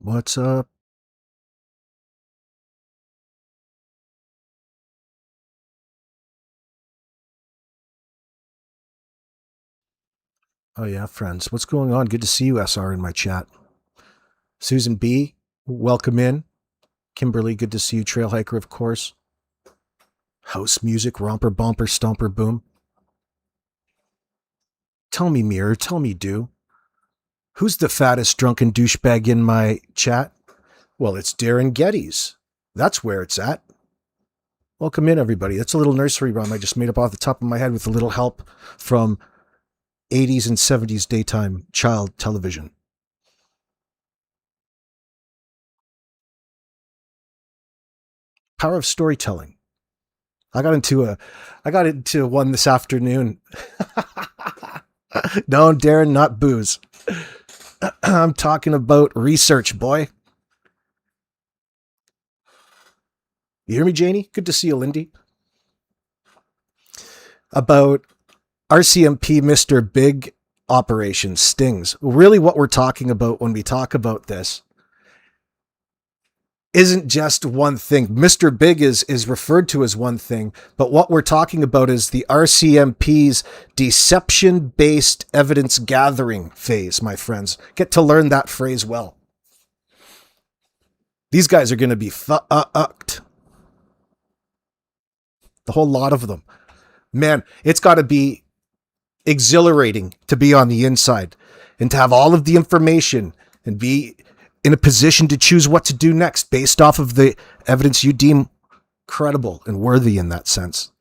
What's up? Oh, yeah, friends. What's going on? Good to see you, SR, in my chat. Susan B., welcome in. Kimberly, good to see you. Trail Hiker, of course. House music, romper, bumper, stomper, boom. Tell me, Mirror. Tell me, Do. Who's the fattest drunken douchebag in my chat? Well, it's Darren Geddes. That's where it's at. Welcome in, everybody. That's a little nursery rhyme I just made up off the top of my head with a little help from 80s and 70s daytime child television. Power of storytelling. I got into one this afternoon. No, Darren, not booze. I'm talking about research, boy. You hear me, Janie? Good to see you, Lindy. About RCMP Mr. Big operation stings. Really, what we're talking about when we talk about this isn't just one thing. Mr. Big is referred to as one thing, but what we're talking about is the RCMP's deception-based evidence gathering phase, my friends. Get to learn that phrase well. These guys are going to be fucked. The whole lot of them. Man, it's got to be exhilarating to be on the inside and to have all of the information and be in a position to choose what to do next based off of the evidence you deem credible and worthy in that sense.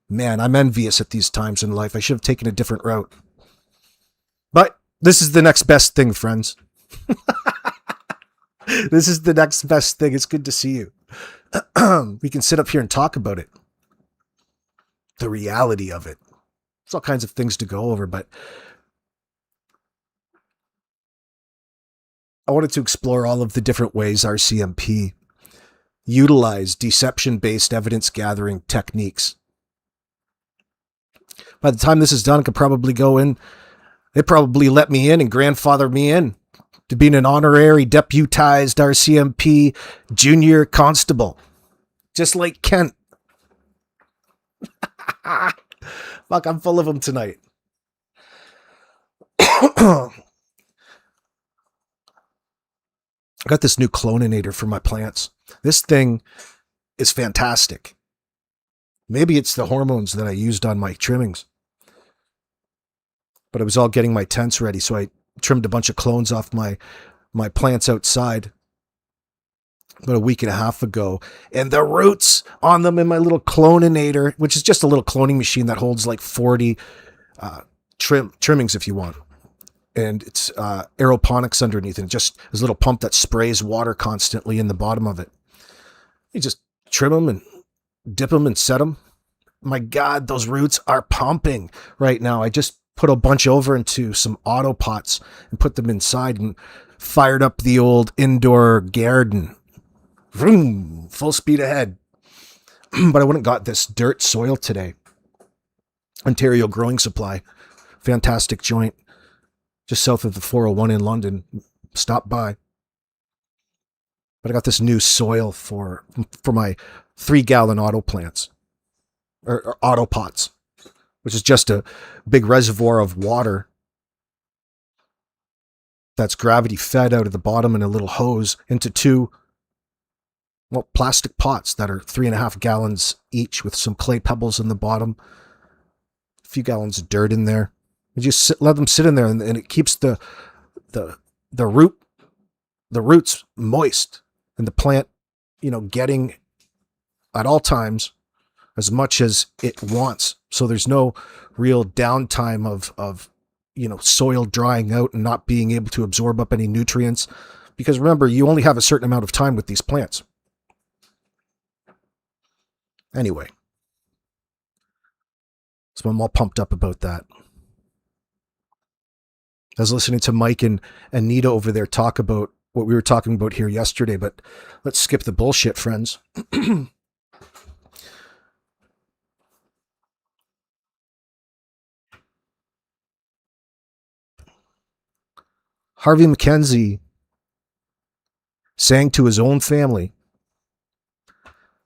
Man, I'm envious at these times in life. I should have taken a different route. But this is the next best thing, friends. This is the next best thing. It's good to see you. We can sit up here and talk about it. The reality of it. There's all kinds of things to go over, but I wanted to explore all of the different ways RCMP utilize deception-based evidence gathering techniques. By the time this is done, I could probably go in. They probably let me in and grandfather me in to being an honorary deputized RCMP junior constable, just like Kent. Fuck, I'm full of them tonight. I got this new cloninator for my plants. This thing is fantastic. Maybe it's the hormones that I used on my trimmings. But I was all getting my tents ready, so I trimmed a bunch of clones off my plants outside about a week and a half ago. And the roots on them in my little cloninator, which is just a little cloning machine that holds like 40 trimmings if you want. And it's aeroponics underneath, and just this little pump that sprays water constantly in the bottom of it. You just trim them and dip them and set them. My God, those roots are pumping right now. I just put a bunch over into some auto pots and put them inside and fired up the old indoor garden. Vroom, full speed ahead. But I went and got this dirt soil today. Ontario Growing Supply. Fantastic joint. Just south of the 401 in London. Stop by. But I got this new soil for my 3-gallon auto plants. Or auto pots. Which is just a big reservoir of water that's gravity fed out of the bottom in a little hose into 2 plastic pots that are 3.5 gallons each with some clay pebbles in the bottom, a few gallons of dirt in there. You just let them sit in there, and it keeps the roots moist, and the plant, getting at all times as much as it wants. So there's no real downtime of soil drying out and not being able to absorb up any nutrients. Because remember, you only have a certain amount of time with these plants. Anyway, so I'm all pumped up about that. I was listening to Mike and Anita over there talk about what we were talking about here yesterday, but let's skip the bullshit, friends. Harvey McKenzie saying to his own family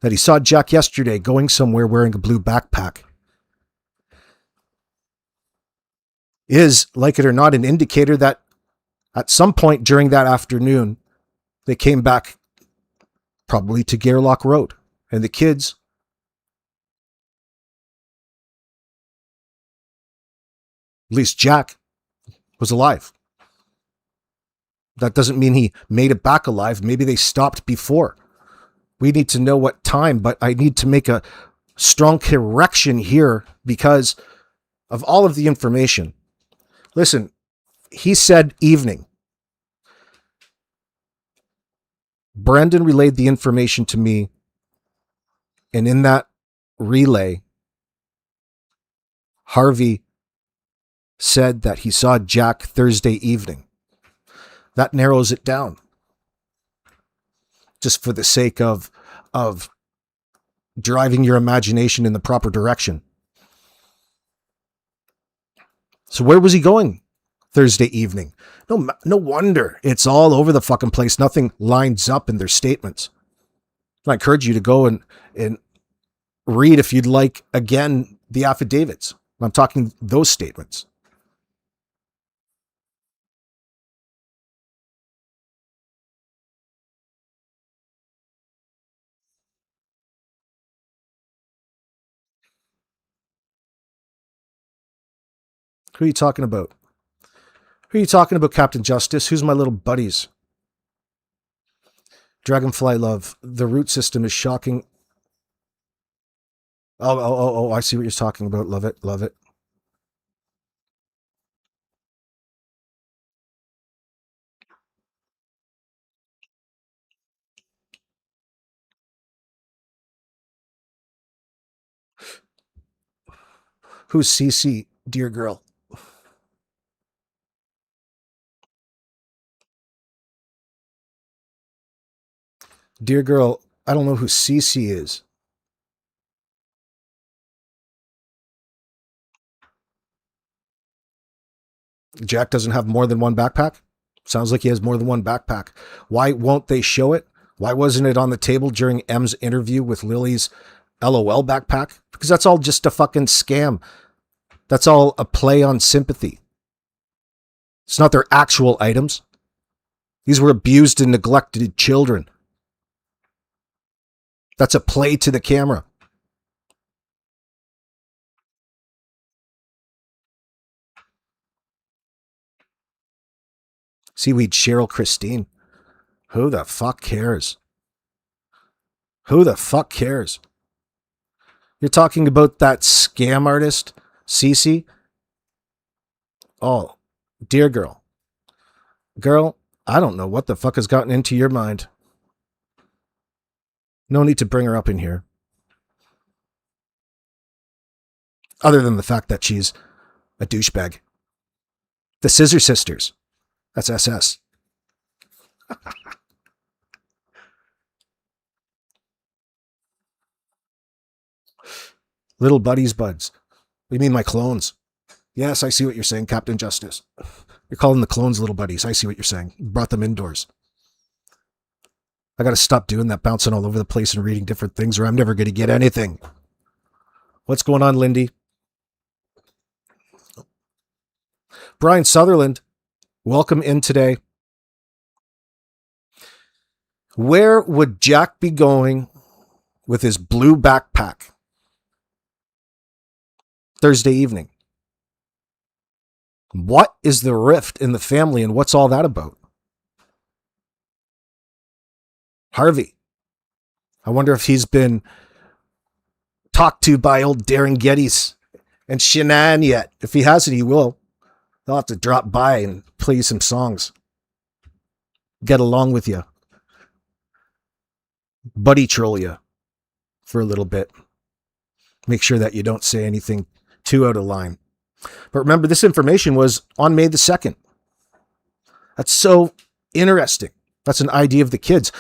that he saw Jack yesterday going somewhere wearing a blue backpack is, like it or not, an indicator that at some point during that afternoon, they came back probably to Gerlock Road, and the kids at least Jack was alive. That doesn't mean he made it back alive. Maybe they stopped before. We need to know what time, but I need to make a strong correction here because of all of the information. Listen, he said evening. Brendan relayed the information to me, and in that relay, Harvey said that he saw Jack Thursday evening. That narrows it down. Just for the sake of driving your imagination in the proper direction. So where was he going Thursday evening? No wonder it's all over the fucking place. Nothing lines up in their statements. I encourage you to go and read, if you'd like, again, the affidavits. I'm talking those statements. Who are you talking about? Who are you talking about, Captain Justice? Who's my little buddies? Dragonfly Love. The root system is shocking. Oh, I see what you're talking about. Love it, love it. Who's CC, dear girl? Dear girl, I don't know who CC is. Jack doesn't have more than one backpack? Sounds like he has more than one backpack. Why won't they show it? Why wasn't it on the table during M's interview with Lily's LOL backpack? Because that's all just a fucking scam. That's all a play on sympathy. It's not their actual items. These were abused and neglected children. That's a play to the camera. Seaweed Cheryl Christine. Who the fuck cares? Who the fuck cares? You're talking about that scam artist, Cece? Oh, dear girl. Girl, I don't know what the fuck has gotten into your mind. No need to bring her up in here. Other than the fact that she's a douchebag. The Scissor Sisters. That's SS. Little buddies buds. What do you mean my clones? Yes, I see what you're saying, Captain Justice. You're calling the clones little buddies. I see what you're saying. You brought them indoors. I gotta stop doing that, bouncing all over the place and reading different things, or I'm never gonna get anything. What's going on, Lindy? Brian Sutherland, welcome in today. Where would Jack be going with his blue backpack Thursday evening? What is the rift in the family and what's all that about? Harvey. I wonder if he's been talked to by old Darren Geddes and Shanann yet. If he hasn't, he will. They'll have to drop by and play you some songs. Get along with you. Buddy troll you for a little bit. Make sure that you don't say anything too out of line. But remember, this information was on May the 2nd. That's so interesting. That's an idea of the kids.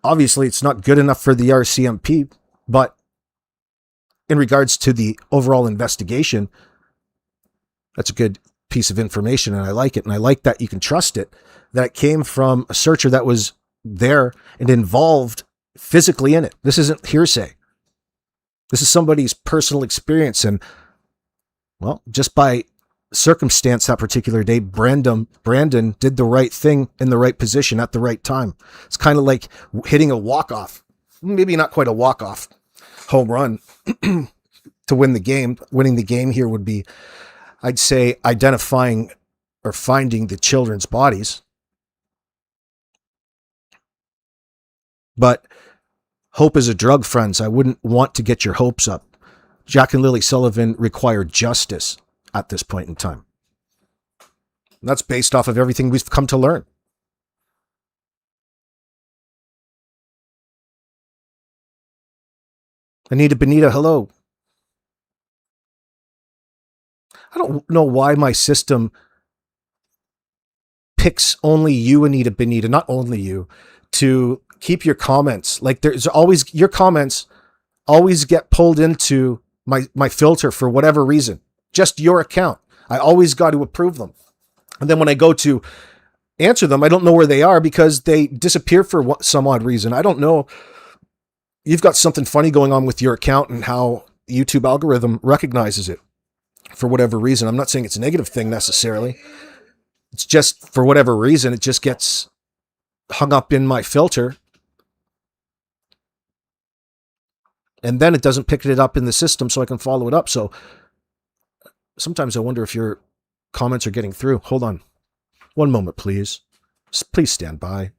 Obviously, it's not good enough for the RCMP, but in regards to the overall investigation, that's a good piece of information, and I like it. And I like that you can trust it, that it came from a searcher that was there and involved physically in it. This isn't hearsay. This is somebody's personal experience. And, well, just by circumstance that particular day, Brandon did the right thing in the right position at the right time. It's kind of like hitting a walk-off. Maybe not quite a walk-off home run to win the game. Winning the game here would be, I'd say, identifying or finding the children's bodies. But hope is a drug, friends. I wouldn't want to get your hopes up. Jack and Lily Sullivan require justice at this point in time. And that's based off of everything we've come to learn. Anita Benita, hello. I don't know why my system picks only you, Anita Benita, not only you, to keep your comments. Like, there's always, your comments always get pulled into my filter for whatever reason. Just your account. I always got to approve them. And then when I go to answer them, I don't know where they are because they disappear for some odd reason. I don't know. You've got something funny going on with your account and how YouTube algorithm recognizes it for whatever reason. I'm not saying it's a negative thing necessarily. It's just for whatever reason, it just gets hung up in my filter. And then it doesn't pick it up in the system so I can follow it up. So sometimes I wonder if your comments are getting through. Hold on. One moment, please. Please stand by.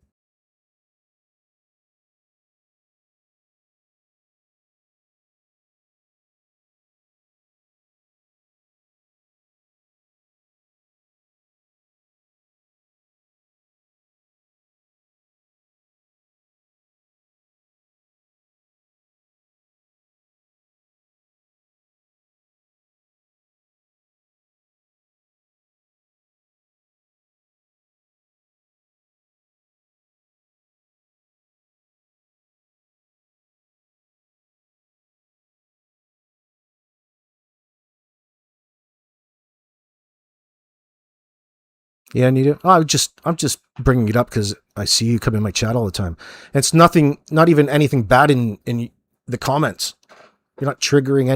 Yeah, Anita. Oh, I'm just bringing it up because I see you come in my chat all the time. It's nothing, not even anything bad in the comments. You're not triggering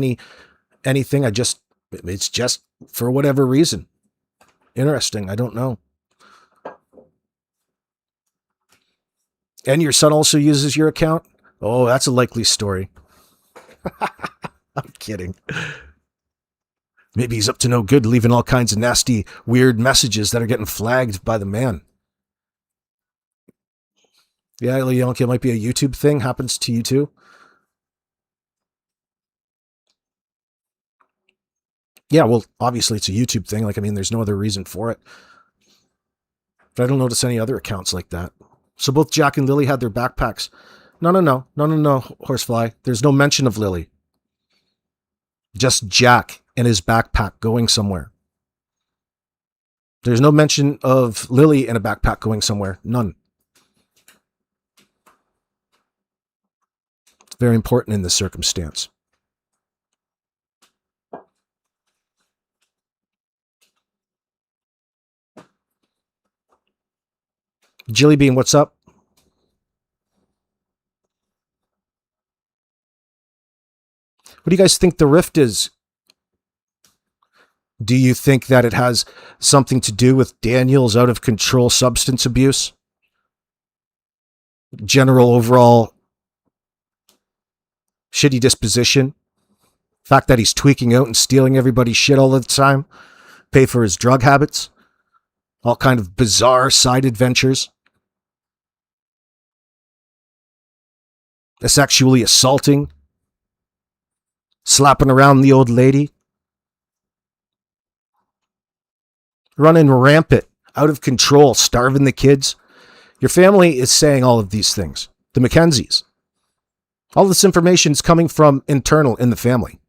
anything. It's just for whatever reason. Interesting. I don't know. And your son also uses your account? Oh, that's a likely story. I'm kidding. Maybe he's up to no good, leaving all kinds of nasty, weird messages that are getting flagged by the man. Yeah, Leonka, it might be a YouTube thing. Happens to you too. Yeah, well, obviously it's a YouTube thing. Like, I mean, there's no other reason for it. But I don't notice any other accounts like that. So both Jack and Lily had their backpacks. No, Horsefly. There's no mention of Lily. Just Jack and his backpack going somewhere. There's no mention of Lily in a backpack going somewhere. None. It's very important in this circumstance. Jillybean, what's up? What do you guys think the rift is? Do you think that it has something to do with Daniel's out of control substance abuse? General overall shitty disposition? Fact that he's tweaking out and stealing everybody's shit all the time? Pay for his drug habits? All kind of bizarre side adventures? Sexually assaulting? Slapping around the old lady? Running rampant, out of control, starving the kids. Your family is saying all of these things. The McKenzies. All this information is coming from internal in the family.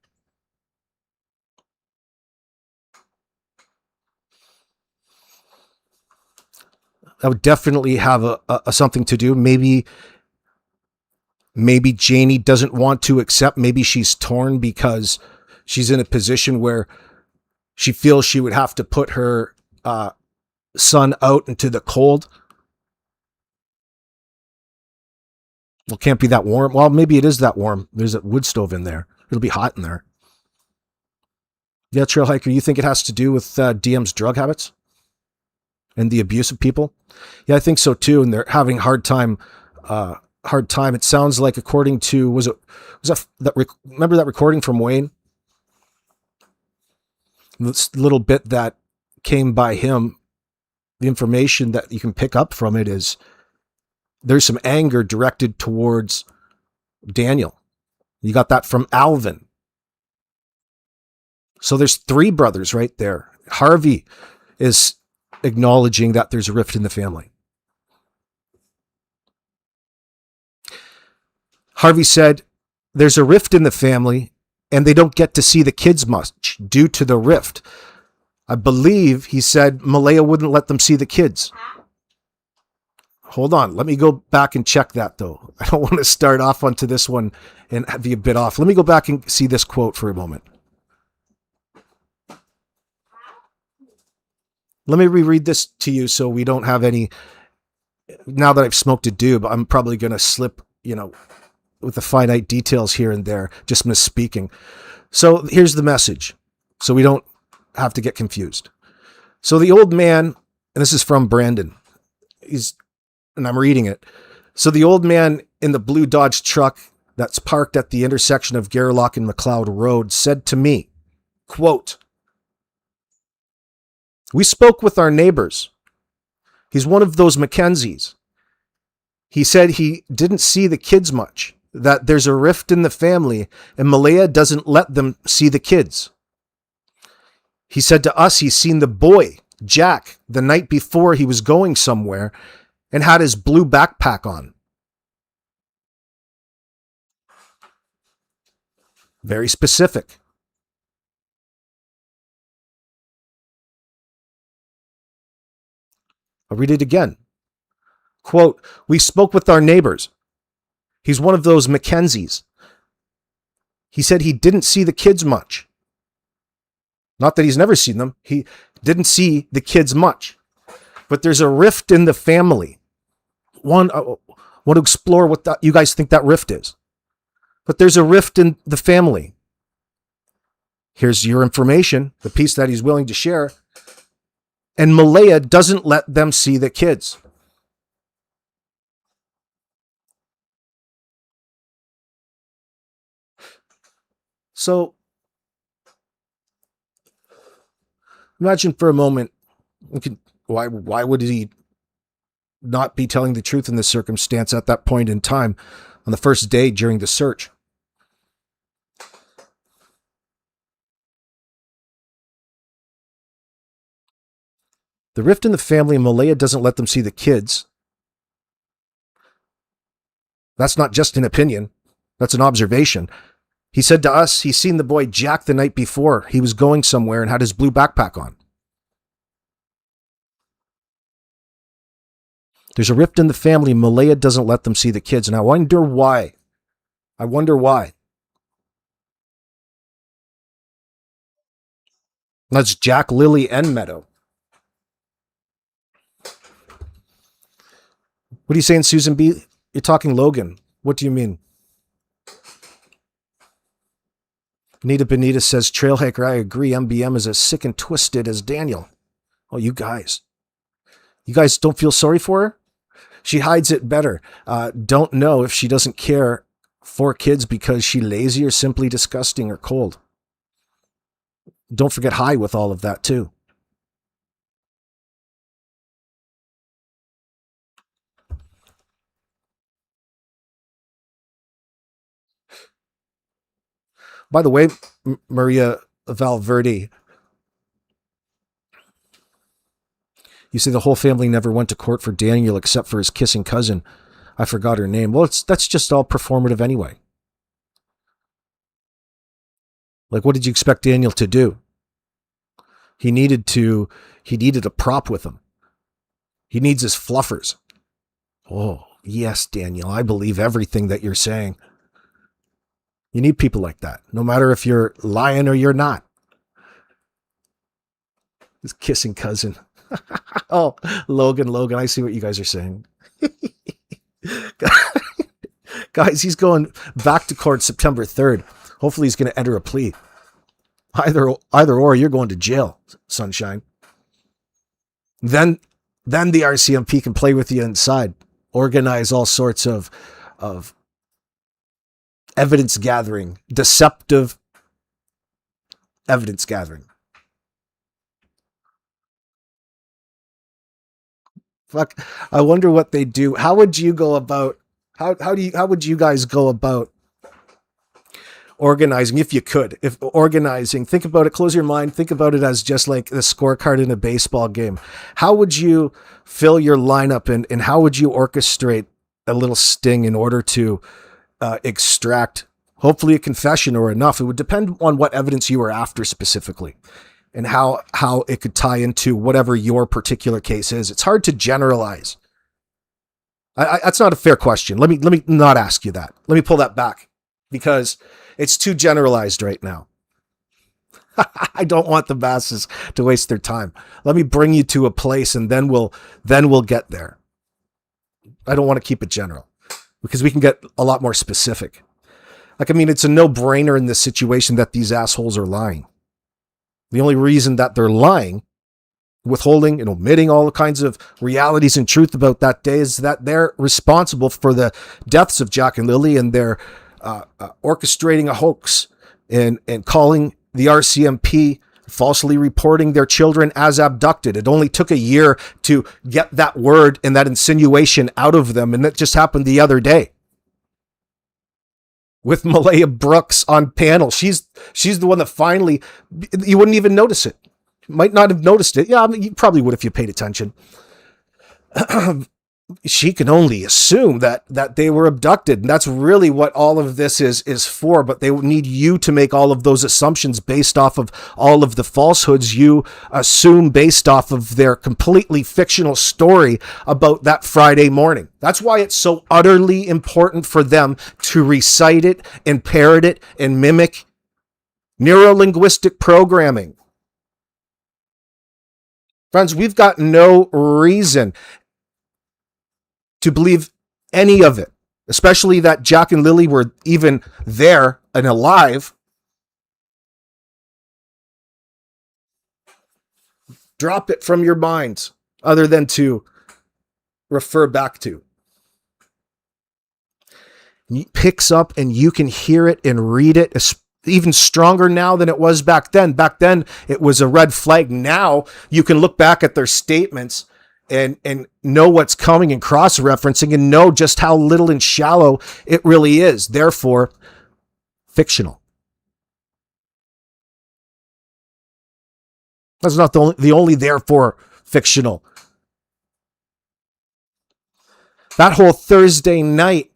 That would definitely have a something to do. Maybe Janie doesn't want to accept. Maybe she's torn because she's in a position where she feels she would have to put her son out into the cold. Well, it can't be that warm. Well, maybe it is that warm. There's a wood stove in there. It'll be hot in there. Yeah, Trail Hiker, you think it has to do with DM's drug habits and the abuse of people? Yeah, I think so too. And they're having a hard time. It sounds like, according to, remember that recording from Wayne? This little bit that came by him, the information that you can pick up from it is there's some anger directed towards Daniel. You got that from Alvin. So there's 3 brothers right there. Harvey is acknowledging that there's a rift in the family. Harvey said, there's a rift in the family and they don't get to see the kids much due to the rift. I believe he said Malaya wouldn't let them see the kids. Hold on. Let me go back and check that, though. I don't want to start off onto this one and be a bit off. Let me go back and see this quote for a moment. Let me reread this to you so we don't have any... Now that I've smoked a doob, I'm probably going to slip, with the finite details here and there, just misspeaking. So here's the message, so we don't have to get confused. So the old man, and this is from Brandon, and I'm reading it. So the old man in the blue Dodge truck that's parked at the intersection of Gerlock and McLeod Road said to me, quote, "We spoke with our neighbors. He's one of those McKenzies. He said he didn't see the kids much, that there's a rift in the family and Malaya doesn't let them see the kids. He said to us he's seen the boy, Jack, the night before he was going somewhere and had his blue backpack on." Very specific. I'll read it again. Quote, "We spoke with our neighbors. He's one of those McKenzies. He said he didn't see the kids much. Not that he's never seen them. He didn't see the kids much. But there's a rift in the family." Want to explore what you guys think that rift is. But there's a rift in the family. Here's your information, the piece that he's willing to share. And Malaya doesn't let them see the kids. So imagine for a moment, why would he not be telling the truth in this circumstance at that point in time on the first day during the search? The rift in the family, and Malaya doesn't let them see the kids. That's not just an opinion. That's an observation. He said to us he's seen the boy Jack the night before he was going somewhere and had his blue backpack on. There's a rift in the family. Malaya doesn't let them see the kids. And I wonder why. That's Jack, Lily, and Meadow. What are you saying, Susan B? You're talking Logan. What do you mean? Nita Benita says, Trailhaker, I agree. MBM is as sick and twisted as Daniel. Oh, you guys. You guys don't feel sorry for her? She hides it better. Don't know if she doesn't care for kids because she's lazy or simply disgusting or cold. Don't forget high with all of that too. By the way, Maria Valverde, you say the whole family never went to court for Daniel except for his kissing cousin. I forgot her name. Well, that's just all performative anyway. Like, what did you expect Daniel to do? He needed a prop with him. He needs his fluffers. Oh, yes, Daniel, I believe everything that you're saying. You need people like that, no matter if you're lying or you're not. His kissing cousin. Oh, Logan, I see what you guys are saying. Guys, he's going back to court September 3rd. Hopefully he's going to enter a plea. Either or, you're going to jail, sunshine. Then the RCMP can play with you inside, organize all sorts of evidence gathering, deceptive evidence gathering. Fuck, I wonder what they do. How would you go about? How would you guys go about organizing, if you could? If organizing, think about it, close your mind, think about it as just like the scorecard in a baseball game. How would you fill your lineup, and how would you orchestrate a little sting in order to extract hopefully a confession or enough? It would depend on what evidence you were after specifically, and how it could tie into whatever your particular case is. It's hard to generalize. That's not a fair question. Let me not ask you that. Let me pull that back, because it's too generalized right now. I don't want the masses to waste their time. Let me bring you to a place, and then we'll get there. I don't want to keep it general, because we can get a lot more specific. Like, I mean, it's a no-brainer in this situation that these assholes are lying. The only reason that they're lying, withholding and omitting all kinds of realities and truth about that day, is that they're responsible for the deaths of Jack and Lily, and they're orchestrating a hoax and calling the RCMP, falsely reporting their children as abducted. It only took a year to get that word and that insinuation out of them, and that just happened the other day with Malaya Brooks on panel. She's the one that finally, you wouldn't even notice it. Might not have noticed it. Yeah, I mean, you probably would if you paid attention. She can only assume that they were abducted. And that's really what all of this is for. But they need you to make all of those assumptions based off of all of the falsehoods you assume based off of their completely fictional story about that Friday morning. That's why it's so utterly important for them to recite it and parrot it and mimic neuro-linguistic programming. Friends, we've got no reason to believe any of it, especially that Jack and Lily were even there and alive. Drop it from your minds, other than to refer back to. It picks up, and you can hear it and read it, even stronger now than it was back then. Back then, it was a red flag. Now you can look back at their statements and know what's coming, and cross-referencing, and know just how little and shallow it really is. Therefore, fictional. That's not the only therefore fictional. That whole Thursday night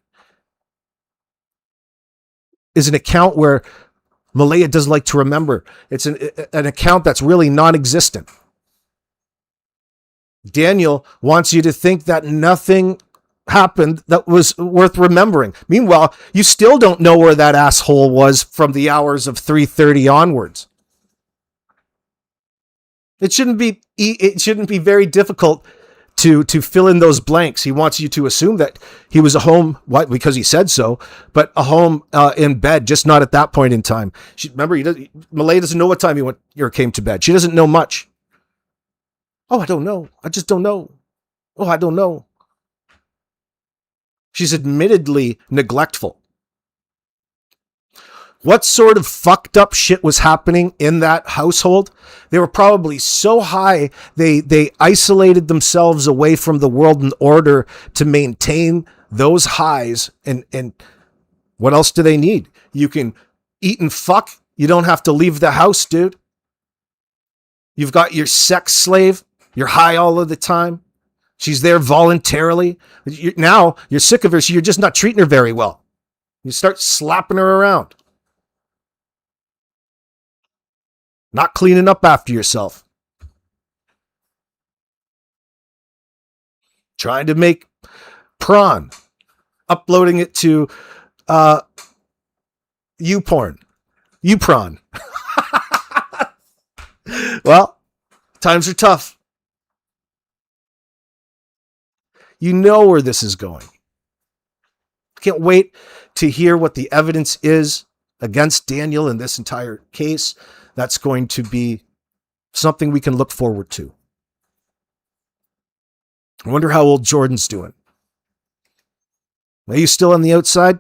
is an account where Malaya does like to remember. It's an account that's really non-existent. Daniel wants you to think that nothing happened that was worth remembering. Meanwhile, you still don't know where that asshole was from the hours of 3:30 onwards. It shouldn't be very difficult to fill in those blanks. He wants you to assume that he was home, because he said so, but a home in bed, just not at that point in time. Remember, Malaya doesn't know what time he went or came to bed. She doesn't know much. Oh, I don't know. I just don't know. Oh, I don't know. She's admittedly neglectful. What sort of fucked up shit was happening in that household? They were probably so high, they isolated themselves away from the world in order to maintain those highs. And what else do they need? You can eat and fuck. You don't have to leave the house, dude. You've got your sex slave. You're high all of the time. She's there voluntarily. Now you're sick of her, so you're just not treating her very well. You start slapping her around. Not cleaning up after yourself. Trying to make prawn. Uploading it to YouPorn. YouPrawn. Well, times are tough. You know where this is going. Can't wait to hear what the evidence is against Daniel in this entire case. That's going to be something we can look forward to. I wonder how old Jordan's doing. Are you still on the outside?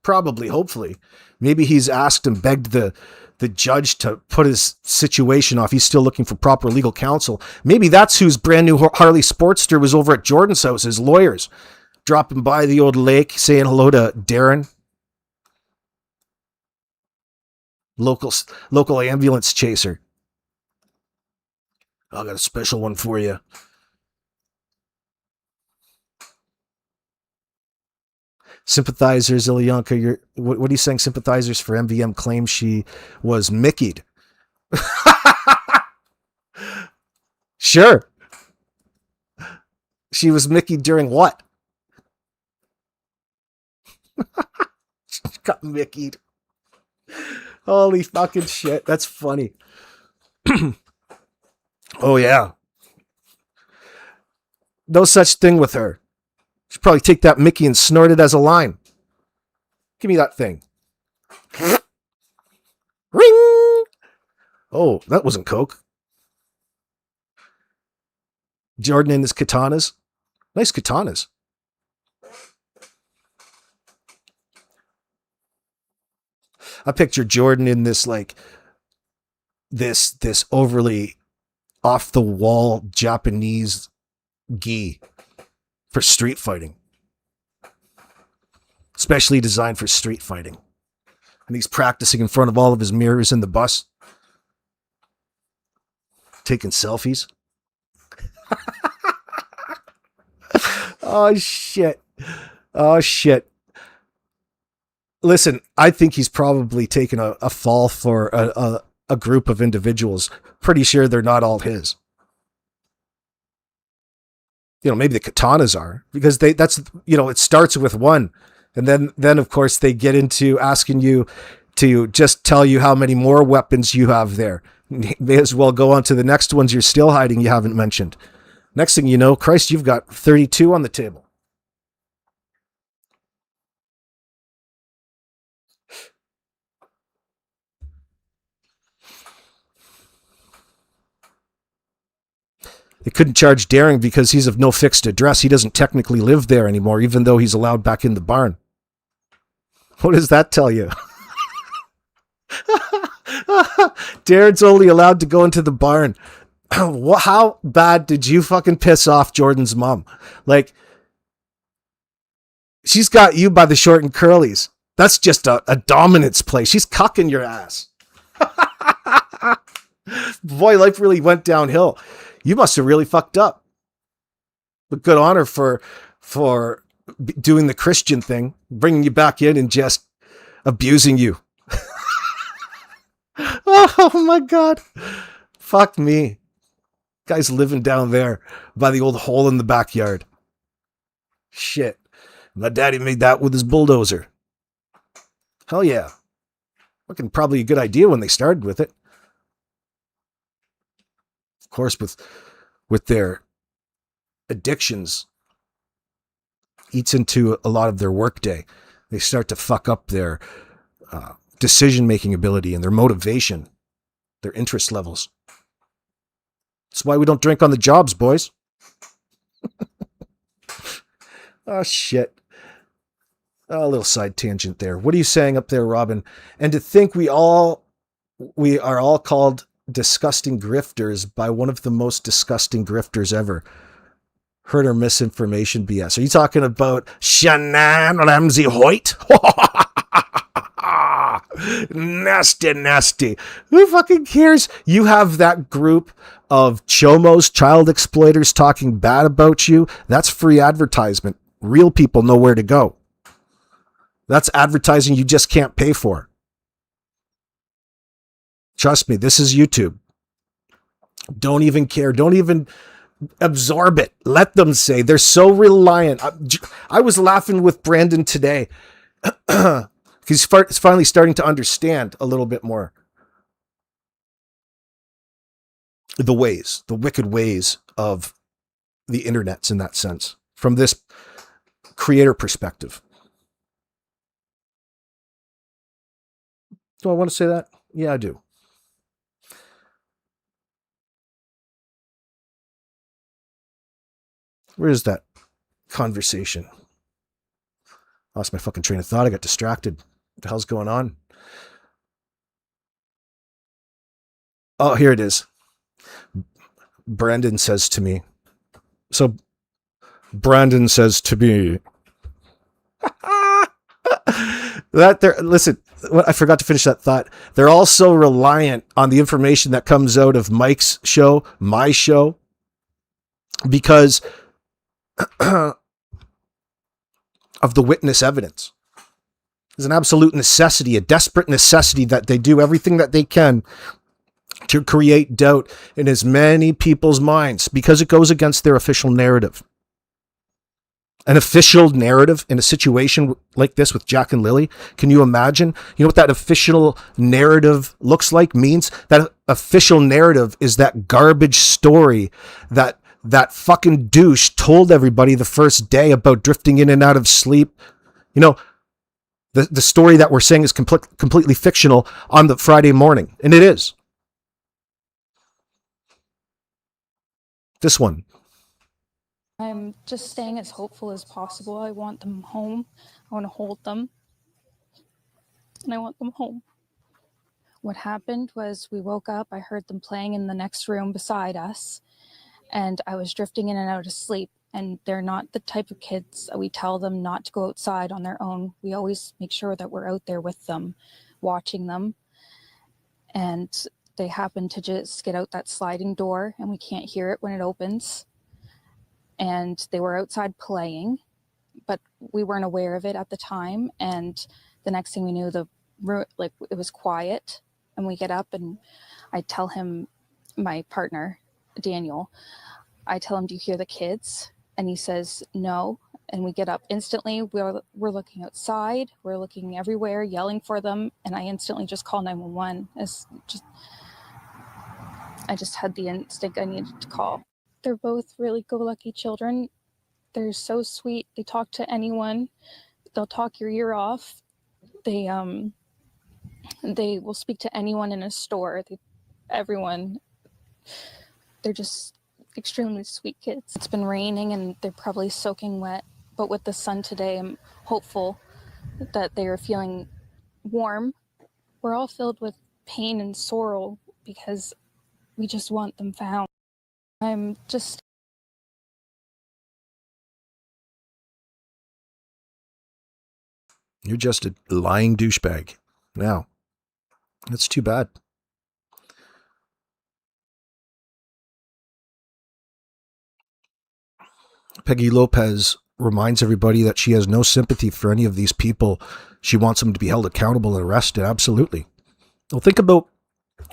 Probably, hopefully. Maybe he's asked and begged the judge to put his situation off. He's still looking for proper legal counsel. Maybe that's whose brand new Harley Sportster was over at Jordan's house, his lawyers, dropping by the old lake, saying hello to Darren. Local ambulance chaser. I got a special one for you. Sympathizers, Ilyanka, what are you saying? Sympathizers for MVM claim she was Mickey'd. Sure. She was Mickey during what? She got Mickey'd. Holy fucking shit. That's funny. Oh, yeah. No such thing with her. She'd probably take that Mickey and snort it as a line. Give me that thing. Ring! Oh, that wasn't Coke. Jordan and his katanas. Nice katanas. I picture Jordan in this, like, this overly off-the-wall Japanese gi for street fighting. Specially designed for street fighting. And he's practicing in front of all of his mirrors in the bus. Taking selfies. Oh, shit. Oh, shit. Listen, I think he's probably taken a fall for a group of individuals. Pretty sure they're not all his. You know, maybe the katanas are, because that's, you know, it starts with one. And then of course they get into asking you to just tell you how many more weapons you have there. May as well go on to the next ones you're still hiding you haven't mentioned. Next thing you know, Christ, you've got 32 on the table. They couldn't charge Daring because he's of no fixed address. He doesn't technically live there anymore, even though he's allowed back in the barn. What does that tell you? Darren's only allowed to go into the barn. How bad did you fucking piss off Jordan's mom? Like, she's got you by the short and curlies. That's just a dominance play. She's cucking your ass. Boy, life really went downhill. You must have really fucked up. But good on her for doing the Christian thing, bringing you back in and just abusing you. Oh my God. Fuck me. Guy's living down there by the old hole in the backyard. Shit. My daddy made that with his bulldozer. Hell yeah. Fucking probably a good idea when they started with it. Of course, with their addictions, eats into a lot of their workday. They start to fuck up their decision-making ability and their motivation, their interest levels. That's why we don't drink on the jobs, boys. Oh, shit. A little side tangent there. What are you saying up there, Robin? And to think we are all called disgusting grifters by one of the most disgusting grifters ever. Heard or misinformation BS. Are you talking about Shannon Ramsey Hoyt? Nasty, nasty. Who fucking cares? You have that group of chomos, child exploiters talking bad about you. That's free advertisement. Real people know where to go. That's advertising you just can't pay for. Trust me, this is YouTube. Don't even care. Don't even absorb it. Let them say. They're so reliant. I was laughing with Brandon today. He's finally starting to understand a little bit more the wicked ways of the internets in that sense, from this creator perspective. Do I want to say that? Yeah, I do. Where is that conversation? Lost my fucking train of thought. I got distracted. What the hell's going on? Oh, here it is. Brandon says to me. So Brandon says to me that they're, listen, I forgot to finish that thought. They're also reliant on the information that comes out of Mike's show, my show, because of the witness evidence. There's an absolute necessity, a desperate necessity that they do everything that they can to create doubt in as many people's minds because it goes against their official narrative. An official narrative in a situation like this with Jack and Lily. Can you imagine? You know what that official narrative looks like, means? That official narrative is that garbage story that fucking douche told everybody the first day about drifting in and out of sleep. You know, the story that we're saying is completely fictional on the Friday morning. And it is. This one. I'm just staying as hopeful as possible. I want them home. I want to hold them. And I want them home. What happened was we woke up. I heard them playing in the next room beside us. And I was drifting in and out of sleep. And they're not the type of kids that we tell them not to go outside on their own. We always make sure that we're out there with them, watching them. And they happen to just get out that sliding door and we can't hear it when it opens. And they were outside playing, but we weren't aware of it at the time. And the next thing we knew, it was quiet. And we get up and I tell him, my partner, Daniel, I tell him, do you hear the kids? And he says, no. And we get up instantly. We're looking outside. We're looking everywhere, yelling for them. And I instantly just call 911. I just had the instinct I needed to call. They're both really go-lucky children. They're so sweet. They talk to anyone. They'll talk your ear off. They will speak to anyone in a store. Everyone. They're just extremely sweet kids. It's been raining and they're probably soaking wet. But with the sun today, I'm hopeful that they are feeling warm. We're all filled with pain and sorrow because we just want them found. I'm just... You're just a lying douchebag. Now, that's too bad. Peggy Lopez reminds everybody that she has no sympathy for any of these people. She wants them to be held accountable and arrested. Absolutely. Well, think about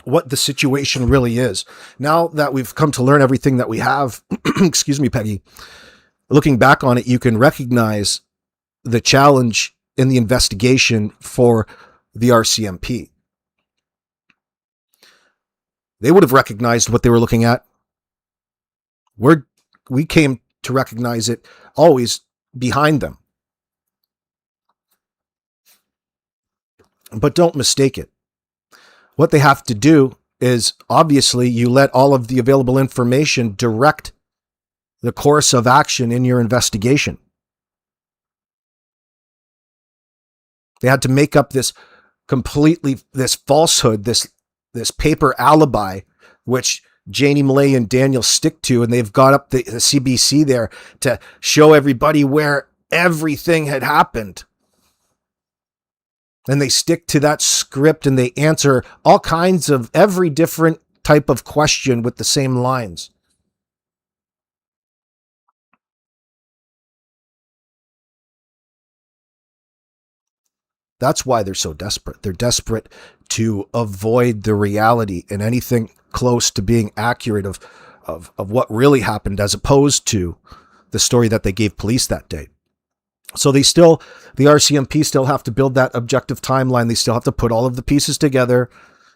what the situation really is. Now that we've come to learn everything that we have, excuse me, Peggy, looking back on it, you can recognize the challenge in the investigation for the RCMP. They would have recognized what they were looking at. We came to recognize it always behind them. But don't mistake it. What they have to do is, obviously, you let all of the available information direct the course of action in your investigation. They had to make up this falsehood, this paper alibi, which Janie, Malaya, and Daniel stick to, and they've got up the CBC there to show everybody where everything had happened. And they stick to that script and they answer all kinds of every different type of question with the same lines. That's why they're so desperate. They're desperate to avoid the reality and anything close to being accurate of what really happened, as opposed to the story that they gave police that day. So the RCMP still have to build that objective timeline. They still have to put all of the pieces together.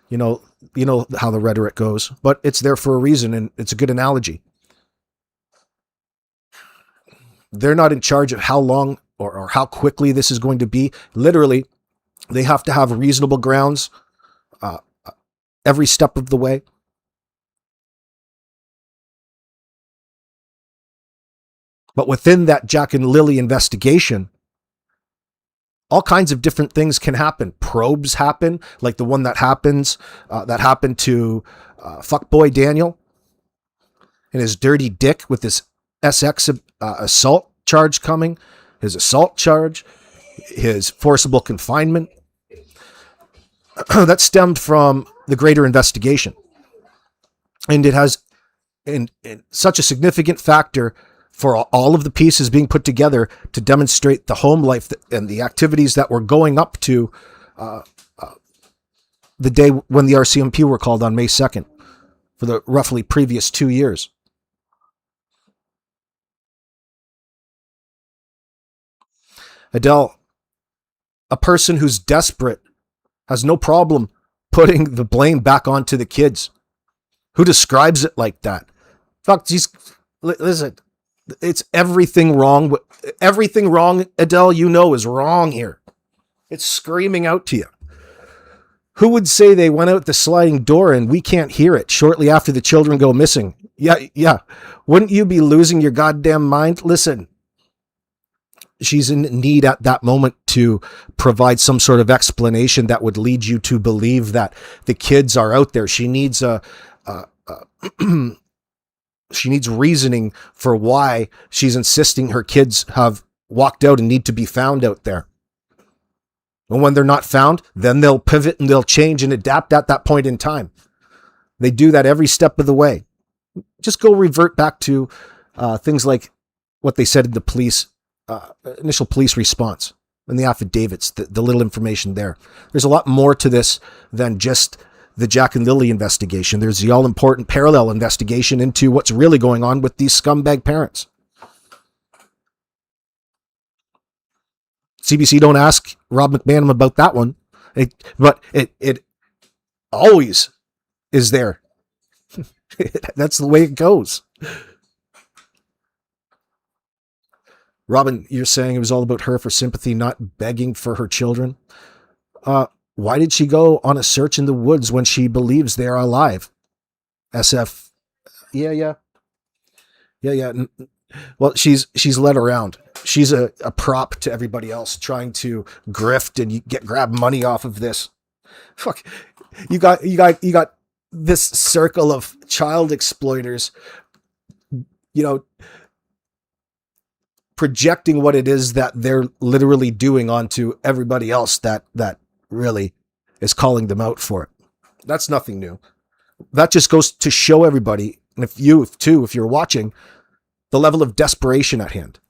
You know how the rhetoric goes, but it's there for a reason, and it's a good analogy. They're not in charge of how long or how quickly this is going to be. Literally, they have to have reasonable grounds every step of the way. But within that Jack and Lily investigation, all kinds of different things can happen. Probes happen, like the one that happened to fuckboy Daniel and his dirty dick with his SX assault charge coming, his assault charge, his forcible confinement. That stemmed from the greater investigation. And it has in such a significant factor for all of the pieces being put together to demonstrate the home life and the activities that were going up to the day when the RCMP were called on May 2nd for the roughly previous 2 years. Adele, a person who's desperate, has no problem putting the blame back onto the kids. Who describes it like that? Fuck, listen, it's everything wrong. Everything wrong, Adele, is wrong here. It's screaming out to you. Who would say they went out the sliding door and we can't hear it shortly after the children go missing? Yeah. Wouldn't you be losing your goddamn mind? Listen, she's in need at that moment to provide some sort of explanation that would lead you to believe that the kids are out there. She needs she needs reasoning for why she's insisting her kids have walked out and need to be found out there. And when they're not found, then they'll pivot and they'll change and adapt at that point in time. They do that every step of the way. Just go revert back to things like what they said in the police, initial police response and the affidavits, the little information there. There's a lot more to this than just the Jack and Lily investigation. There's the all-important parallel investigation into what's really going on with these scumbag parents. CBC don't ask Rob McManum about that one, but it always is there. That's the way it goes. Robin, you're saying it was all about her for sympathy, not begging for her children. Why did she go on a search in the woods when she believes they are alive? SF. Yeah. Well, she's led around. She's a prop to everybody else trying to grift and grab money off of this. Fuck. You got this circle of child exploiters, projecting what it is that they're literally doing onto everybody else that really is calling them out for it. That's nothing new. That just goes to show everybody, and if you're watching, the level of desperation at hand.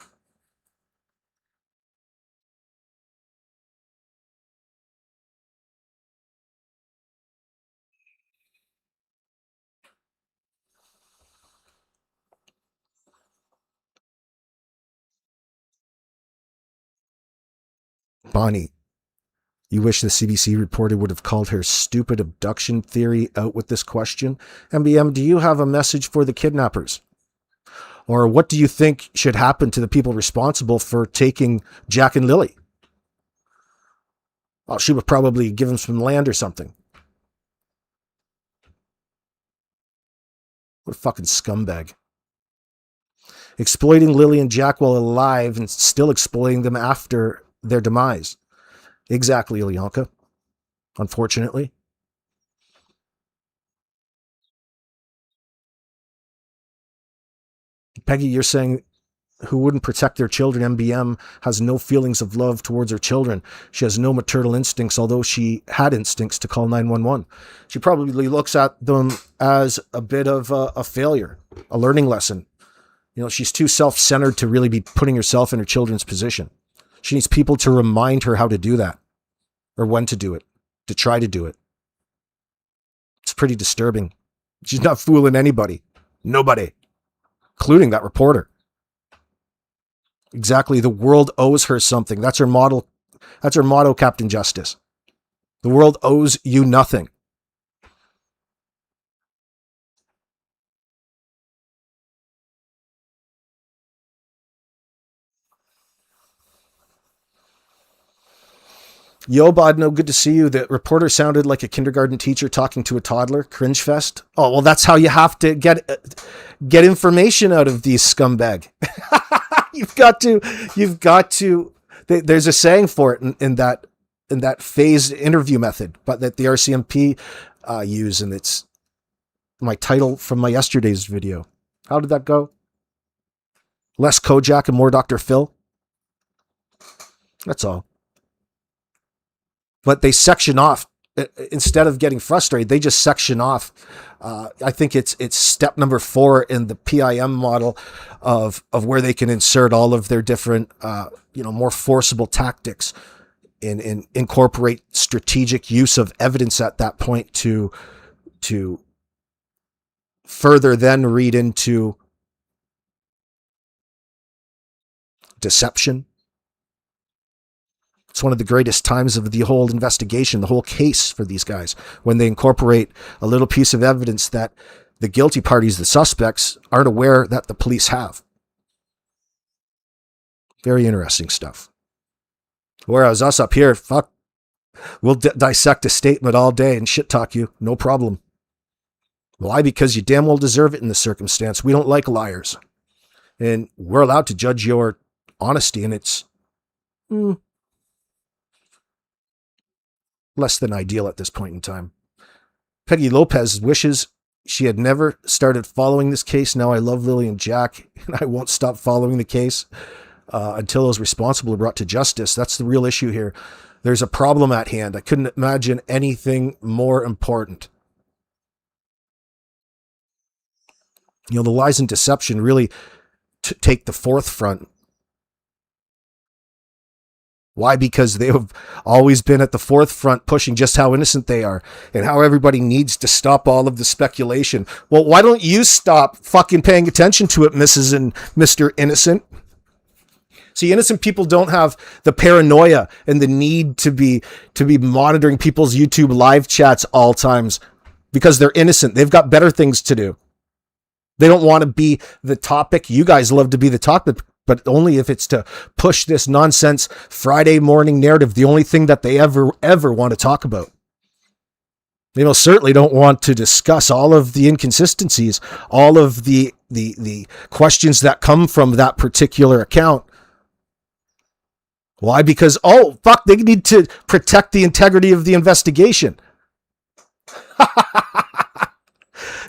Bonnie, you wish the CBC reporter would have called her stupid abduction theory out with this question? MBM, do you have a message for the kidnappers? Or what do you think should happen to the people responsible for taking Jack and Lily? Well, she would probably give them some land or something. What a fucking scumbag. Exploiting Lily and Jack while alive and still exploiting them after their demise. Exactly, Ilyanka. Unfortunately. Peggy, you're saying who wouldn't protect their children? MBM has no feelings of love towards her children. She has no maternal instincts, although she had instincts to call 911. She probably looks at them as a bit of a failure, a learning lesson. She's too self-centered to really be putting herself in her children's position. She needs people to remind her how to do that, or when to do it, to try to do it. It's pretty disturbing. She's not fooling anybody. Nobody. Including that reporter. Exactly. The world owes her something. That's her model. That's her motto, Captain Justice. The world owes you nothing. Yo, Bodno, good to see you. The reporter sounded like a kindergarten teacher talking to a toddler. Cringe fest. Oh, well, that's how you have to get information out of these scumbag. you've got to, there's a saying for it in that phased interview method, but that the RCMP use. And it's my title from my yesterday's video. How did that go? Less Kojak and more Dr. Phil. That's all. But they section off instead of getting frustrated. They just section off. I think it's step number 4 in the PIM model of where they can insert all of their different, more forcible tactics and incorporate strategic use of evidence at that point to further then read into deception. It's one of the greatest times of the whole investigation, the whole case for these guys, when they incorporate a little piece of evidence that the guilty parties, the suspects, aren't aware that the police have. Very interesting stuff. Whereas us up here, fuck, we'll dissect a statement all day and shit talk you, no problem. Why? Because you damn well deserve it in this circumstance. We don't like liars. And we're allowed to judge your honesty, and it's less than ideal at this point in time. Peggy Lopez wishes she had never started following this case. Now I love Lily and Jack, and I won't stop following the case until those responsible are brought to justice. That's the real issue here. There's a problem at hand. I couldn't imagine anything more important. The lies and deception really take the forefront. Why? Because they have always been at the forefront pushing just how innocent they are and how everybody needs to stop all of the speculation. Well, why don't you stop fucking paying attention to it, Mrs. and Mr. Innocent? See, innocent people don't have the paranoia and the need to be monitoring people's YouTube live chats all times because they're innocent. They've got better things to do. They don't want to be the topic. You guys love to be the topic, but only if it's to push this nonsense Friday morning narrative, the only thing that they ever want to talk about. They most certainly don't want to discuss all of the inconsistencies, all of the questions that come from that particular account. Why? Because, they need to protect the integrity of the investigation.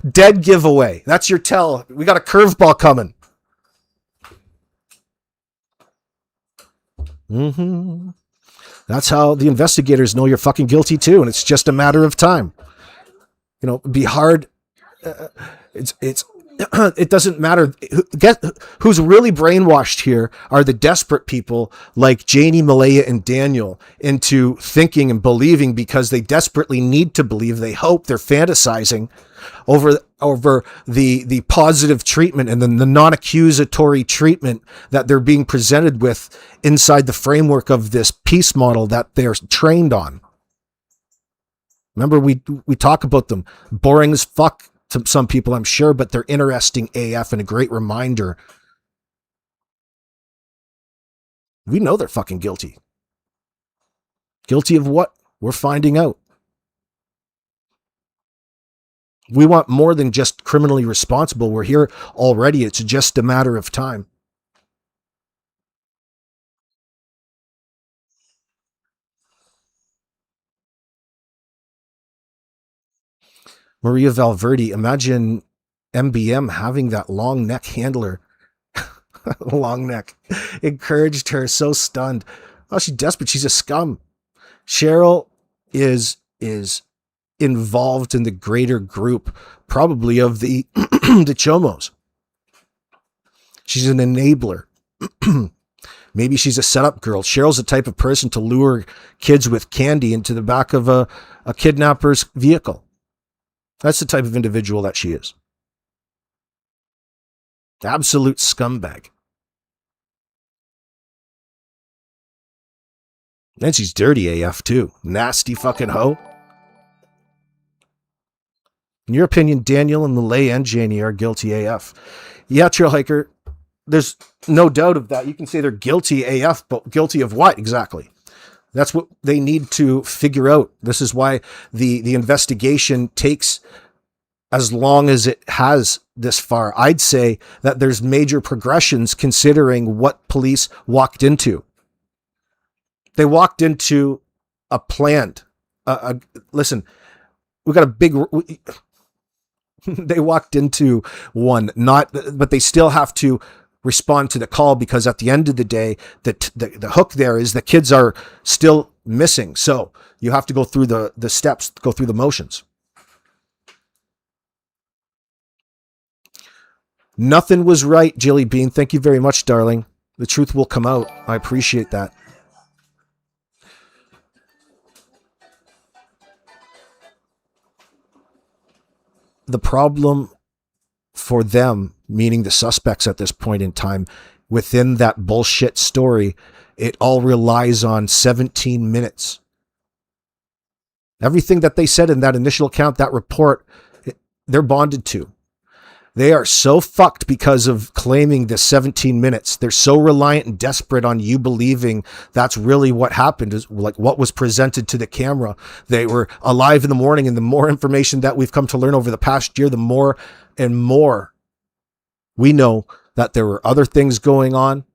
Dead giveaway. That's your tell. We got a curveball coming. That's how the investigators know you're fucking guilty too, and it's just a matter of time. It'd be hard. It doesn't matter. Who's really brainwashed here are the desperate people like Janie, Malaya, and Daniel into thinking and believing because they desperately need to believe. They hope, they're fantasizing over the positive treatment and then the non-accusatory treatment that they're being presented with inside the framework of this peace model that they're trained on. Remember, we talk about them. Boring as fuck to some people, I'm sure, but they're interesting AF and a great reminder. We know they're fucking guilty. Guilty of what? We're finding out. We want more than just criminally responsible. We're here already. It's just a matter of time. Maria Valverde, imagine MBM having that long neck handler. Long neck. Encouraged her, so stunned. Oh, she's desperate. She's a scum. Cheryl is involved in the greater group, probably of the the Chomos. She's an enabler. Maybe she's a setup girl. Cheryl's the type of person to lure kids with candy into the back of a kidnapper's vehicle. That's the type of individual that she is. Absolute scumbag. And she's dirty AF too. Nasty fucking hoe. In your opinion, Daniel and Malaya and Janie are guilty AF. Yeah, Trail Hiker, there's no doubt of that. You can say they're guilty AF, but guilty of what exactly? That's what they need to figure out. This is why the investigation takes as long as it has this far. I'd say that there's major progressions considering what police walked into. They walked into a planned, listen, we got a big, they walked into one, but they still have to respond to the call, because at the end of the day, the hook there is the kids are still missing. So you have to go through the steps, go through the motions. Nothing was right, Jilly Bean. Thank you very much, darling. The truth will come out. I appreciate that. The problem for them, meaning the suspects at this point in time, within that bullshit story, it all relies on 17 minutes. Everything that they said in that initial account, that report, they're bonded to. They are so fucked because of claiming the 17 minutes. They're so reliant and desperate on you believing that's really what happened, is like what was presented to the camera. They were alive in the morning, and the more information that we've come to learn over the past year, the more and more we know that there were other things going on.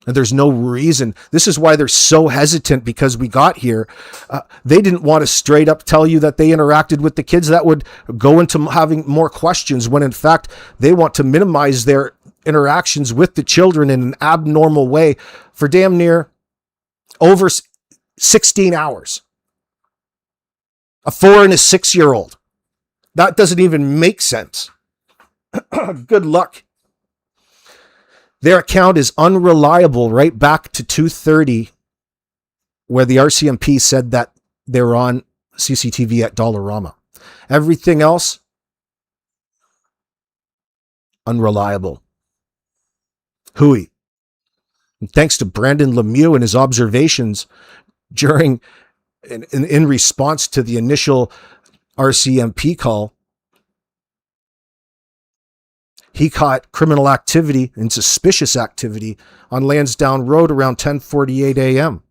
And there's no reason. This is why they're so hesitant, because we got here. They didn't want to straight up tell you that they interacted with the kids. That would go into having more questions, when in fact they want to minimize their interactions with the children in an abnormal way for damn near over 16 hours. A 4 and a 6-year-old. That doesn't even make sense. Good luck. Their account is unreliable right back to 2:30, where the RCMP said that they were on CCTV at Dollarama. Everything else, unreliable. Hooey. And thanks to Brandon Lemieux and his observations during, in response to the initial RCMP call, he caught criminal activity and suspicious activity on Landsdown Road around 10:48 a.m.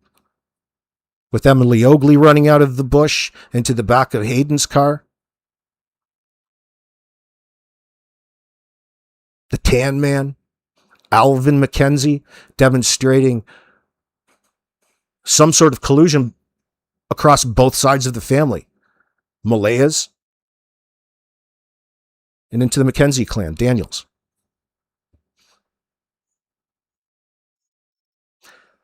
with Emily Oakley running out of the bush into the back of Hayden's car. The tan man, Alvin McKenzie, demonstrating some sort of collusion across both sides of the family. Malaya's and into the McKenzie clan, Daniels.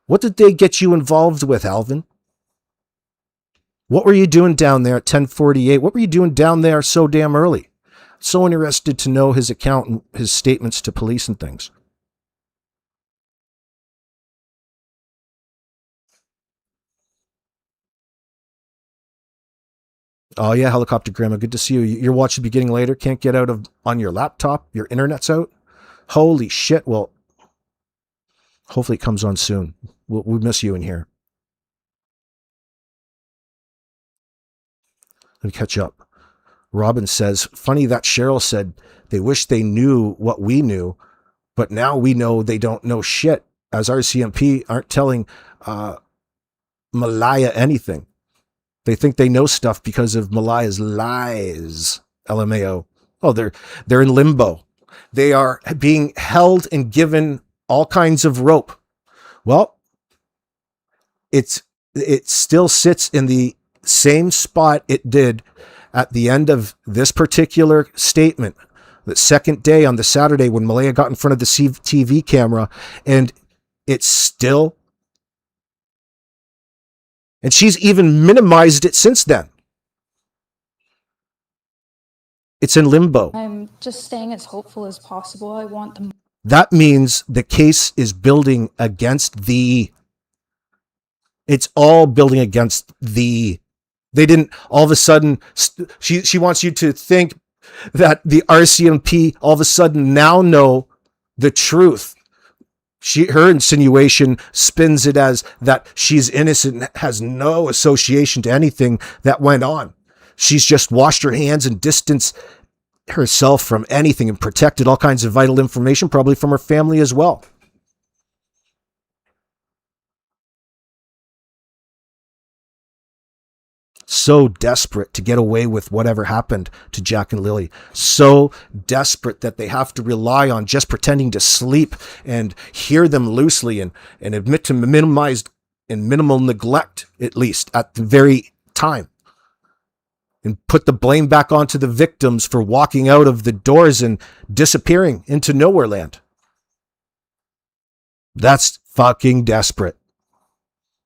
What did they get you involved with, Alvin? What were you doing down there at 10:48? What were you doing down there so damn early? So interested to know his account and his statements to police and things. Oh yeah, Helicopter Grandma, good to see you. You're watching beginning later, can't get out of on your laptop, your internet's out. Holy shit. Well, hopefully it comes on soon. We'll miss you in here. Let me catch up. Robin says, funny that Cheryl said they wish they knew what we knew, but now we know they don't know shit, as RCMP aren't telling Malaya anything. They think they know stuff because of Malaya's lies. LMAO. Oh, they're in limbo. They are being held and given all kinds of rope. Well, it still sits in the same spot it did at the end of this particular statement. The second day on the Saturday when Malaya got in front of the TV camera, and it's still. And she's even minimized it since then. It's in limbo. I'm just staying as hopeful as possible. I want them. That means the case is building against thee. It's all building against thee. They didn't all of a sudden, she wants you to think that the RCMP all of a sudden now know the truth. Her insinuation spins it as that she's innocent and has no association to anything that went on. She's just washed her hands and distanced herself from anything and protected all kinds of vital information, probably from her family as well. so desperate to get away with whatever happened to Jack and Lily. So desperate that they have to rely on just pretending to sleep and hear them loosely and admit to minimized and minimal neglect, at least at the very time. And put the blame back onto the victims for walking out of the doors and disappearing into nowhere land. That's fucking desperate.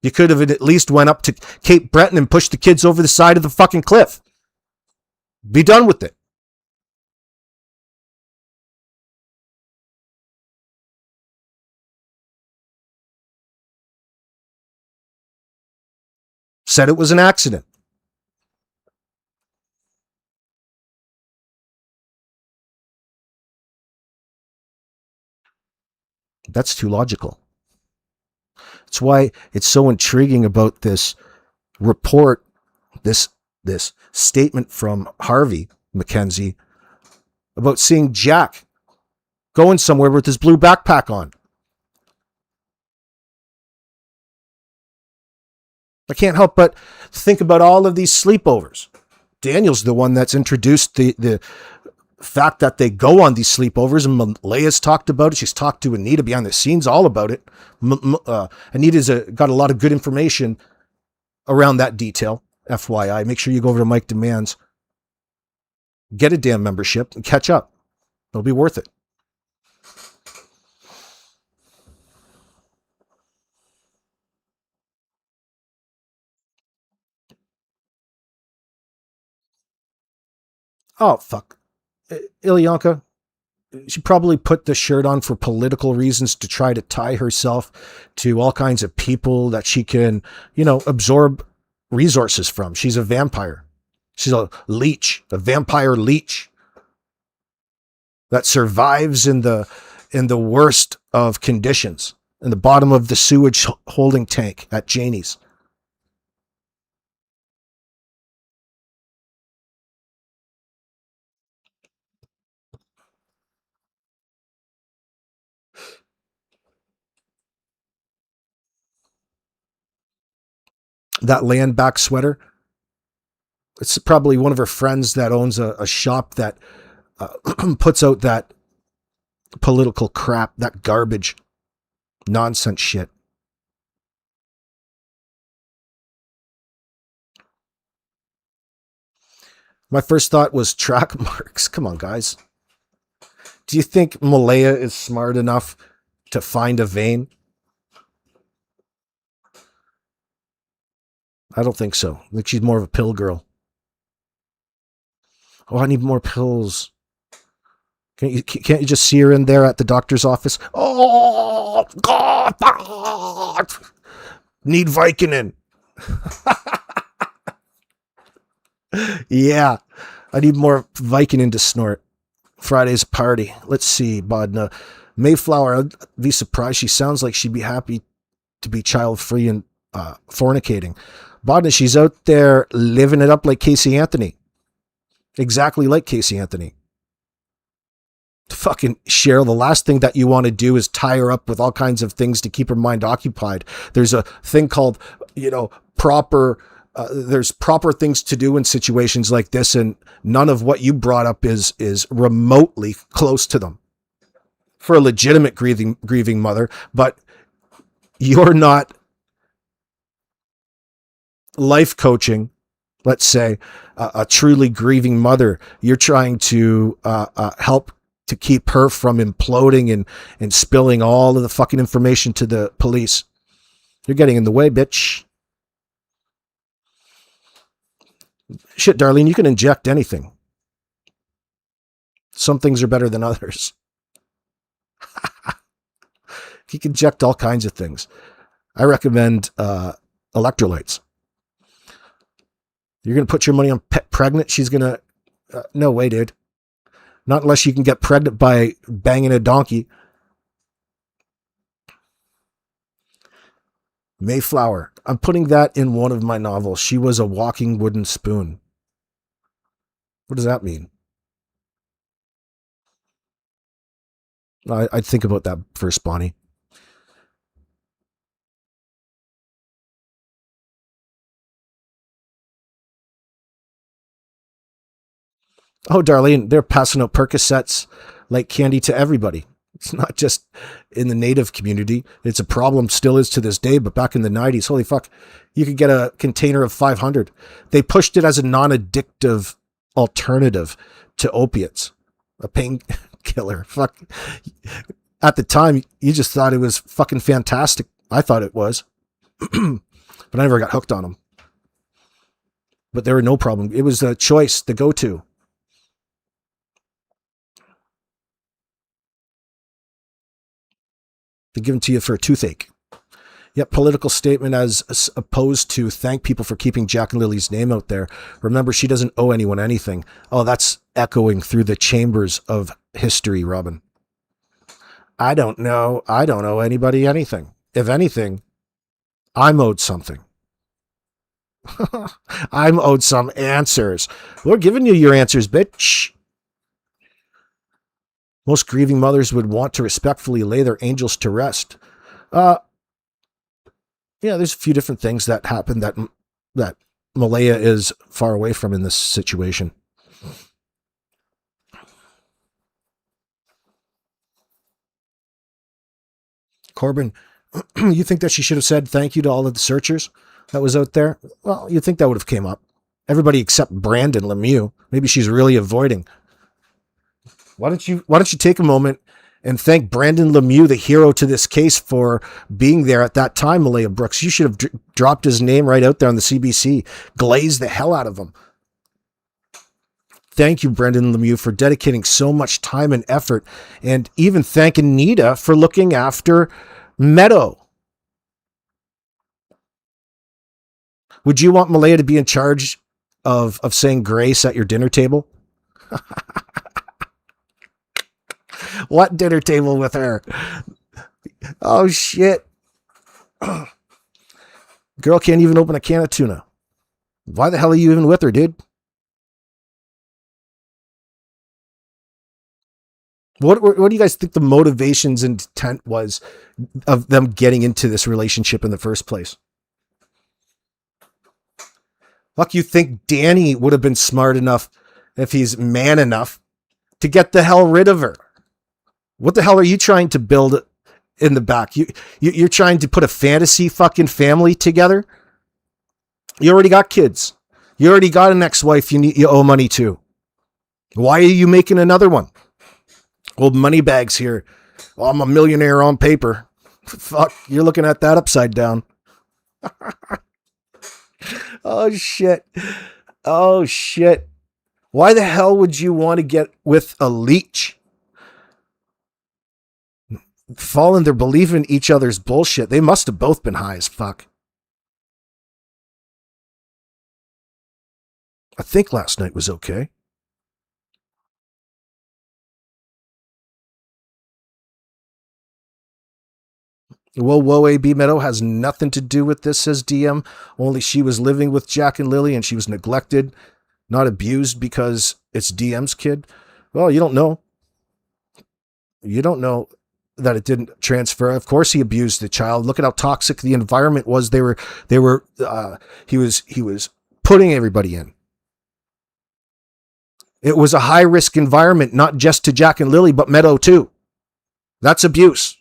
You could have at least went up to Cape Breton and pushed the kids over the side of the fucking cliff. Be done with it. Said it was an accident. That's too logical. That's why it's so intriguing about this report, this statement from Harvey McKenzie about seeing Jack going somewhere with his blue backpack on. I can't help but think about all of these sleepovers. Daniel's the one that's introduced the fact that they go on these sleepovers, and Malaya's talked about it. She's talked to Anita behind the scenes all about it. Anita's got a lot of good information around that detail. FYI, make sure you go over to Mike Demands, get a damn membership, and catch up. It'll be worth it. Oh, fuck. Ilyanka, she probably put the shirt on for political reasons to try to tie herself to all kinds of people that she can, absorb resources from. She's a vampire. She's a leech, a vampire leech that survives in the worst of conditions, in the bottom of the sewage holding tank at Janie's. That land back sweater, it's probably one of her friends that owns a shop that puts out that political crap, that garbage, nonsense shit. My first thought was track marks. Come on, guys. Do you think Malaya is smart enough to find a vein? I don't think so. I think she's more of a pill girl. Oh, I need more pills. Can't you just see her in there at the doctor's office? Oh, God. Need Vicodin. Yeah, I need more Vicodin to snort. Friday's party. Let's see, Bodna. Mayflower, I'd be surprised. She sounds like she'd be happy to be child-free and fornicating. Bodna, she's out there living it up like Casey Anthony. Exactly like Casey Anthony. Fucking Cheryl, the last thing that you want to do is tie her up with all kinds of things to keep her mind occupied. There's a thing called, proper... there's proper things to do in situations like this, and none of what you brought up is remotely close to them. For a legitimate grieving mother, but you're not life coaching, let's say, a truly grieving mother. You're trying to help to keep her from imploding and spilling all of the fucking information to the police. You're getting in the way, bitch. Shit, Darlene, you can inject anything. Some things are better than others. You can inject all kinds of things. I recommend electrolytes. You're going to put your money on pregnant? She's going to... no way, dude. Not unless you can get pregnant by banging a donkey. Mayflower. I'm putting that in one of my novels. She was a walking wooden spoon. What does that mean? I'd think about that first, Bonnie. Oh, Darlene, they're passing out Percocets like candy to everybody. It's not just in the native community. It's a problem, still is to this day, but back in the 90s, holy fuck, you could get a container of 500. They pushed it as a non-addictive alternative to opiates, a painkiller. Fuck. At the time, you just thought it was fucking fantastic. I thought it was, but I never got hooked on them. But they were no problem. It was a choice, the go-to. They give them to you for a toothache. Yep, political statement as opposed to thank people for keeping Jack and Lily's name out there. Remember, she doesn't owe anyone anything. Oh, that's echoing through the chambers of history, Robin. I don't know. I don't owe anybody anything. If anything, I'm owed something. I'm owed some answers. We're giving you your answers, bitch. Most grieving mothers would want to respectfully lay their angels to rest. Yeah, there's a few different things that happen that Malaya is far away from in this situation. Corbin, you think that she should have said thank you to all of the searchers that was out there? Well, you'd think that would have came up. Everybody except Brandon Lemieux. Maybe she's really avoiding. Why don't you take a moment and thank Brandon Lemieux, the hero to this case, for being there at that time, Malaya Brooks. You should have dropped his name right out there on the CBC. Glaze the hell out of him. Thank you, Brandon Lemieux, for dedicating so much time and effort, and even thank Anita for looking after Meadow. Would you want Malaya to be in charge of saying grace at your dinner table? What dinner table with her? Oh, shit. Girl can't even open a can of tuna. Why the hell are you even with her, dude? What do you guys think the motivations and intent was of them getting into this relationship in the first place? Fuck, you think Danny would have been smart enough, if he's man enough, to get the hell rid of her? What the hell are you trying to build in the back? You're trying to put a fantasy fucking family together? You already got kids. You already got an ex-wife you owe money to. Why are you making another one? Old money bags here. Well, I'm a millionaire on paper. Fuck, you're looking at that upside down. Oh, shit. Oh, shit. Why the hell would you want to get with a leech? Fall in their belief in each other's bullshit. They must have both been high as fuck. I think last night was okay. Whoa, AB Meadow has nothing to do with this, says DM. Only she was living with Jack and Lily and she was neglected, not abused because it's DM's kid. Well, you don't know. You don't know that it didn't transfer. Of course he abused the child. Look at how toxic the environment was. He was putting everybody in. It was a high risk environment, not just to Jack and Lily, but Meadow too. That's abuse.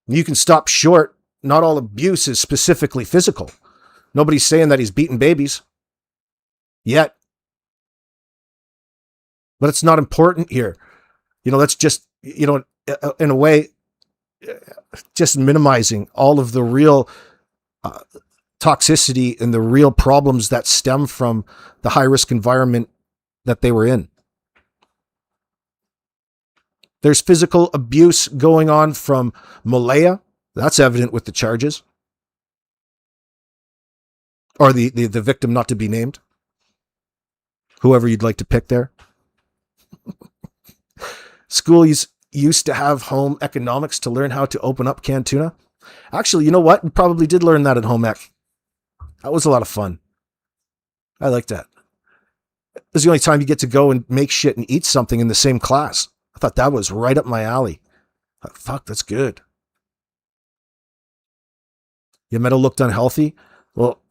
You can stop short. Not all abuse is specifically physical. Nobody's saying that he's beating babies yet. But it's not important here. That's just, in a way, just minimizing all of the real toxicity and the real problems that stem from the high-risk environment that they were in. There's physical abuse going on from Malaya. That's evident with the charges. Or the victim not to be named. Whoever you'd like to pick there. Schools used to have home economics to learn how to open up canned tuna. Actually, you know what? We probably did learn that at home ec. That was a lot of fun. I like that. This is the only time you get to go and make shit and eat something in the same class. I thought that was right up my alley. I thought, fuck, that's good. Your Meadow looked unhealthy. Well,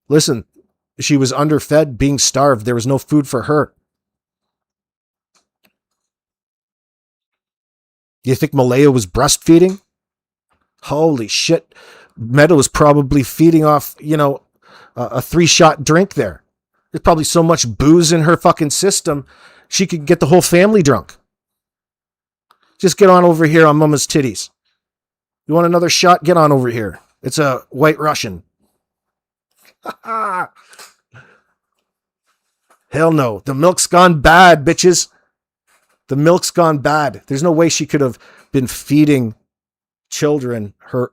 listen, She was underfed, being starved. There was no food for her. Do you think Malaya was breastfeeding? Holy shit. Meta was probably feeding off, a 3-shot drink there. There's probably so much booze in her fucking system, she could get the whole family drunk. Just get on over here on Mama's titties. You want another shot? Get on over here. It's a White Russian. Hell no. The milk's gone bad, bitches. The milk's gone bad. There's no way she could have been feeding children her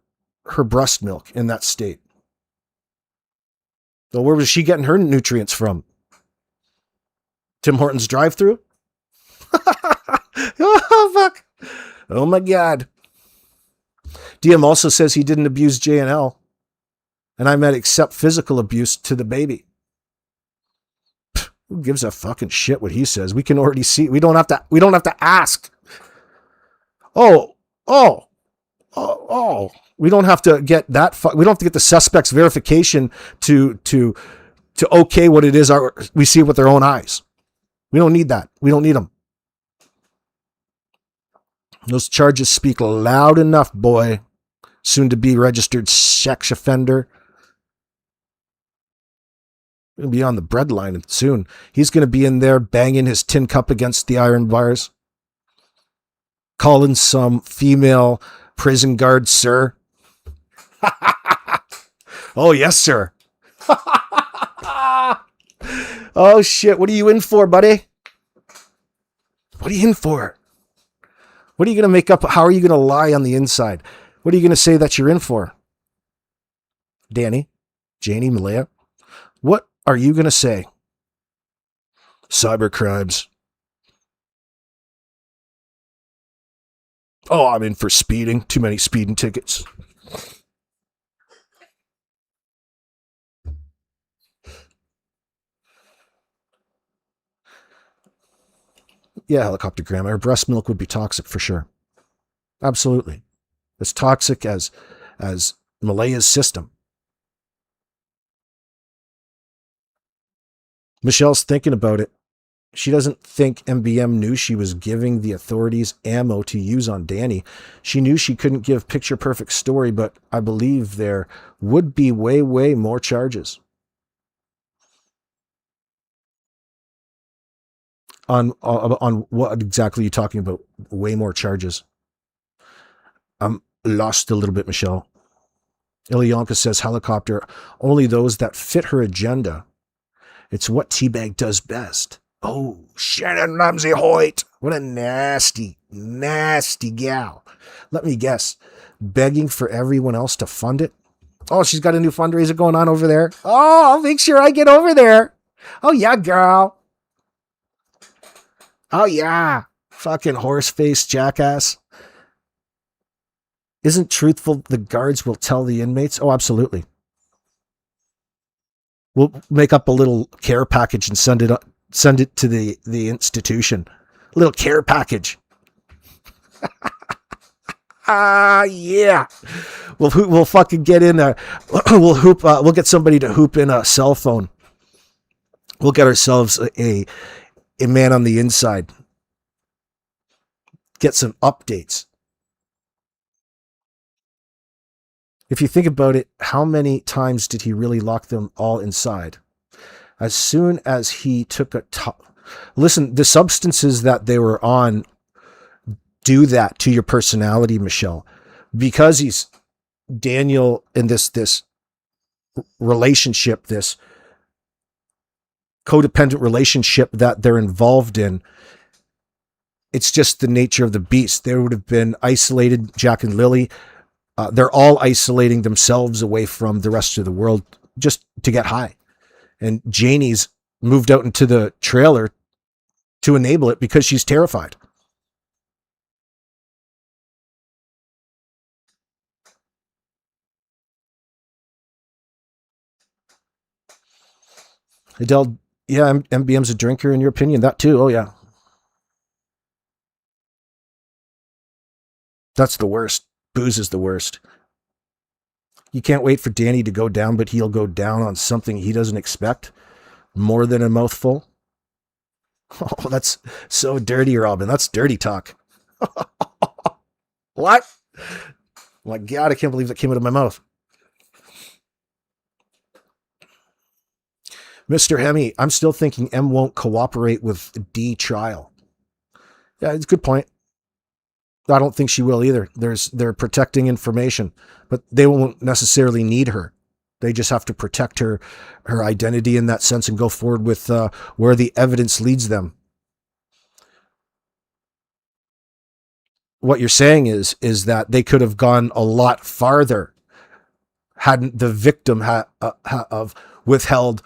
breast milk in that state. So where was she getting her nutrients from? Tim Hortons drive-thru? Oh, fuck. Oh, my God. DM also says he didn't abuse J&L. And I meant accept physical abuse to the baby. Pfft, who gives a fucking shit what he says? We can already see. We don't have to ask. Oh. We don't have to get that. We don't have to get the suspect's verification to okay what it is we see with our own eyes. We don't need that. We don't need them. Those charges speak loud enough, boy. Soon to be registered sex offender. Going to be on the bread line soon. He's going to be in there banging his tin cup against the iron bars, calling some female prison guard sir. Oh, yes, sir. Oh, shit. What are you in for, buddy? What are you in for? What are you going to make up? How are you going to lie on the inside? What are you going to say that you're in for? Danny, Janie, Malaya, what are you going to say? Cyber crimes. Oh, I'm in for speeding. Too many speeding tickets. Yeah, helicopter grandma. Her breast milk would be toxic for sure. Absolutely. As toxic as Malaya's system. Michelle's thinking about it. She doesn't think MBM knew she was giving the authorities ammo to use on Danny. She knew she couldn't give picture perfect story, but I believe there would be way, way more charges. On what exactly are you talking about? Way more charges. I'm lost a little bit, Michelle. Ilyanka says helicopter, only those that fit her agenda. It's what Teabag does best. Oh, Shannon Ramsey Hoyt. What a nasty, nasty gal. Let me guess. Begging for everyone else to fund it? Oh, she's got a new fundraiser going on over there. Oh, I'll make sure I get over there. Oh, yeah, girl. Oh, yeah. Fucking horse-faced jackass. Isn't truthful the guards will tell the inmates? Oh, absolutely. We'll make up a little care package and send it to the institution. A little care package. Yeah. We'll fucking get in there. We'll get somebody to hoop in a cell phone. We'll get ourselves a man on the inside. Get some updates. If you think about it, how many times did he really lock them all inside? As soon as he took listen, the substances that they were on do that to your personality, Michelle, because he's Daniel in this relationship, this codependent relationship that they're involved in. It's just the nature of the beast. There would have been isolated Jack and Lily. They're all isolating themselves away from the rest of the world just to get high. And Janie's moved out into the trailer to enable it because she's terrified. Adele, yeah, MBM's a drinker in your opinion. That too. Oh, yeah. That's the worst. Booze is the worst. You can't wait for Danny to go down, but he'll go down on something he doesn't expect. More than a mouthful. Oh, that's so dirty, Robin. That's dirty talk. What? My God, I can't believe that came out of my mouth. Mr. Hemi, I'm still thinking M won't cooperate with D trial. Yeah, it's a good point. I don't think she will either. They're protecting information, but they won't necessarily need her. They just have to protect her identity in that sense and go forward with where the evidence leads them. What you're saying is that they could have gone a lot farther hadn't the victim of withheld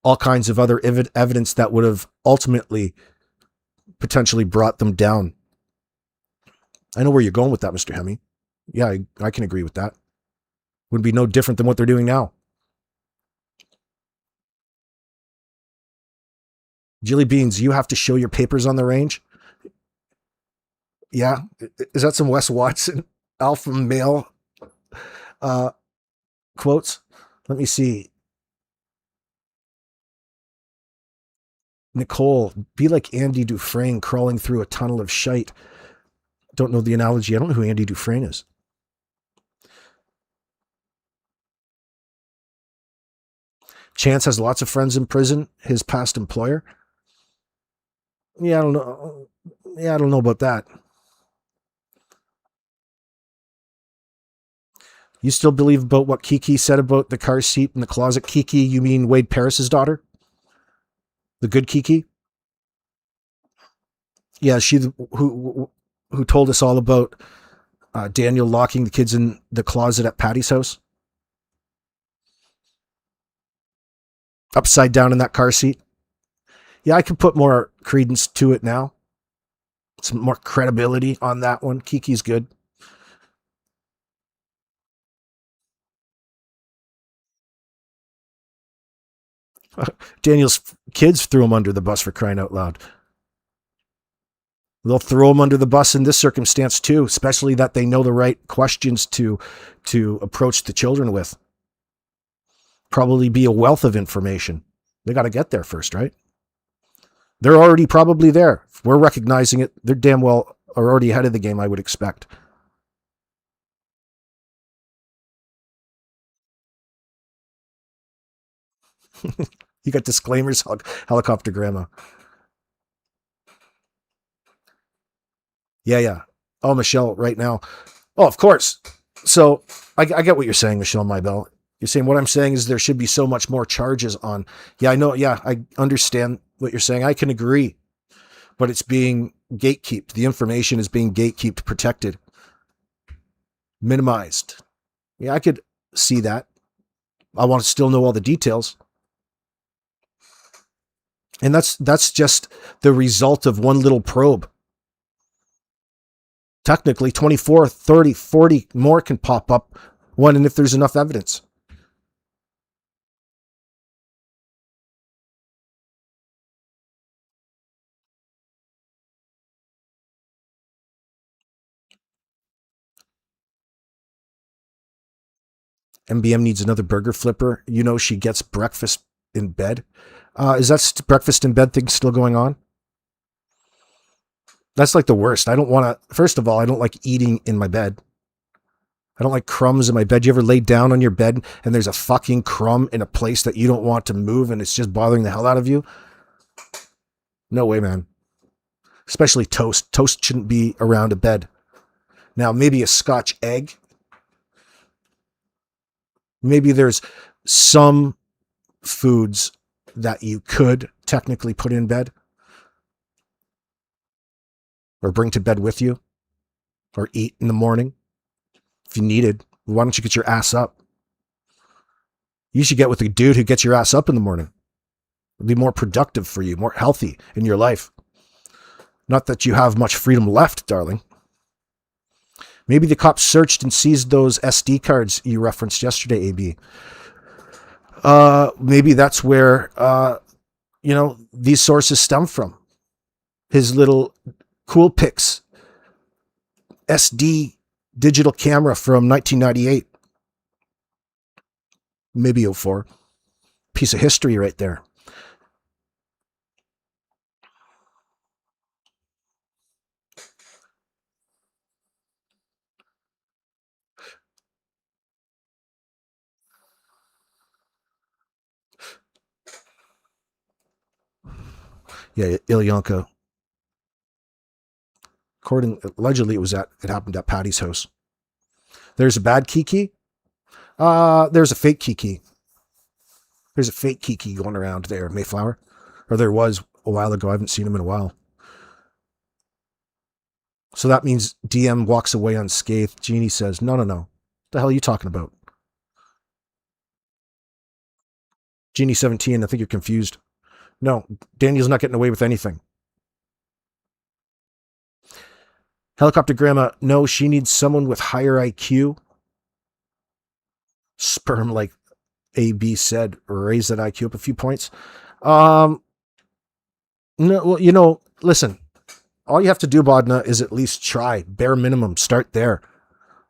all kinds of other evidence that would have ultimately potentially brought them down. I know where you're going with that, Mr. Hemi. Yeah, I can agree with that. Would be no different than what they're doing now. Jilly Beans, you have to show your papers on the range? Yeah. Is that some Wes Watson alpha male quotes? Let me see. Nicole, be like Andy Dufresne crawling through a tunnel of shite. Don't know the analogy. I don't know who Andy Dufresne is. Chance has lots of friends in prison, his past employer. Yeah, I don't know. Yeah, I don't know about that. You still believe about what Kiki said about the car seat in the closet? Kiki, you mean Wade Paris's daughter? The good Kiki? Yeah, she who told us all about Daniel locking the kids in the closet at Patty's house? Upside down in that car seat? Yeah, I could put more credence to it now. Some more credibility on that one. Kiki's good. Daniel's kids threw him under the bus, for crying out loud. They'll throw him under the bus in this circumstance too, especially that they know the right questions to approach the children with. Probably be a wealth of information. They got to get there first, right? They're already probably there. If we're recognizing it, they're damn well are already ahead of the game, I would expect. You got disclaimers, helicopter grandma. Yeah. Oh, Michelle, right now. Oh, of course. So I get what you're saying, Michelle Maybell. You're saying what I'm saying is there should be so much more charges on. Yeah, I know. Yeah, I understand what you're saying. I can agree, but it's being gatekept. The information is being gatekept, protected, minimized. Yeah, I could see that. I want to still know all the details. And that's just the result of one little probe. Technically, 24, 30, 40 more can pop up when and if there's enough evidence. MBM needs another burger flipper. You know she gets breakfast in bed. Is that breakfast in bed thing still going on? That's like the worst. I don't want to. First of all, I don't like eating in my bed. I don't like crumbs in my bed. You ever lay down on your bed and there's a fucking crumb in a place that you don't want to move and it's just bothering the hell out of you? No way, man. Especially toast. Toast shouldn't be around a bed. Now, maybe a Scotch egg. Maybe there's some foods that you could technically put in bed or bring to bed with you or eat in the morning if you needed. Why don't you get your ass up? You should get with a dude who gets your ass up in the morning. It'll be more productive for you, more healthy in your life. Not that you have much freedom left, darling. Maybe the cops searched and seized those SD cards you referenced yesterday, AB. Maybe that's where, these sources stem from. His little Coolpix SD digital camera from 1998. maybe '04. Piece of history right there. Yeah, Ilyanka. Allegedly, it happened at Patty's house. There's a bad Kiki. There's a fake Kiki. There's a fake Kiki going around there, Mayflower. Or there was a while ago. I haven't seen him in a while. So that means DM walks away unscathed. Jeannie says, no. What the hell are you talking about? Jeannie 17, I think you're confused. No, Daniel's not getting away with anything. Helicopter Grandma, no, she needs someone with higher IQ. Sperm, like AB said, raise that IQ up a few points. No, well, listen, all you have to do, Bodna, is at least try. Bare minimum, start there.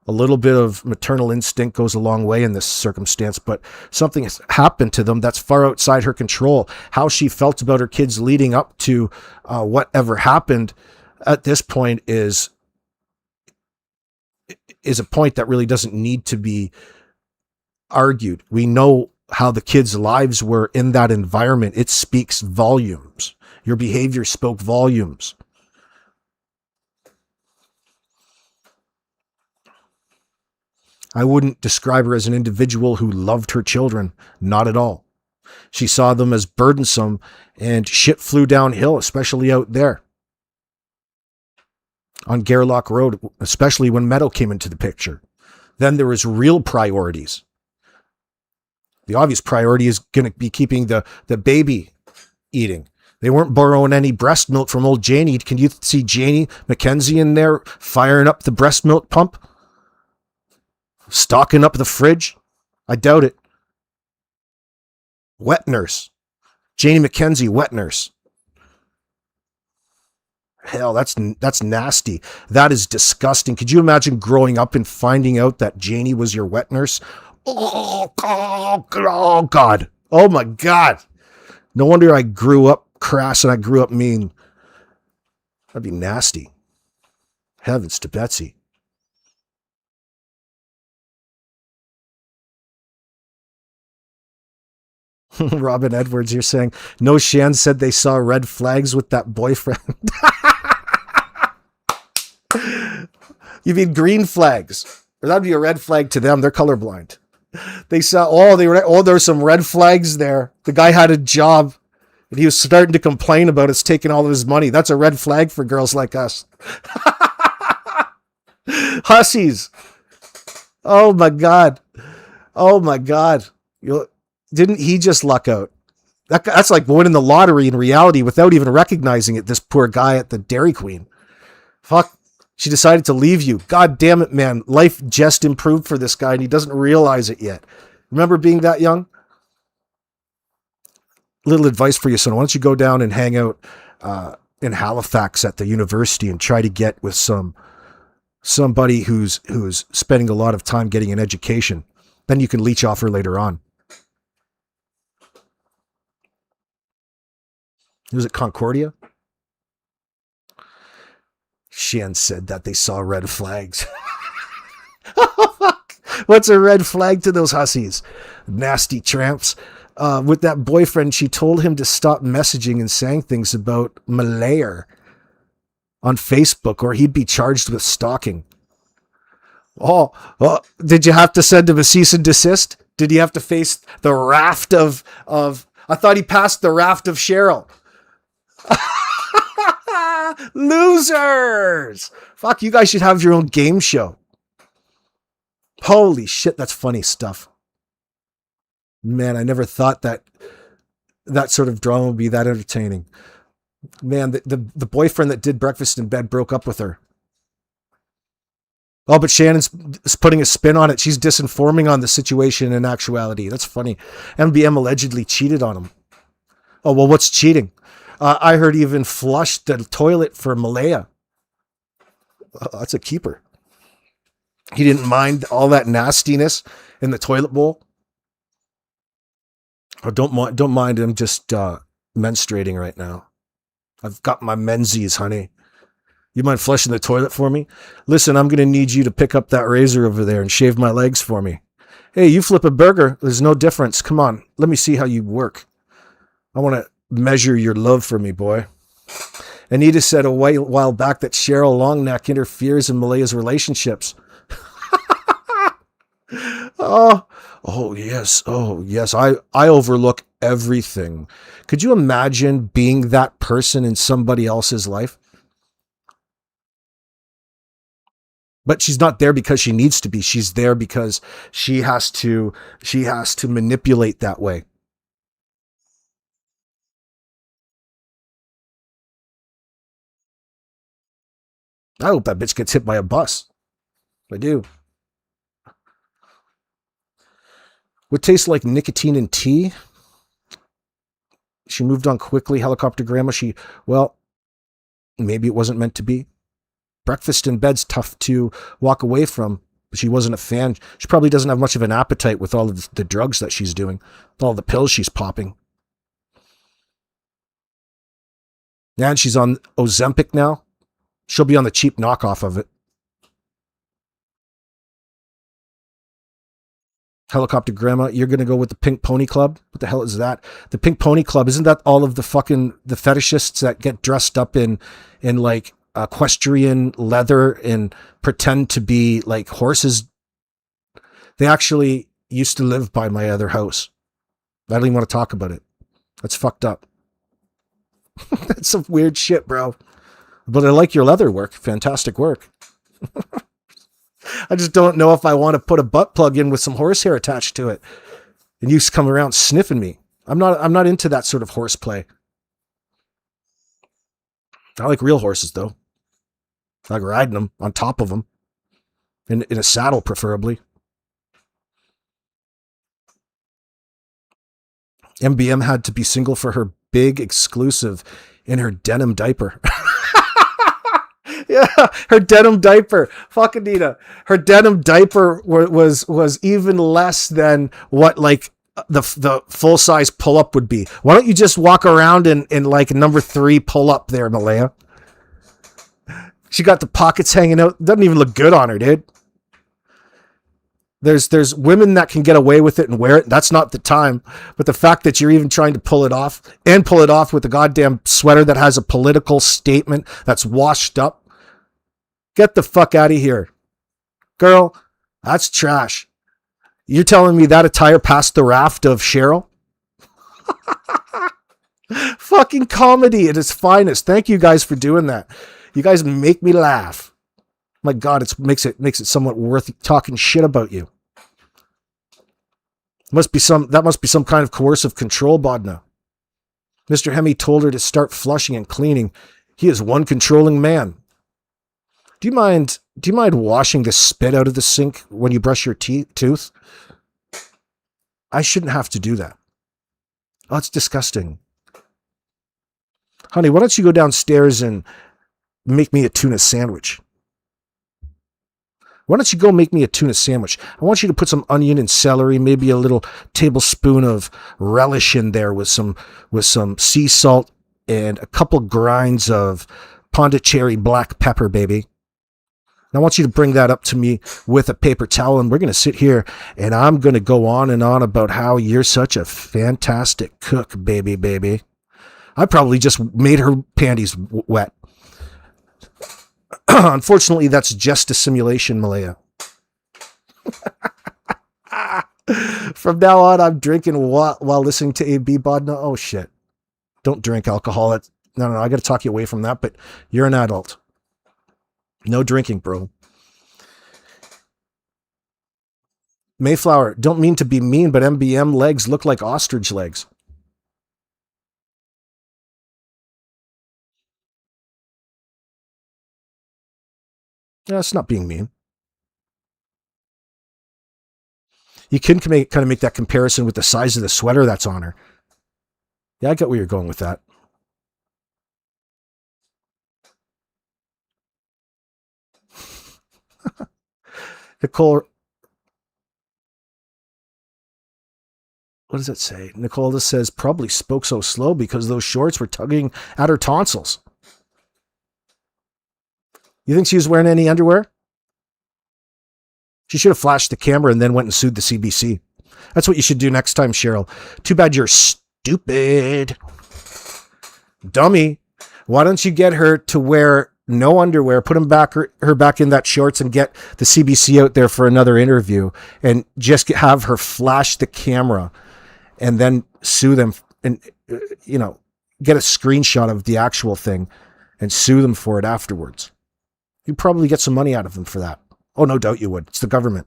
A little bit of maternal instinct goes a long way in this circumstance, but something has happened to them that's far outside her control. How she felt about her kids leading up to whatever happened at this point is a point that really doesn't need to be argued. We know how the kids' lives were in that environment. It speaks volumes. Your behavior spoke volumes. I wouldn't describe her as an individual who loved her children. Not at all. She saw them as burdensome, and shit flew downhill, especially out there on Gerlock Road, especially when Meadow came into the picture. Then there was real priorities. The obvious priority is going to be keeping the baby eating. They weren't borrowing any breast milk from old Janie. Can you see Janie McKenzie in there firing up the breast milk pump? Stocking up the fridge? I doubt it. Wet nurse. Janie McKenzie, wet nurse. Hell, that's nasty. That is disgusting. Could you imagine growing up and finding out that Janie was your wet nurse? Oh God. Oh my God. No wonder I grew up crass and I grew up mean. That'd be nasty. Heavens to Betsy. Robin Edwards, you're saying, no, Shan said they saw red flags with that boyfriend. You mean green flags? Or that'd be a red flag to them. They're colorblind. They saw, there's some red flags there. The guy had a job and he was starting to complain about us taking all of his money. That's a red flag for girls like us. Hussies. Oh my God. Oh my God. Didn't he just luck out? That's like winning the lottery in reality without even recognizing it. This poor guy at the Dairy Queen. Fuck. She decided to leave you. God damn it, man. Life just improved for this guy and he doesn't realize it yet. Remember being that young? Little advice for you, son. Why don't you go down and hang out in Halifax at the university and try to get with somebody who's spending a lot of time getting an education. Then you can leech off her later on. Was it Concordia? Shan said that they saw red flags. What's a red flag to those hussies? Nasty tramps. With that boyfriend, she told him to stop messaging and saying things about Malaya on Facebook or he'd be charged with stalking. Oh, did you have to send him a cease and desist? Did he have to face the raft of I thought he passed the raft of Cheryl. Losers! Fuck, you guys should have your own game show. Holy shit, that's funny stuff. Man, I never thought that sort of drama would be that entertaining. Man, the boyfriend that did breakfast in bed broke up with her. Oh, but Shannon's putting a spin on it. She's disinforming on the situation in actuality. That's funny. MBM allegedly cheated on him. Oh, well, what's cheating? I heard he even flushed the toilet for Malaya. That's a keeper. He didn't mind all that nastiness in the toilet bowl. Oh, don't mind. I'm just menstruating right now. I've got my menzies, honey. You mind flushing the toilet for me? Listen, I'm going to need you to pick up that razor over there and shave my legs for me. Hey, you flip a burger. There's no difference. Come on. Let me see how you work. I want to measure your love for me, boy. Anita said a while back that Cheryl Longneck interferes in Malaya's relationships. Oh, oh yes. Oh yes. I overlook everything. Could you imagine being that person in somebody else's life? But she's not there because she needs to be. She's there because she has to manipulate that way. I hope that bitch gets hit by a bus. I do. What tastes like nicotine and tea? She moved on quickly. Helicopter grandma. Well, maybe it wasn't meant to be. Breakfast in bed's tough to walk away from. But she wasn't a fan. She probably doesn't have much of an appetite with all of the drugs that she's doing, with all the pills she's popping. And she's on Ozempic now. She'll be on the cheap knockoff of it. Helicopter grandma, you're going to go with the Pink Pony Club? What the hell is that? The Pink Pony Club, isn't that all of the fetishists that get dressed up in like equestrian leather and pretend to be like horses? They actually used to live by my other house. I don't even want to talk about it. That's fucked up. That's some weird shit, bro. But I like your leather work. Fantastic work. I just don't know if I want to put a butt plug in with some horsehair attached to it and you come around sniffing me. I'm not into that sort of horseplay. I like real horses though. I like riding them on top of them in a saddle, preferably. MBM had to be single for her big exclusive in her denim diaper. Yeah, her denim diaper. Fuck Anita. Her denim diaper was even less than what like the full size pull up would be. Why don't you just walk around in like number 3 pull up there, Malaya? She got the pockets hanging out. Doesn't even look good on her, dude. There's women that can get away with it and wear it. That's not the time. But the fact that you're even trying to pull it off with a goddamn sweater that has a political statement that's washed up. Get the fuck out of here. Girl, that's trash. You're telling me that attire passed the raft of Cheryl? Fucking comedy at its finest. Thank you guys for doing that. You guys make me laugh. My God, it makes it somewhat worth talking shit about you. That must be some kind of coercive control, Bodna. Mr. Hemi told her to start flushing and cleaning. He is one controlling man. Do you mind washing the spit out of the sink when you brush your tooth? I shouldn't have to do that. Oh, it's disgusting. Honey, why don't you go downstairs and make me a tuna sandwich? Why don't you go make me a tuna sandwich? I want you to put some onion and celery, maybe a little tablespoon of relish in there with some sea salt and a couple grinds of Pondicherry black pepper, baby. I want you to bring that up to me with a paper towel, and we're going to sit here, and I'm going to go on and on about how you're such a fantastic cook, baby. I probably just made her panties wet. Unfortunately, that's just a simulation, Malaya. From now on, I'm drinking while listening to AB Bodna. Oh, shit. Don't drink alcohol. No, I got to talk you away from that, but you're an adult. No drinking, bro. Mayflower, don't mean to be mean, but MBM legs look like ostrich legs. Yeah, it's not being mean. You can kind of make that comparison with the size of the sweater that's on her. Yeah, I get where you're going with that. Nicole, what does it say? Nicola says probably spoke so slow because those shorts were tugging at her tonsils. You think she was wearing any underwear? She should have flashed the camera and then went and sued the CBC. That's what you should do next time, Cheryl. Too bad you're stupid. Dummy. Why don't you get her to wear no underwear, put her back in that shorts and get the CBC out there for another interview and just have her flash the camera and then sue them and, get a screenshot of the actual thing and sue them for it afterwards. You'd probably get some money out of them for that. Oh, no doubt you would. It's the government.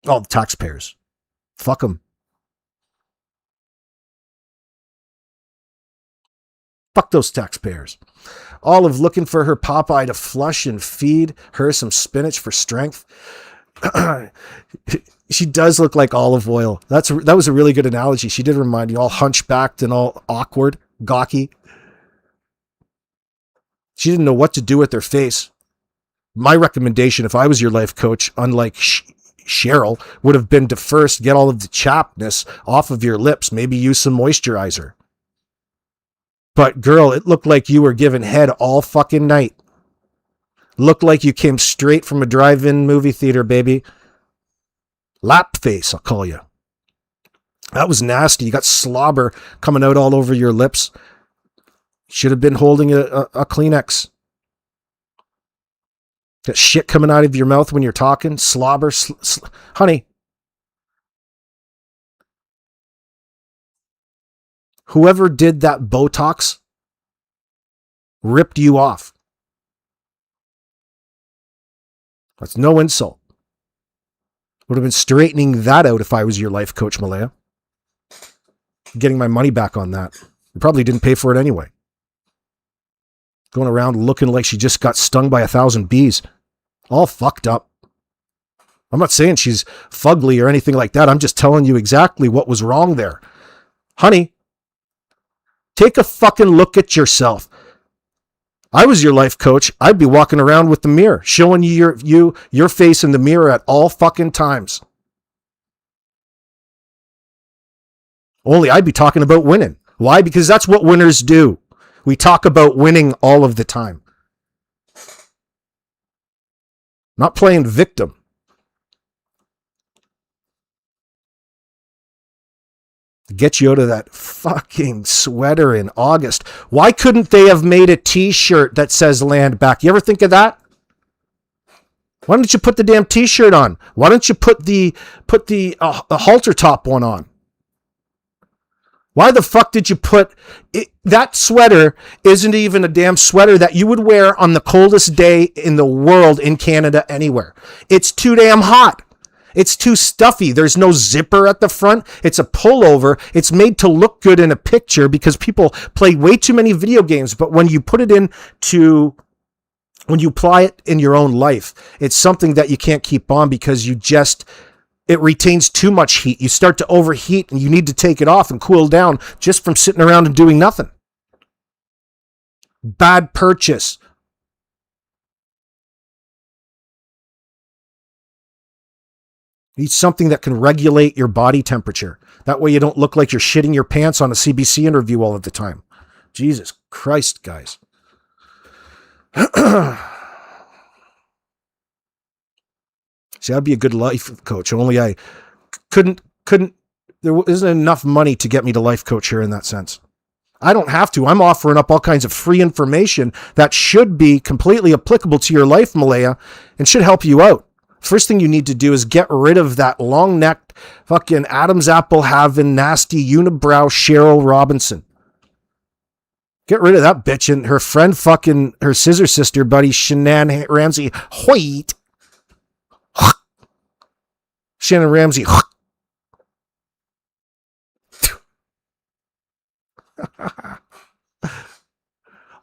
All the taxpayers. Fuck them. Fuck those taxpayers. Olive looking for her Popeye to flush and feed her some spinach for strength. She does look like olive oil. That was a really good analogy. She did remind you, all hunchbacked and all awkward, gawky. She didn't know what to do with her face. My recommendation, if I was your life coach, unlike Cheryl, would have been to first get all of the chappedness off of your lips. Maybe use some moisturizer. But girl, it looked like you were giving head all fucking night. Looked like you came straight from a drive-in movie theater, baby. Lap face, I'll call you. That was nasty. You got slobber coming out all over your lips. Should have been holding a Kleenex. Got shit coming out of your mouth when you're talking. Slobber. Honey. Whoever did that Botox ripped you off. That's no insult. Would have been straightening that out if I was your life coach, Malaya. Getting my money back on that. You probably didn't pay for it anyway. Going around looking like she just got stung by 1,000 bees. All fucked up. I'm not saying she's fugly or anything like that. I'm just telling you exactly what was wrong there. Honey, take a fucking look at yourself. I was your life coach. I'd be walking around with the mirror, showing you your face in the mirror at all fucking times. Only I'd be talking about winning. Why? Because that's what winners do. We talk about winning all of the time. Not playing victim. Get you out of that fucking sweater in August. Why couldn't they have made a t-shirt that says land back? You ever think of that? Why don't you put the damn t-shirt on? Why don't you put the halter top one on? Why the fuck did you put it? That sweater isn't even a damn sweater that you would wear on the coldest day in the world in Canada anywhere. It's too damn hot. It's too stuffy. There's no zipper at the front. It's a pullover. It's made to look good in a picture because people play way too many video games. But when you put it when you apply it in your own life, it's something that you can't keep on because it retains too much heat. You start to overheat and you need to take it off and cool down just from sitting around and doing nothing. Bad purchase. Eat something that can regulate your body temperature. That way you don't look like you're shitting your pants on a CBC interview all of the time. Jesus Christ, guys. See, I'd be a good life coach. Only I couldn't, there isn't enough money to get me to life coach here in that sense. I don't have to. I'm offering up all kinds of free information that should be completely applicable to your life, Malaya, and should help you out. First thing you need to do is get rid of that long-necked, fucking Adam's apple having nasty unibrow Cheryl Robinson. Get rid of that bitch and her friend fucking, her scissor sister buddy, Shannon Ramsey Hoyt. Shannon Ramsey.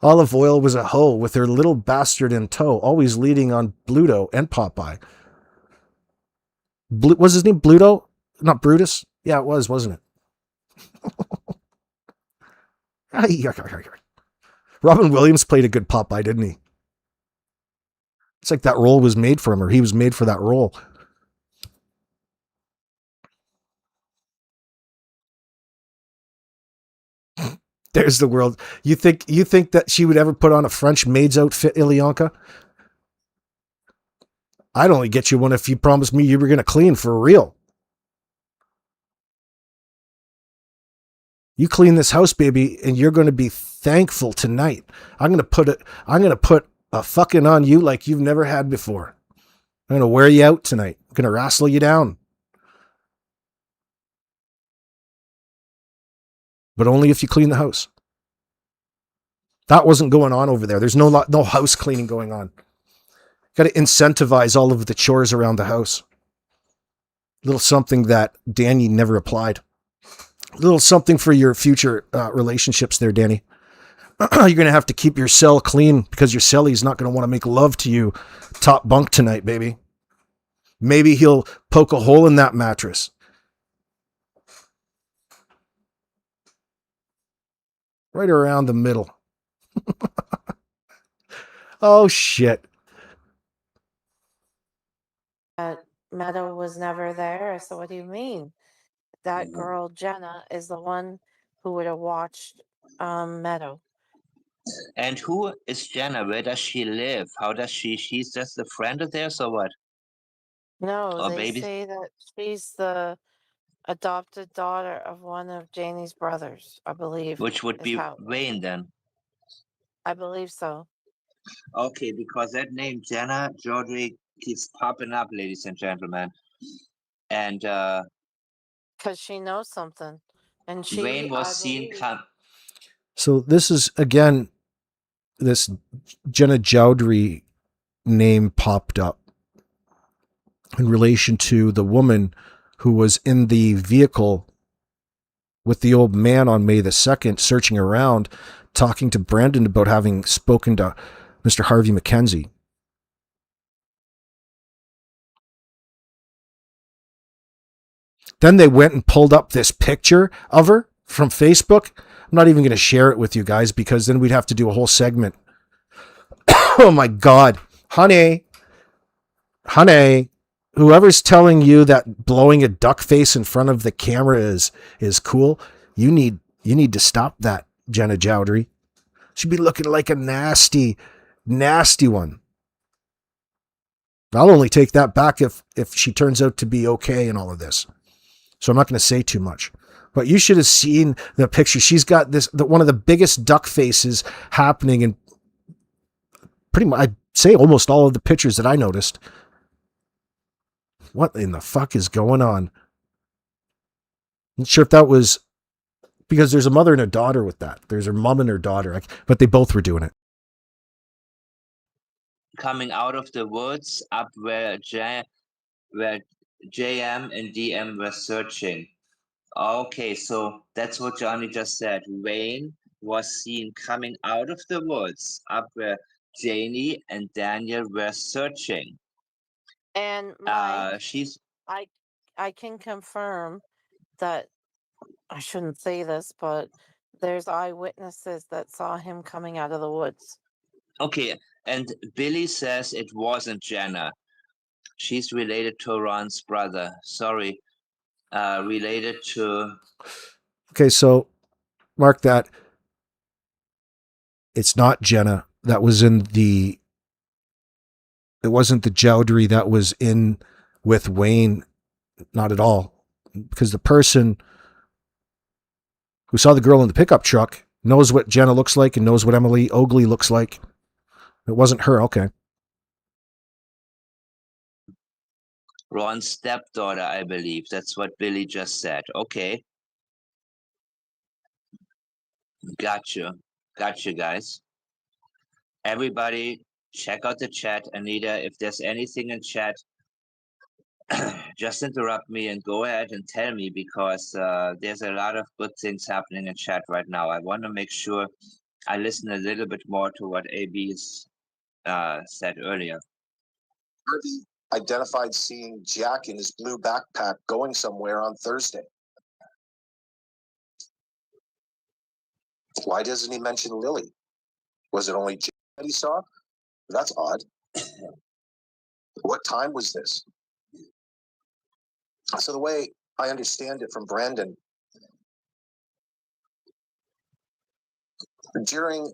Olive Oil was a hoe with her little bastard in tow, always leading on Bluto and Popeye. Was his name Bluto? Not Brutus? Yeah, it was, wasn't it? Robin Williams played a good Popeye, didn't he? It's like that role was made for him, or he was made for that role. There's the world. You think that she would ever put on a French maid's outfit, Ilyanka? I'd only get you one if you promised me you were going to clean for real. You clean this house, baby, and you're going to be thankful tonight. I'm going to put a fucking on you like you've never had before. I'm going to wear you out tonight. I'm going to wrestle you down. But only if you clean the house. That wasn't going on over there. There's no house cleaning going on. Got to incentivize all of the chores around the house. A little something that Danny never applied. A little something for your future relationships there, Danny. You're going to have to keep your cell clean because your cellie's not going to want to make love to you top bunk tonight, baby. Maybe he'll poke a hole in that mattress. Right around the middle. Oh, shit. That Meadow was never there. So what do you mean? That girl Jenna is the one who would have watched Meadow. And who is Jenna? Where does she live? How does she's just a friend of theirs or what? No, Or they baby? say that she's the adopted daughter of one of Janie's brothers, I believe. Which would is be how Wayne then. I believe so. Okay, because that name Jenna Georgie keeps popping up, ladies and gentlemen. And Because she knows something. And Wayne she, I was seen believe, come. So this is, again, this Jenna Jowdry name popped up in relation to the woman who was in the vehicle with the old man on May the 2nd, searching around, talking to Brandon about having spoken to Mr. Harvey McKenzie. Then they went and pulled up this picture of her from Facebook. I'm not even going to share it with you guys because then we'd have to do a whole segment. Oh my God. Honey, whoever's telling you that blowing a duck face in front of the camera is cool, you need to stop that, Jenna Jowdry. She'd be looking like a nasty one. I'll only take that back if she turns out to be okay in all of this. So I'm not going to say too much. But you should have seen the picture. She's got one of the biggest duck faces happening in pretty much, I'd say almost all of the pictures that I noticed. What in the fuck is going on? I'm not sure if that was because there's a mother and a daughter with that. There's her mom and her daughter, but they both were doing it. Coming out of the woods up where JM and DM were searching. Okay, so that's what Johnny just said. Wayne was seen coming out of the woods up where Janie and Daniel were searching. and Mike, She's I can confirm that I shouldn't say this, but there's eyewitnesses that saw him coming out of the woods. okay, and Billy says it wasn't Jenna. She's related to Ron's brother. Sorry, related to. Okay, so mark that. It's not Jenna that was in the. It wasn't the Jowdry that was in with Wayne, not at all, because the person who saw the girl in the pickup truck knows what Jenna looks like and knows what Emily Oakley looks like. It wasn't her. Okay. Ron's stepdaughter, I believe. That's what Billy just said. Okay. Gotcha, guys. Everybody, check out the chat. Anita, if there's anything in chat, just interrupt me and go ahead and tell me because there's a lot of good things happening in chat right now. I want to make sure I listen a little bit more to what AB's said earlier. Harvey identified seeing Jack in his blue backpack going somewhere on Thursday. Why doesn't he mention Lily? Was it only Jack that he saw? That's odd. What time was this? So the way I understand it from Brandon, During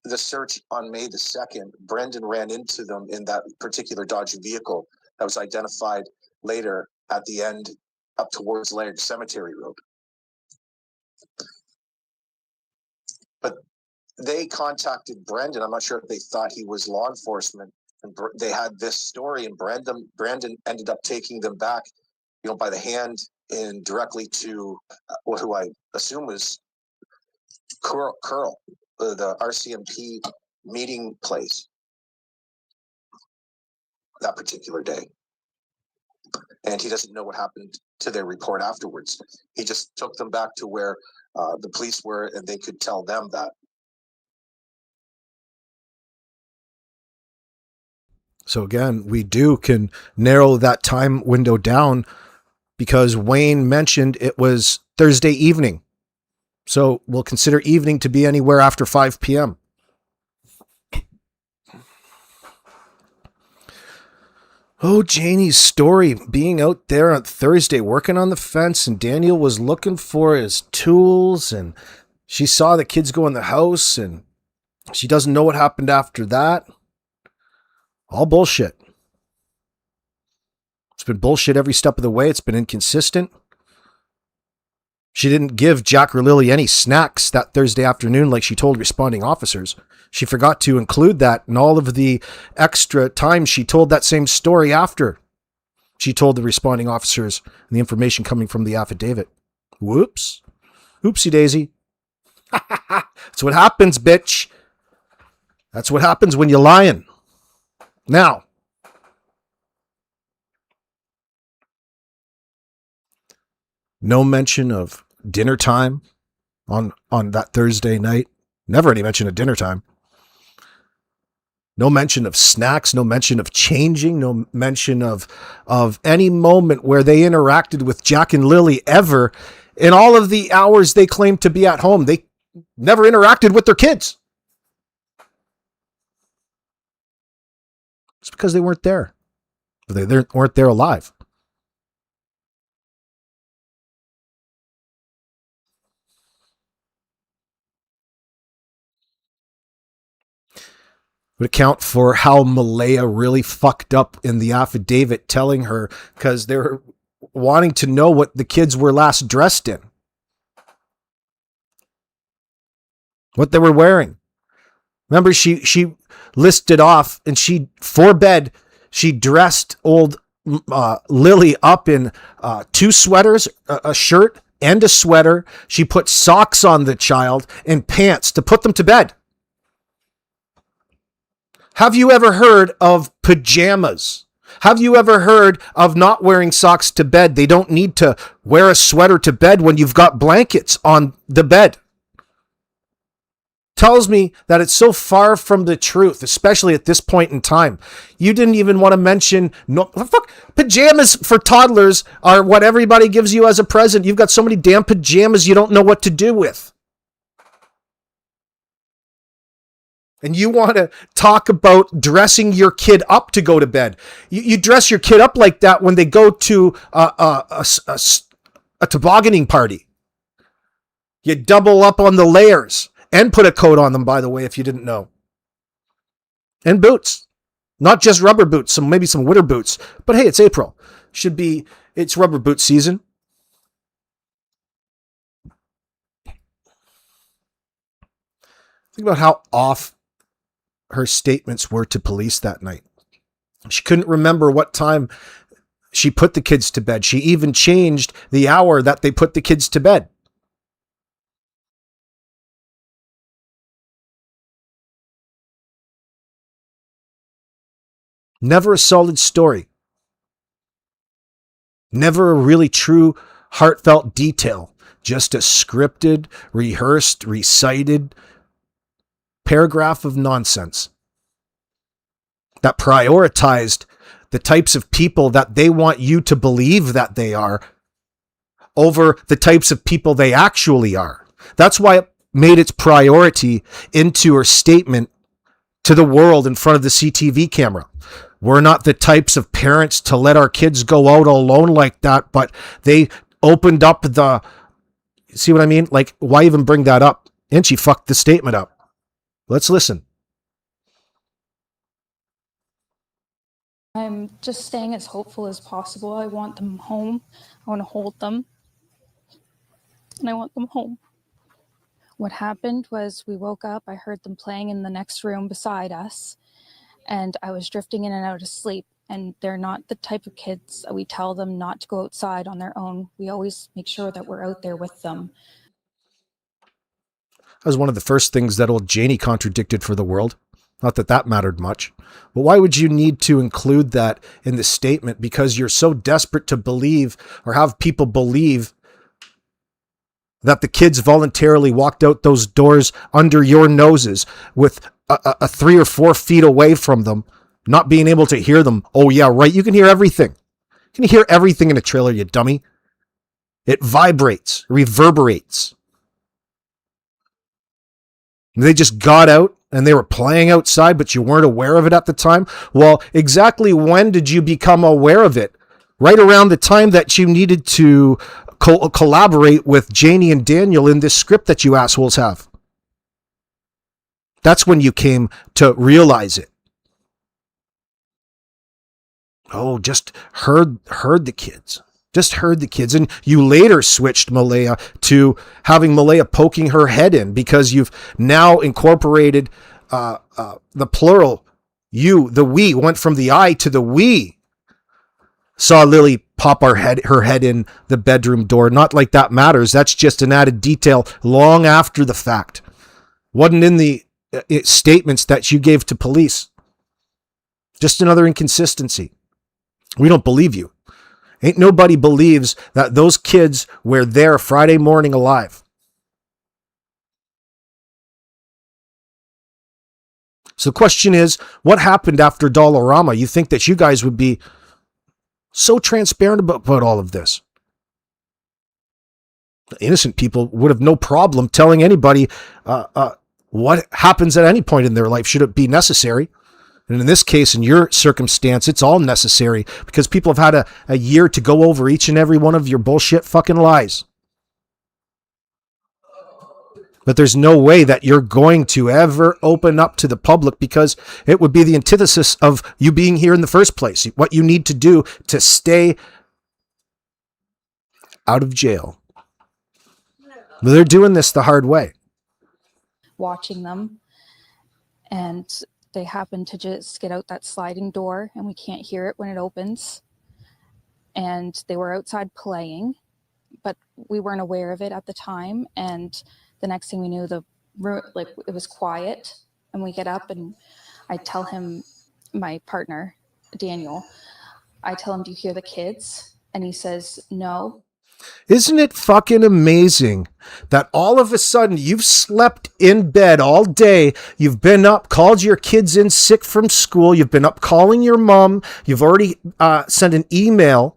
the search on May the 2nd, Brendan ran into them in that particular Dodge vehicle that was identified later at the end up towards Laird Cemetery Road. But they contacted Brendan. I'm not sure if they thought he was law enforcement, and they had this story, and Brandon ended up taking them back, by the hand and directly to who I assume was Curl, the RCMP meeting place that particular day. And he doesn't know what happened to their report afterwards. He just took them back to where the police were, and they could tell them that. So again, we can narrow that time window down because Wayne mentioned it was Thursday evening. So we'll consider evening to be anywhere after 5 p.m. Oh, Janie's story, being out there on Thursday working on the fence, and Daniel was looking for his tools, and she saw the kids go in the house, and she doesn't know what happened after that. All bullshit. It's been bullshit every step of the way. It's been inconsistent. She didn't give Jack or Lily any snacks that Thursday afternoon like she told responding officers. She forgot to include that in all of the extra time she told that same story after she told the responding officers and the information coming from the affidavit. Whoops. Oopsie daisy. That's what happens, bitch. That's what happens when you're lying. Now, no mention of dinner time on that Thursday night. Never any mention of dinner time. No mention of snacks, no mention of changing, no mention of any moment where they interacted with Jack and Lily ever. In all of the hours they claimed to be at home, they never interacted with their kids. It's because they weren't there. They weren't there alive. Would account for how Malaya really fucked up in the affidavit, telling her because they were wanting to know what the kids were last dressed in, what they were wearing. Remember, she listed off, and for bed, she dressed old Lily up in 2 sweaters, a shirt and a sweater. She put socks on the child and pants to put them to bed. Have you ever heard of pajamas? Have you ever heard of not wearing socks to bed? They don't need to wear a sweater to bed when you've got blankets on the bed. Tells me that it's so far from the truth, especially at this point in time. You didn't even want to mention pajamas for toddlers are what everybody gives you as a present. You've got so many damn pajamas you don't know what to do with. And you want to talk about dressing your kid up to go to bed. You dress your kid up like that when they go to a tobogganing party. You double up on the layers and put a coat on them, by the way, if you didn't know. And boots. Not just rubber boots, maybe some winter boots. But hey, it's April. It's rubber boot season. Think about how off her statements were to police that night. She couldn't remember what time she put the kids to bed. She even changed the hour that they put the kids to bed. Never a solid story. Never a really true, heartfelt detail. Just a scripted, rehearsed, recited paragraph of nonsense that prioritized the types of people that they want you to believe that they are over the types of people they actually are. That's why it made its priority into her statement to the world in front of the CTV camera. We're not the types of parents to let our kids go out alone like that, but they opened up see what I mean? Like, why even bring that up? And she fucked the statement up. Let's listen. I'm just staying as hopeful as possible. I want them home. I want to hold them. And I want them home. What happened was we woke up. I heard them playing in the next room beside us. And I was drifting in and out of sleep. And they're not the type of kids that we tell them not to go outside on their own. We always make sure that we're out there with them. That was one of the first things that old Janie contradicted for the world. Not that that mattered much. But why would you need to include that in the statement? Because you're so desperate to believe or have people believe that the kids voluntarily walked out those doors under your noses with a 3 or 4 feet away from them, not being able to hear them. Oh yeah, right. You can hear everything. You can hear everything in a trailer, you dummy. It vibrates, reverberates. They just got out and they were playing outside, but you weren't aware of it at the time. Well, exactly when did you become aware of it? Right around the time that you needed to collaborate with Janie and Daniel in this script that you assholes have. That's when you came to realize it. Oh, just heard the kids. Just heard the kids. And you later switched Malaya to having Malaya poking her head in because you've now incorporated the plural. You, the we, went from the I to the we. Saw Lily pop her head in the bedroom door. Not like that matters. That's just an added detail long after the fact. Wasn't in the statements that you gave to police. Just another inconsistency. We don't believe you. Ain't nobody believes that those kids were there Friday morning alive. So the question is, what happened after Dollarama? You think that you guys would be so transparent about all of this? Innocent people would have no problem telling anybody what happens at any point in their life, should it be necessary. And in this case, in your circumstance, it's all necessary because people have had a year to go over each and every one of your bullshit fucking lies. But there's no way that you're going to ever open up to the public because it would be the antithesis of you being here in the first place. What you need to do to stay out of jail. But they're doing this the hard way. Watching them. And they happen to just get out that sliding door and we can't hear it when it opens. And they were outside playing, but we weren't aware of it at the time. And the next thing we knew, the room, like, it was quiet. And we get up and I tell him, my partner, Daniel, I tell him, do you hear the kids? And he says, no. Isn't it fucking amazing that all of a sudden you've slept in bed all day, you've been up, called your kids in sick from school, you've been up calling your mom, you've already sent an email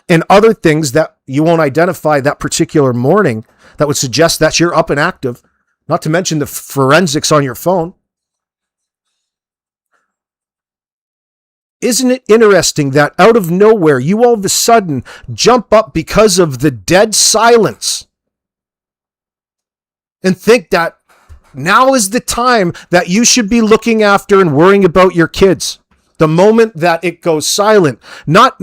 and other things that you won't identify that particular morning that would suggest that you're up and active, not to mention the forensics on your phone. Isn't it interesting that out of nowhere, you all of a sudden jump up because of the dead silence and think that now is the time that you should be looking after and worrying about your kids? The moment that it goes silent, not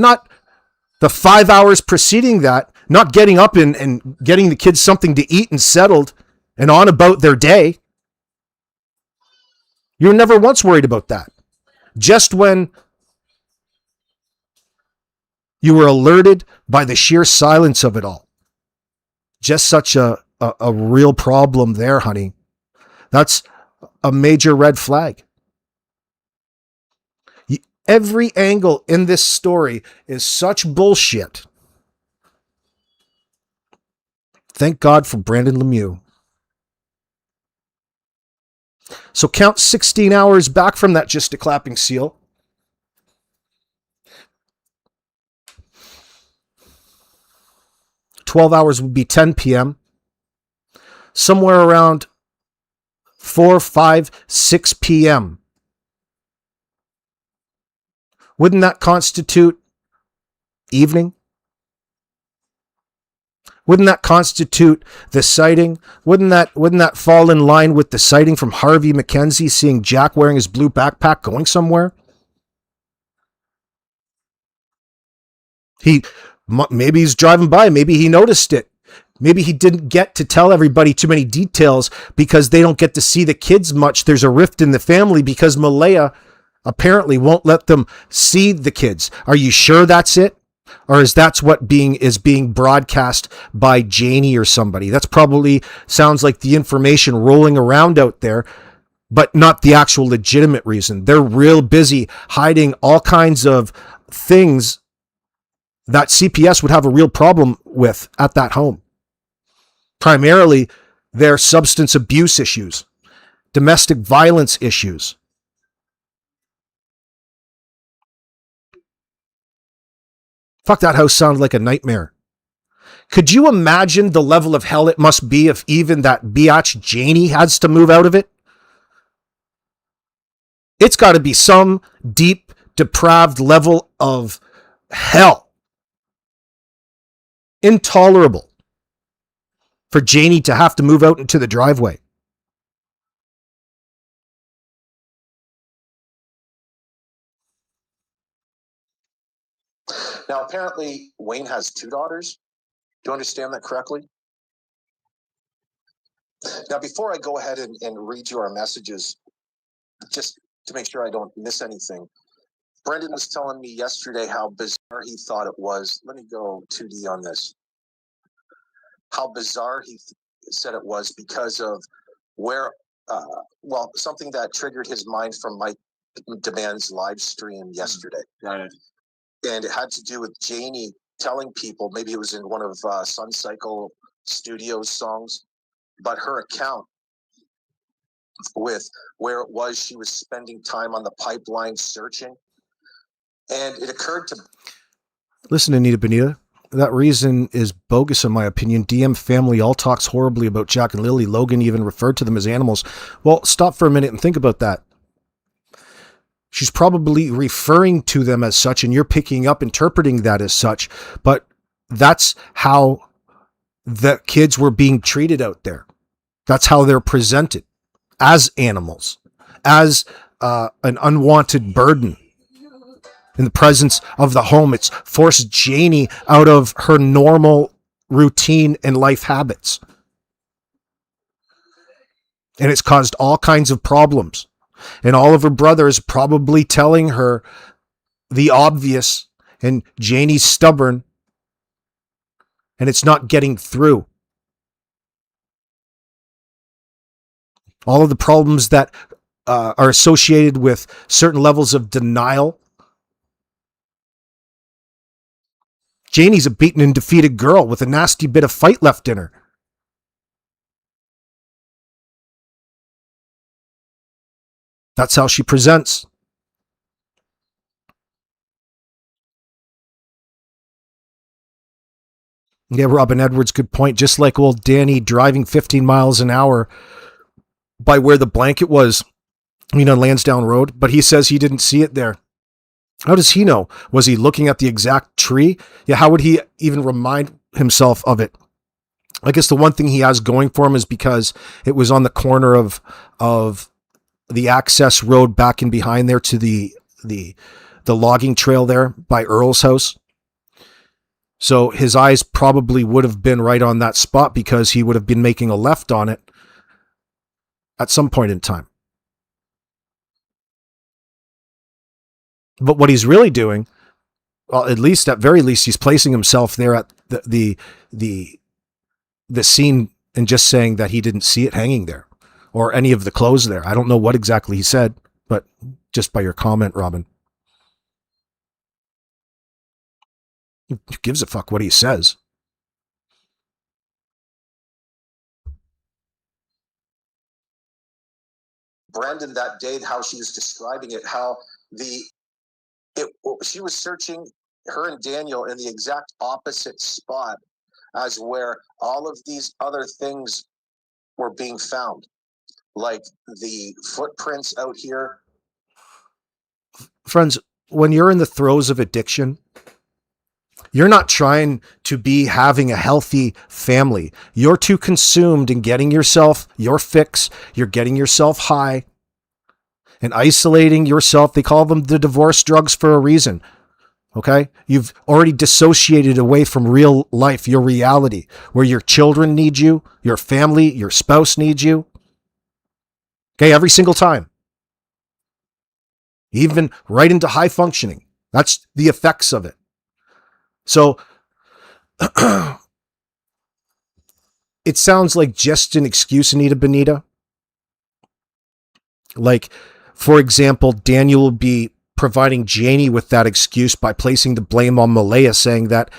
the 5 hours preceding that, not getting up and getting the kids something to eat and settled and on about their day. You're never once worried about that. Just when you were alerted by the sheer silence of it all. Just such a real problem there, honey. That's a major red flag. Every angle in this story is such bullshit. Thank God for Brandon Lemieux. So count 16 hours back from that just a clapping seal. "12 hours would be 10 p.m. Somewhere around 4, 5, 6 p.m. Wouldn't that constitute evening? Wouldn't that constitute the sighting? Wouldn't that fall in line with the sighting from Harvey McKenzie seeing Jack wearing his blue backpack going somewhere? Maybe he's driving by, maybe he noticed it. Maybe he didn't get to tell everybody too many details because they don't get to see the kids much. There's a rift in the family because Malaya apparently won't let them see the kids. Are you sure that's it? Or is that's what is being broadcast by Janie or somebody? That's probably sounds like the information rolling around out there, but not the actual legitimate reason. They're real busy hiding all kinds of things that CPS would have a real problem with at that home. Primarily their substance abuse issues, domestic violence issues. Fuck, that house sounded like a nightmare. Could you imagine the level of hell it must be if even that biatch Janie has to move out of it? It's got to be some deep, depraved level of hell. Intolerable for Janie to have to move out into the driveway. Now, apparently, Wayne has 2 daughters. Do you understand that correctly? Now, before I go ahead and read you our messages, just to make sure I don't miss anything, Brendan was telling me yesterday how bizarre he thought it was. Let me go 2D on this. How bizarre he said it was because of where, something that triggered his mind from Mike Demand's live stream yesterday. Got it. And it had to do with Janie telling people, maybe it was in one of Sun Cycle Studios songs, but her account with where it was she was spending time on the pipeline searching. And it occurred to... Listen, Anita Benita, that reason is bogus in my opinion. DM family all talks horribly about Jack and Lily. Logan even referred to them as animals. Well, stop for a minute and think about that. She's probably referring to them as such, and you're picking up, interpreting that as such, but that's how the kids were being treated out there. That's how they're presented, as animals, as an unwanted burden in the presence of the home. It's forced Janie out of her normal routine and life habits. And it's caused all kinds of problems. And all of her brothers probably telling her the obvious, and Janie's stubborn, and it's not getting through. All of the problems that are associated with certain levels of denial. Janie's a beaten and defeated girl with a nasty bit of fight left in her. That's how she presents. Yeah, Robin Edwards, good point. Just like old Danny driving 15 miles an hour by where the blanket was, on Landsdown Road, but he says he didn't see it there. How does he know? Was he looking at the exact tree? Yeah, how would he even remind himself of it? I guess the one thing he has going for him is because it was on the corner of the access road back and behind there to the logging trail there by Earl's house. So his eyes probably would have been right on that spot because he would have been making a left on it at some point in time. But what he's really doing, well, at very least, he's placing himself there at the scene and just saying that he didn't see it hanging there or any of the clothes there. I don't know what exactly he said, but just by your comment, Robin. Who gives a fuck what he says? Brandon that day, how she was describing it, how she was searching, her and Daniel, in the exact opposite spot as where all of these other things were being found, like the footprints out here. Friends, when you're in the throes of addiction, You're not trying to be having a healthy family. You're too consumed in getting yourself your fix. You're getting yourself high and isolating yourself. They call them the divorce drugs for a reason. Okay? You've already dissociated away from real life, your reality, where your children need you, your family, your spouse needs you. Okay? Every single time. Even right into high functioning. That's the effects of it. So, it sounds like just an excuse, Anita Benita. Like, for example, Daniel will be providing Janie with that excuse by placing the blame on Malaya, saying that,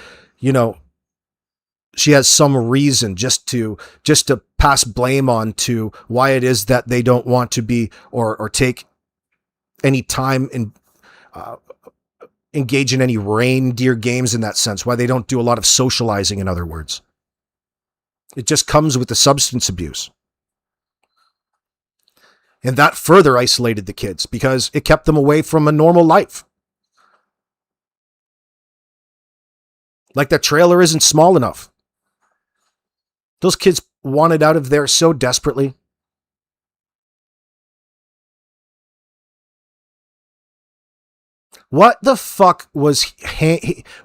she has some reason just to pass blame on to why it is that they don't want to be or take any time in engage in any reindeer games in that sense, why they don't do a lot of socializing, in other words. It just comes with the substance abuse. And that further isolated the kids because it kept them away from a normal life. Like that trailer isn't small enough. Those kids wanted out of there so desperately. What the fuck was...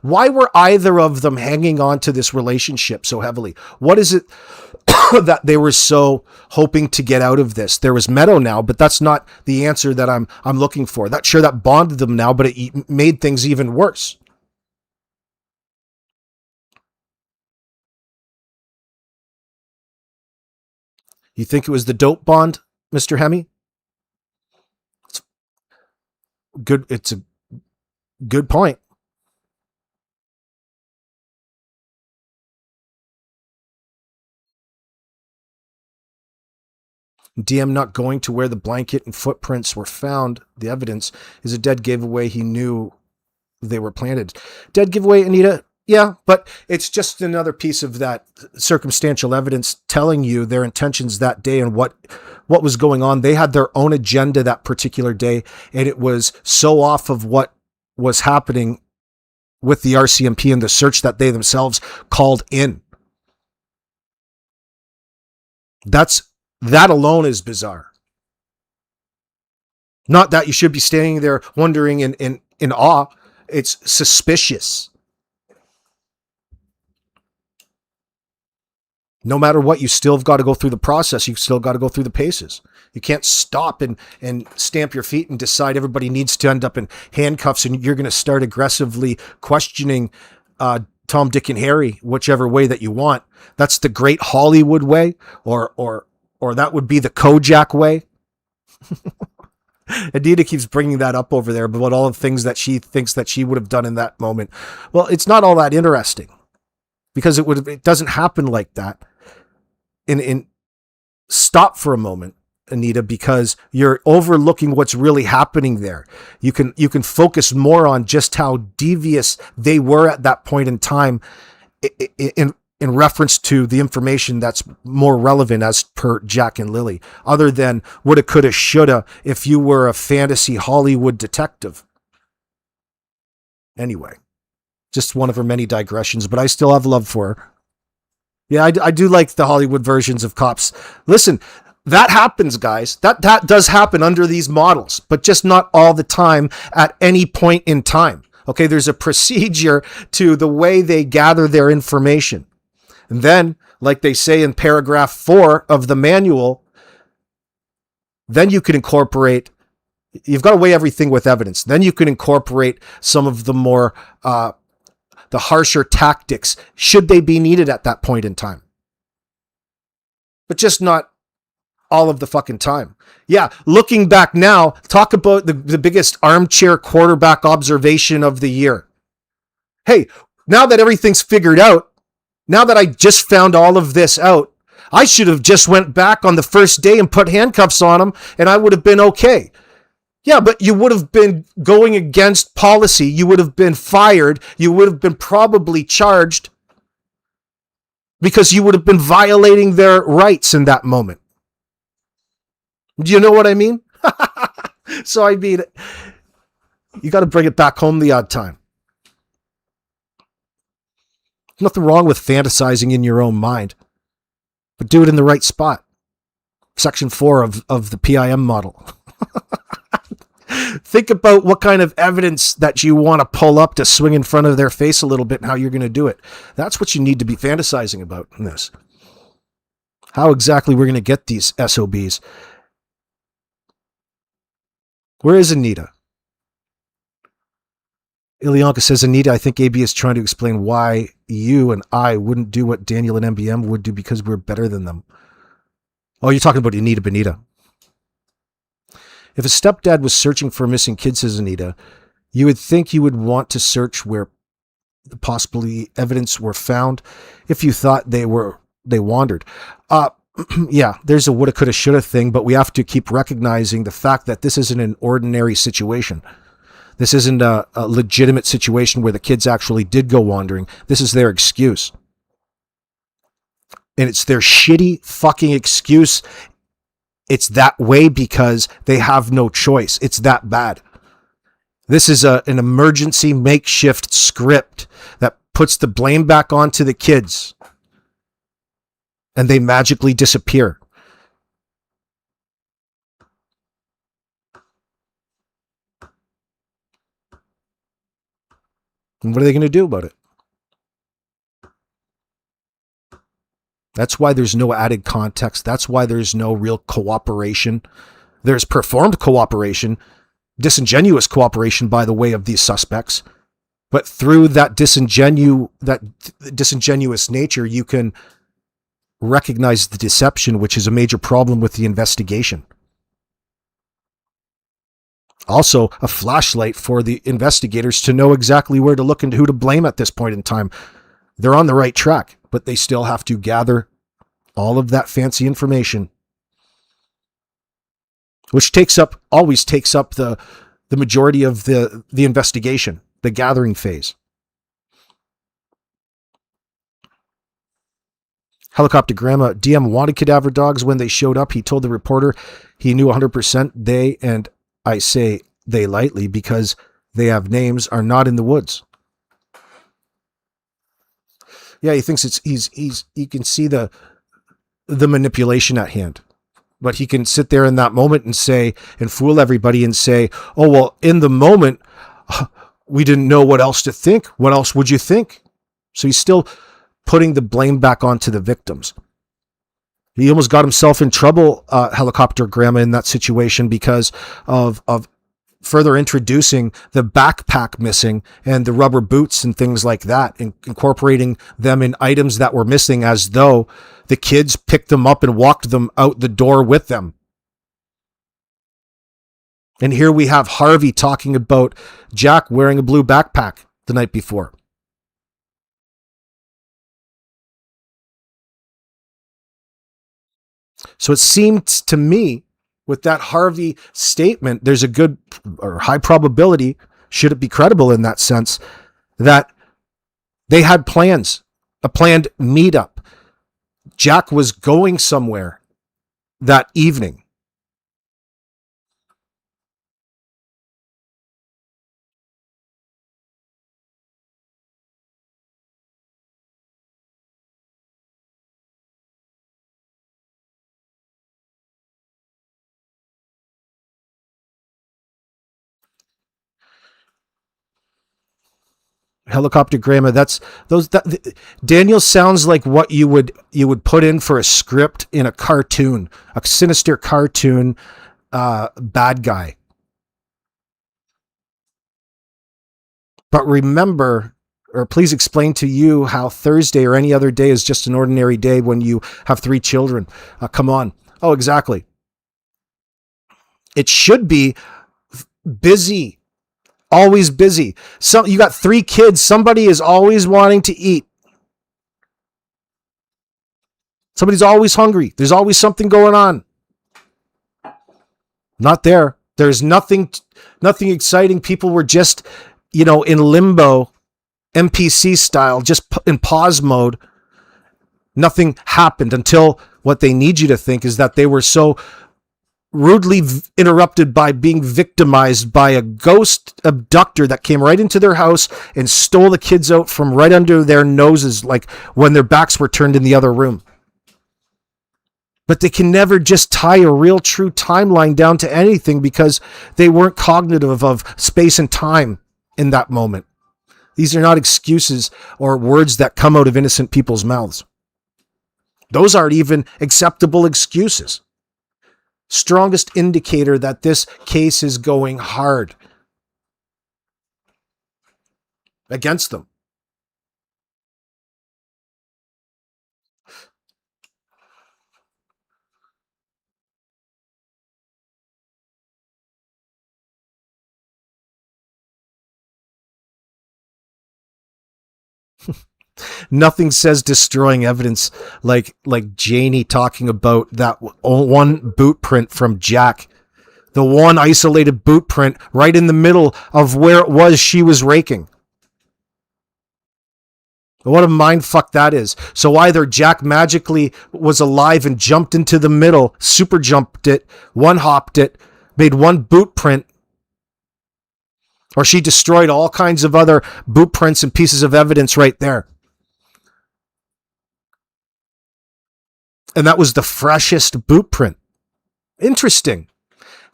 why were either of them hanging on to this relationship so heavily? What is it that they were so hoping to get out of this? There was Meadow now, but that's not the answer that I'm looking for. That bonded them now, but it made things even worse. You think it was the dope bond, Mr. Hemi? It's a good point. DM not going to where the blanket and footprints were found. The evidence is a dead giveaway. He knew they were planted. Dead giveaway, Anita. Yeah, but it's just another piece of that circumstantial evidence telling you their intentions that day and what was going on. They had their own agenda that particular day, and it was so off of what was happening with the RCMP and the search that they themselves called in. That alone is bizarre. Not that you should be standing there wondering in awe. It's suspicious. No matter what, you still have got to go through the process. You've still got to go through the paces. You can't stop and stamp your feet and decide everybody needs to end up in handcuffs and you're going to start aggressively questioning Tom, Dick, and Harry, whichever way that you want. That's the great Hollywood way, or that would be the Kojak way. Anita keeps bringing that up over there about all the things that she thinks that she would have done in that moment. Well, it's not all that interesting because it doesn't happen like that. In stop for a moment, Anita, because you're overlooking what's really happening there. You can focus more on just how devious they were at that point in time in reference to the information that's more relevant as per Jack and Lily, other than woulda, coulda, shoulda if you were a fantasy Hollywood detective. Anyway, just one of her many digressions, but I still have love for her. Yeah, I do like the Hollywood versions of cops. Listen, that happens, guys. That does happen under these models, but just not all the time at any point in time. Okay, there's a procedure to the way they gather their information. And then, like they say in paragraph 4 of the manual, then you can incorporate, you've got to weigh everything with evidence. Then you can incorporate some of the more, the harsher tactics, should they be needed at that point in time. But just not all of the fucking time. Yeah, looking back now, talk about the biggest armchair quarterback observation of the year. Hey, now that everything's figured out, now that I just found all of this out, I should have just went back on the first day and put handcuffs on him and I would have been okay. Yeah, but you would have been going against policy. You would have been fired. You would have been probably charged because you would have been violating their rights in that moment. Do you know what I mean? So I mean, you got to bring it back home the odd time. Nothing wrong with fantasizing in your own mind, but do it in the right spot. Section 4 of the PIM model. Think about what kind of evidence that you want to pull up to swing in front of their face a little bit and how you're going to do it. That's what you need to be fantasizing about in this. How exactly we're going to get these SOBs. Where is Anita? Ilyanka says, Anita, I think AB is trying to explain why you and I wouldn't do what Daniel and MBM would do because we're better than them. Oh, you're talking about Anita Benita. If a stepdad was searching for a missing kid, says Anita, you would think you would want to search where possibly evidence were found if you thought they wandered. Yeah, there's a woulda, coulda, shoulda thing, but we have to keep recognizing the fact that this isn't an ordinary situation. This isn't a legitimate situation where the kids actually did go wandering. This is their excuse. And it's their shitty fucking excuse. It's that way because they have no choice. It's that bad. This is an emergency makeshift script that puts the blame back onto the kids. And they magically disappear. And what are they going to do about it? That's why there's no added context. That's why there's no real cooperation. There's performed cooperation, disingenuous cooperation by the way of these suspects. But through that disingenuous nature, you can recognize the deception, which is a major problem with the investigation. Also, a flashlight for the investigators to know exactly where to look and who to blame at this point in time. They're on the right track, but they still have to gather all of that fancy information, which always takes up the majority of the investigation, the gathering phase. Helicopter Grandma, DM wanted cadaver dogs when they showed up. He told the reporter he knew 100% they, and I say they lightly because they have names, are not in the woods. Yeah, he thinks he can see the manipulation at hand. But he can sit there in that moment and fool everybody and say, oh, well, in the moment, we didn't know what else to think. What else would you think? So he's still putting the blame back onto the victims. He almost got himself in trouble, Helicopter Grandma, in that situation because of further introducing the backpack missing and the rubber boots and things like that, and incorporating them in items that were missing as though the kids picked them up and walked them out the door with them. And here we have Harvey talking about Jack wearing a blue backpack the night before. So it seemed to me, with that Harvey statement, there's a good or high probability, should it be credible in that sense, that they had plans, a planned meetup. Jack was going somewhere that evening. Helicopter Grandma, Daniel sounds like what you would put in for a script in a cartoon, a sinister cartoon bad guy. But remember, or please explain to you how Thursday or any other day is just an ordinary day when you have 3 children. Come on. Oh, exactly. It should be busy. Always busy. So you got 3 kids. Somebody is always wanting to eat. Somebody's always hungry. There's always something going on. Not there. There's nothing exciting. People were just, in limbo, NPC style, just in pause mode. Nothing happened until what they need you to think is that they were so rudely interrupted by being victimized by a ghost abductor that came right into their house and stole the kids out from right under their noses, like when their backs were turned in the other room. But they can never just tie a real true timeline down to anything because they weren't cognitive of space and time in that moment. These are not excuses or words that come out of innocent people's mouths. Those aren't even acceptable excuses. Strongest indicator that this case is going hard against them. Nothing says destroying evidence like Janie talking about that one boot print from Jack. The one isolated boot print right in the middle of where it was she was raking. What a mind fuck that is. So either Jack magically was alive and jumped into the middle, super jumped it, one hopped it, made one boot print, or she destroyed all kinds of other boot prints and pieces of evidence right there. And that was the freshest boot print. Interesting.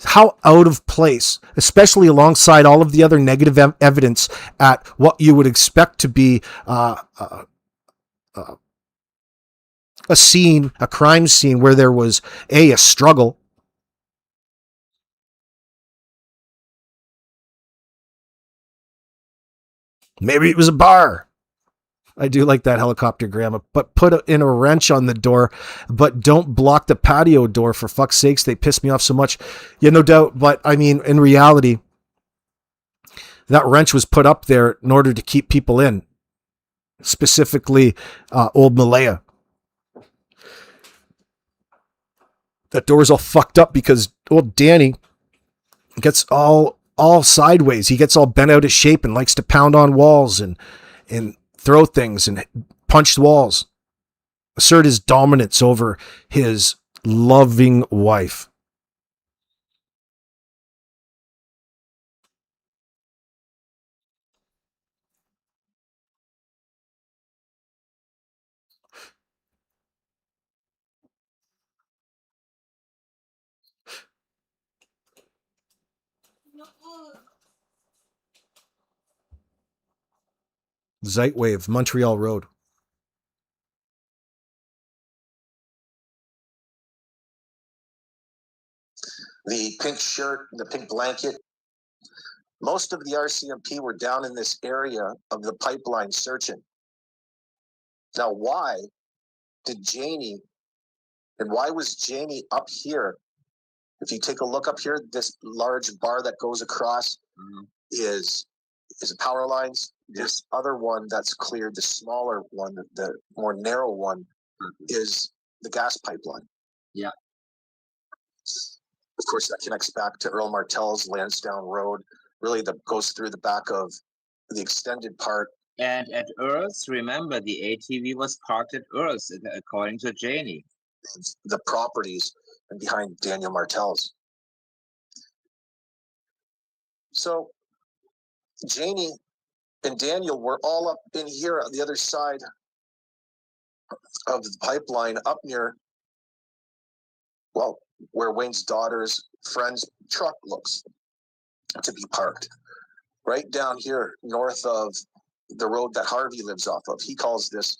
How out of place, especially alongside all of the other negative evidence at what you would expect to be a scene, a crime scene where there was a struggle. Maybe it was a bar. I do like that helicopter, Grandma, but put in a wrench on the door, but don't block the patio door, for fuck's sakes. They piss me off so much. Yeah, no doubt. But I mean, in reality, that wrench was put up there in order to keep people in, specifically old Malaya. That door's all fucked up because old Danny gets all sideways. He gets all bent out of shape and likes to pound on walls and throw things and punch walls. Assert his dominance over his loving wife. Zeitwave, Montreal Road. The pink shirt, the pink blanket. Most of the RCMP were down in this area of the pipeline searching. Now, why was Janie up here? If you take a look up here, this large bar that goes across is the power lines. This other one that's cleared, the smaller one, the more narrow one, is the gas pipeline. Yeah. Of course, that connects back to Earl Martell's Landsdown Road. Really, that goes through the back of the extended part. And at Earl's, remember, the ATV was parked at Earl's, according to Janie. The properties and behind Daniel Martell's. So Janie and Daniel were all up in here on the other side of the pipeline, up near, well, where Wayne's daughter's friend's truck looks to be parked. Right down here, north of the road that Harvey lives off of. He calls this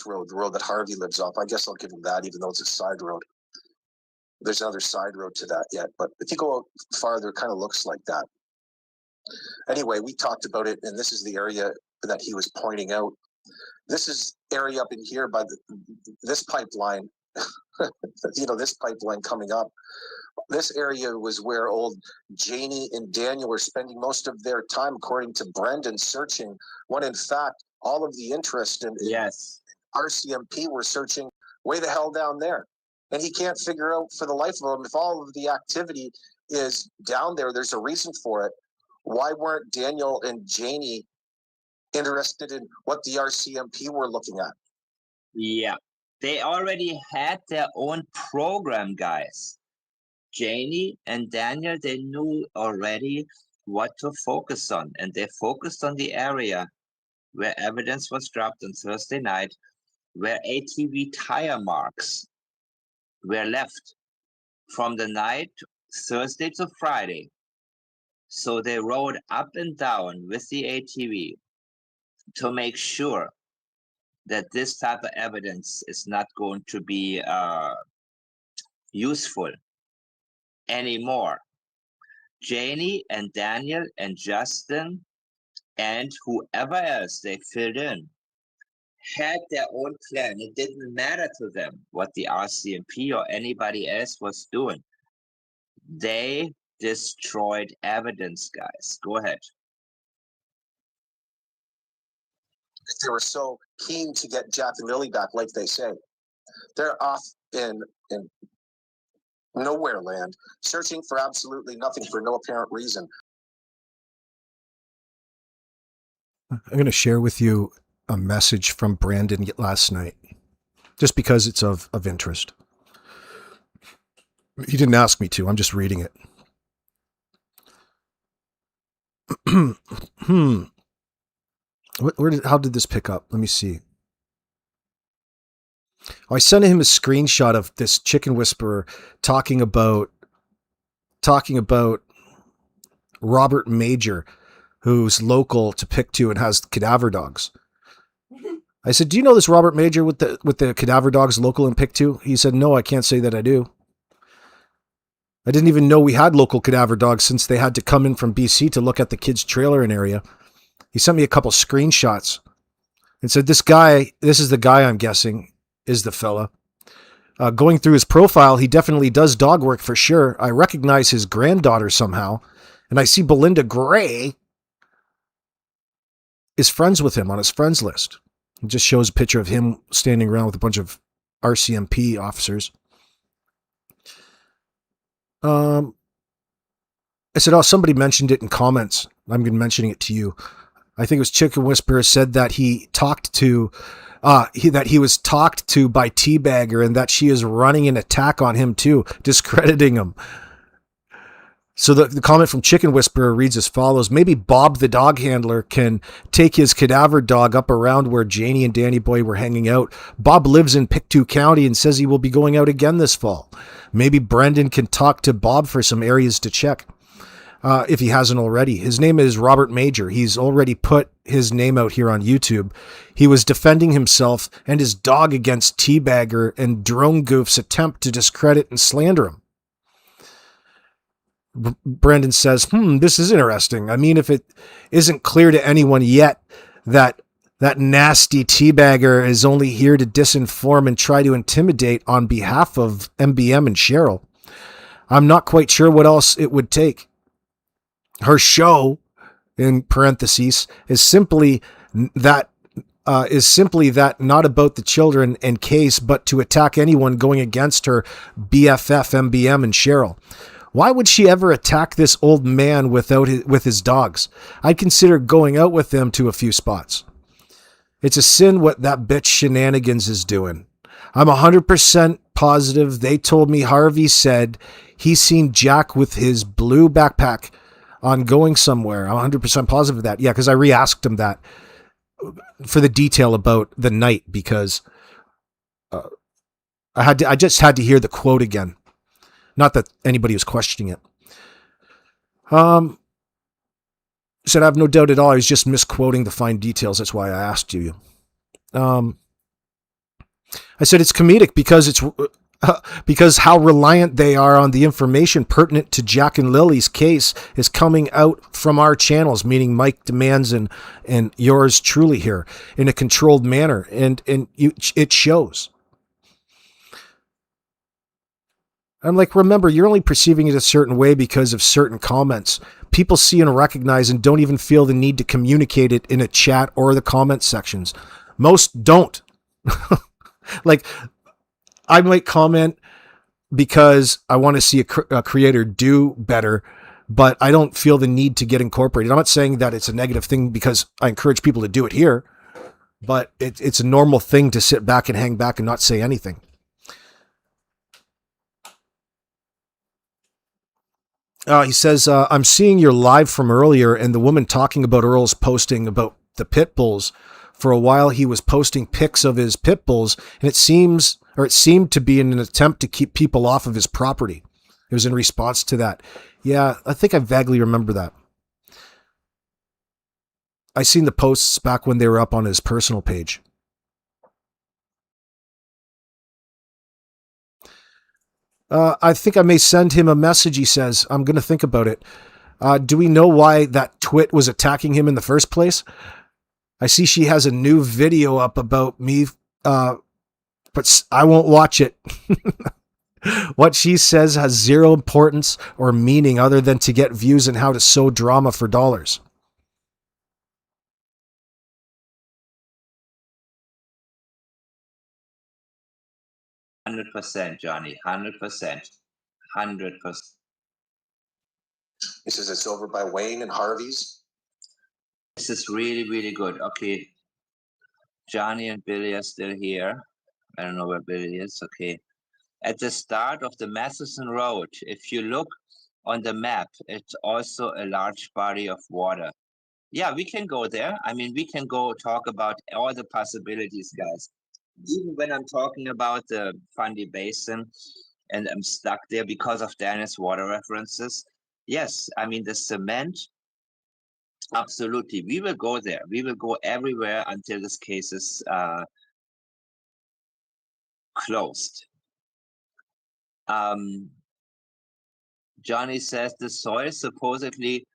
road, the road that Harvey lives off. I guess I'll give him that, even though it's a side road. There's another side road to that yet, but if you go out farther, it kind of looks like that. Anyway, we talked about it, and this is the area that he was pointing out. This is area up in here by this pipeline, this pipeline coming up. This area was where old Janie and Daniel were spending most of their time, according to Brendan, searching, when in fact, all of the interest in RCMP were searching way the hell down there. And he can't figure out for the life of him, if all of the activity is down there, there's a reason for it. Why weren't Daniel and Janie interested in what the RCMP were looking at? Yeah. They already had their own program, guys. Janie and Daniel, they knew already what to focus on, and they focused on the area where evidence was dropped on Thursday night, where ATV tire marks were left from the night Thursday to Friday. So they rode up and down with the ATV to make sure that this type of evidence is not going to be useful anymore. Janie and Daniel and Justin and whoever else they filled in had their own plan. It didn't matter to them what the RCMP or anybody else was doing. They destroyed evidence, guys. Go ahead. If they were so keen to get Jack and Lily back, like they say, they're off in nowhere land, searching for absolutely nothing for no apparent reason. I'm going to share with you a message from Brandon last night, just because it's of interest. He didn't ask me to. I'm just reading it. How did this pick up? Let me see. Oh, I sent him a screenshot of this chicken whisperer talking about Robert Major, who's local to Pictou and has cadaver dogs. I said, "Do you know this Robert Major with the cadaver dogs local in Pictou?" He said, "No, I can't say that I do." I didn't even know we had local cadaver dogs since they had to come in from BC to look at the kids' trailer and area. He sent me a couple screenshots and said, this is the guy I'm guessing is the fella. Going through his profile, he definitely does dog work for sure. I recognize his granddaughter somehow, and I see Belinda Gray is friends with him on his friends list. It just shows a picture of him standing around with a bunch of RCMP officers. I said, oh, somebody mentioned it in comments. I'm mentioning it to you. I think it was Chicken Whisperer said that he talked to, that he was talked to by Teabagger and that she is running an attack on him too, discrediting him. So the comment from Chicken Whisperer reads as follows. Maybe Bob the dog handler can take his cadaver dog up around where Janie and Danny Boy were hanging out. Bob lives in Pictou County and says he will be going out again this fall. Maybe Brendan can talk to Bob for some areas to check. If he hasn't already. His name is Robert Major. He's already put his name out here on YouTube. He was defending himself and his dog against Teabagger and Drone Goof's attempt to discredit and slander him. Brendan says, this is interesting. I mean, if it isn't clear to anyone yet that nasty Teabagger is only here to disinform and try to intimidate on behalf of MBM and Cheryl, I'm not quite sure what else it would take. Her show, in parentheses, is simply that not about the children and case, but to attack anyone going against her BFF, MBM, and Cheryl. Why would she ever attack this old man with his dogs? I'd consider going out with them to a few spots. It's a sin what that bitch Shenanigans is doing. I'm 100% positive they told me Harvey said he's seen Jack with his blue backpack on going somewhere. I'm 100% positive of that. Yeah, because I re-asked him that for the detail about the night because I just had to hear the quote again. Not that anybody was questioning it. Said I have no doubt at all. I was just misquoting the fine details. That's why I asked you. I said it's comedic because how reliant they are on the information pertinent to Jack and Lily's case is coming out from our channels, meaning Mike Demands and yours truly here in a controlled manner. And it shows. I'm like, remember, you're only perceiving it a certain way because of certain comments. People see and recognize and don't even feel the need to communicate it in a chat or the comment sections. Most don't. Like, I might comment because I want to see a creator do better, but I don't feel the need to get incorporated. I'm not saying that it's a negative thing because I encourage people to do it here. but it's a normal thing to sit back and hang back and not say anything. He says, I'm seeing your live from earlier, and the woman talking about Earl's posting about the pit bulls. For a while, he was posting pics of his pit bulls, and it seemed to be in an attempt to keep people off of his property. It was in response to that. Yeah, I think I vaguely remember that. I seen the posts back when they were up on his personal page. I think I may send him a message, he says. I'm going to think about it. Do we know why that twit was attacking him in the first place? I see she has a new video up about me, but I won't watch it. What she says has zero importance or meaning other than to get views and how to sow drama for dollars. %, Johnny. 100%. 100%. He says it's over by Wayne and Harvey's. This is really, really good. Okay. Johnny and Billy are still here. I don't know where Billy is. Okay. At the start of the Matheson Road, if you look on the map, it's also a large body of water. Yeah, we can go there. I mean, we can go talk about all the possibilities, guys. Even when I'm talking about the Fundy Basin and I'm stuck there because of Daniel's water references. Yes, I mean, the cement, absolutely. We will go there. We will go everywhere until this case is closed. Johnny says the soil supposedly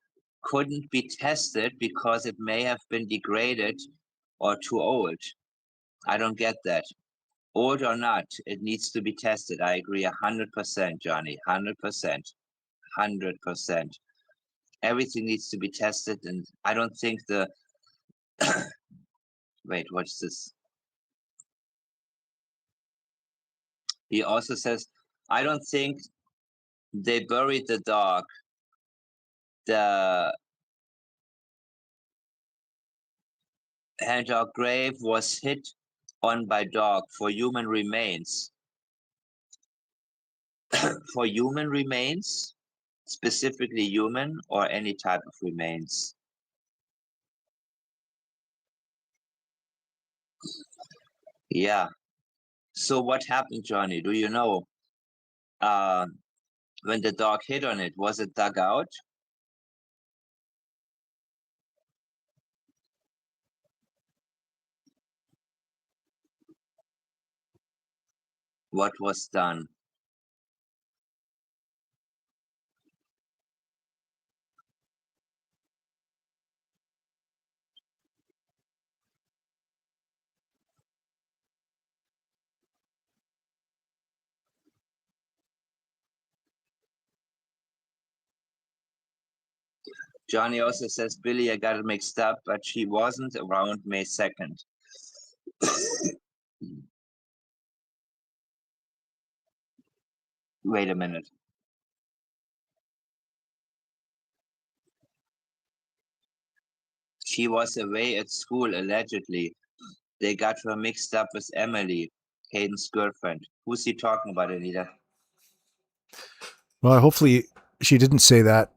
couldn't be tested because it may have been degraded or too old. I don't get that. Old or not, it needs to be tested. I agree 100%, Johnny, 100%, 100%. Everything needs to be tested, and I don't think the... Wait, what's this? He also says, I don't think they buried the dog. The hand dog grave was hit on by dog for human remains. For human remains, specifically human or any type of remains. Yeah. So what happened, Johnny? Do you know? When the dog hit on it, was it dug out? What was done? Johnny also says, Billy, I got it mixed up, but she wasn't around May 2nd. Wait a minute. She was away at school, allegedly. They got her mixed up with Emily, Hayden's girlfriend. Who's he talking about, Anita? Well, hopefully she didn't say that,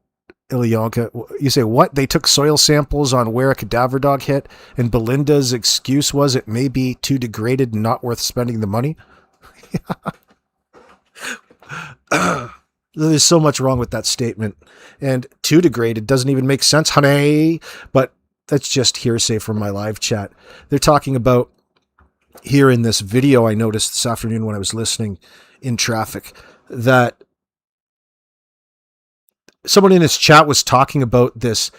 Ilyanka. You say, what? They took soil samples on where a cadaver dog hit, and Belinda's excuse was it may be too degraded and not worth spending the money? There's so much wrong with that statement. And too degraded doesn't even make sense, honey. But that's just hearsay from my live chat. They're talking about here in this video I noticed this afternoon when I was listening in traffic that someone in his chat was talking about this,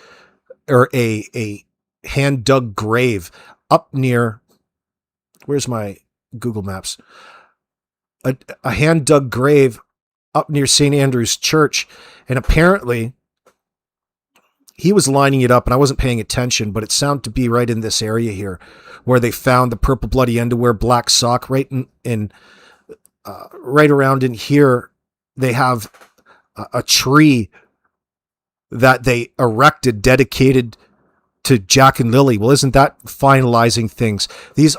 or a hand dug grave up near, where's my Google Maps? A hand dug grave up near St. Andrew's Church. And apparently he was lining it up and I wasn't paying attention, but it sounded to be right in this area here where they found the purple bloody underwear, black sock right in right around in here. They have a tree that they erected dedicated to Jack and Lily. Well, isn't that finalizing things?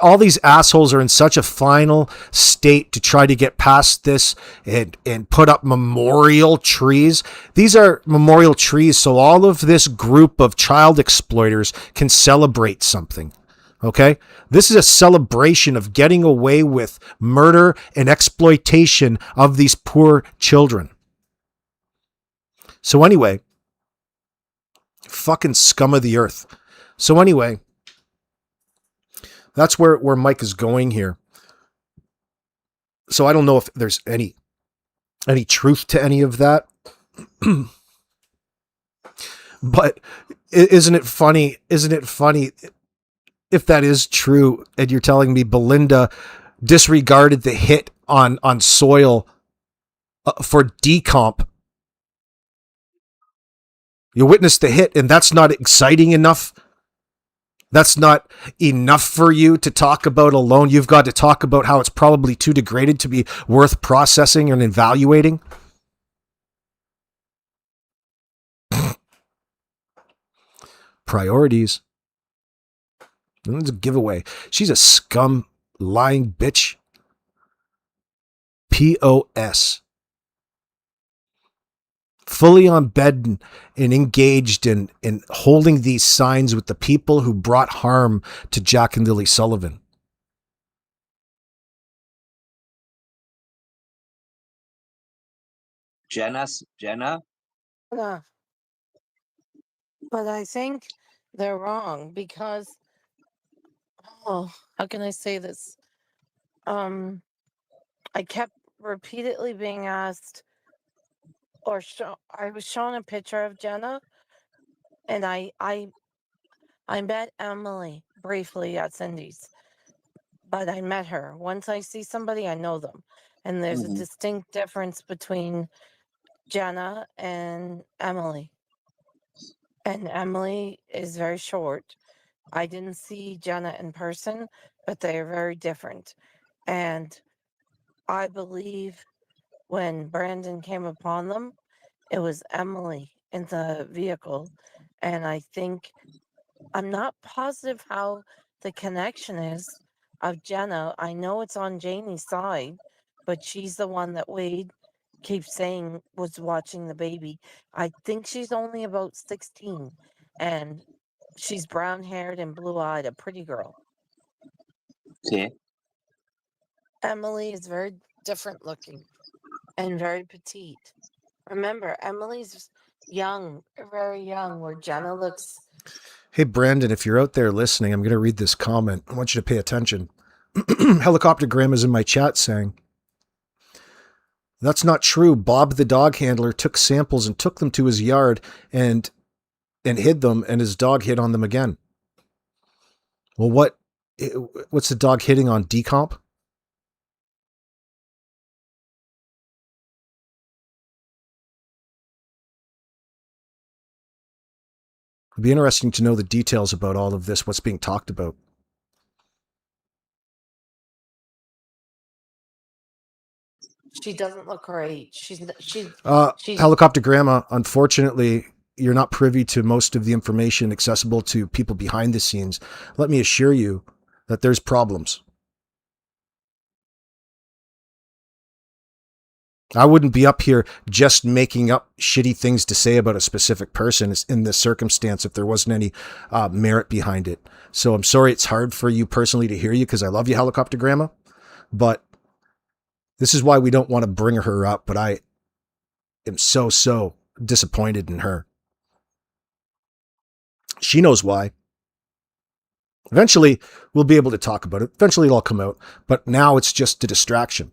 All these assholes are in such a final state to try to get past this and put up memorial trees. These are memorial trees so all of this group of child exploiters can celebrate something. Okay? This is a celebration of getting away with murder and exploitation of these poor children. So anyway, fucking scum of the earth. So anyway, that's where Mike is going here. So I don't know if there's any truth to any of that. But isn't it funny? Isn't it funny if that is true and you're telling me Belinda disregarded the hit on soil for decomp? You witnessed the hit, and that's not exciting enough. That's not enough for you to talk about alone. You've got to talk about how it's probably too degraded to be worth processing and evaluating. Priorities. It's a giveaway. She's a scum, lying bitch. POS. Fully on bed and engaged in holding these signs with the people who brought harm to Jack and Lily Sullivan. Jenna? Yeah. But I think they're wrong because, how can I say this? I kept repeatedly being asked, I was shown a picture of Jenna, and I met Emily briefly at Cindy's, but I met her. Once I see somebody, I know them, and there's a distinct difference between Jenna and Emily. And Emily is very short. I didn't see Jenna in person, but they are very different. And I believe when Brandon came upon them, it was Emily in the vehicle. And I think, I'm not positive how the connection is of Jenna. I know it's on Janie's side, but she's the one that Wade keeps saying was watching the baby. I think she's only about 16, and she's brown haired and blue eyed, a pretty girl. Okay. Emily is very different looking and very petite. Remember, Emily's young, very young, where Jenna looks. Hey, Brandon, if you're out there listening, I'm going to read this comment. I want you to pay attention. Helicoptergram is in my chat saying, "That's not true. Bob, the dog handler, took samples and took them to his yard and hid them, and his dog hit on them again." Well, what's the dog hitting on? Decomp? It'd be interesting to know the details about all of this, what's being talked about. She doesn't look her age. She's Helicopter Grandma, unfortunately, you're not privy to most of the information accessible to people behind the scenes. Let me assure you that there's problems. I wouldn't be up here just making up shitty things to say about a specific person in this circumstance if there wasn't any merit behind it. So I'm sorry it's hard for you personally to hear you because I love you, Helicopter Grandma. But this is why we don't want to bring her up. But I am so disappointed in her. She knows why. Eventually, we'll be able to talk about it. Eventually, it'll all come out. But now it's just a distraction.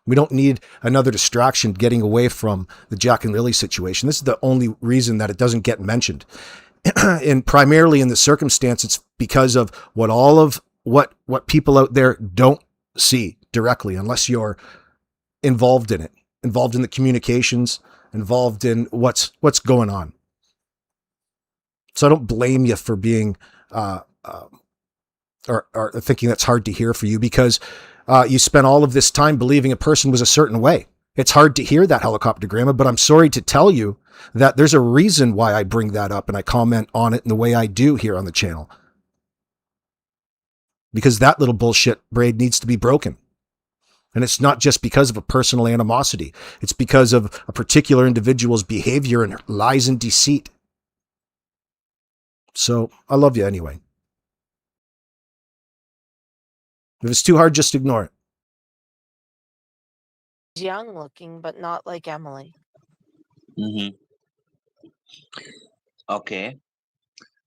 We don't need another distraction getting away from the Jack and Lily situation. This is the only reason that it doesn't get mentioned. And primarily in the circumstance, it's because of what people out there don't see directly, unless you're involved in it, involved in the communications, involved in what's going on. So I don't blame you for being, or thinking that's hard to hear for you, because you spent all of this time believing a person was a certain way. It's hard to hear that, Helicopter Grandma, but I'm sorry to tell you that there's a reason why I bring that up and I comment on it in the way I do here on the channel. Because that little bullshit braid needs to be broken. And it's not just because of a personal animosity. It's because of a particular individual's behavior and lies and deceit. So I love you anyway. If it's too hard, just ignore it. Young looking, but not like Emily. Mm-hmm. Okay.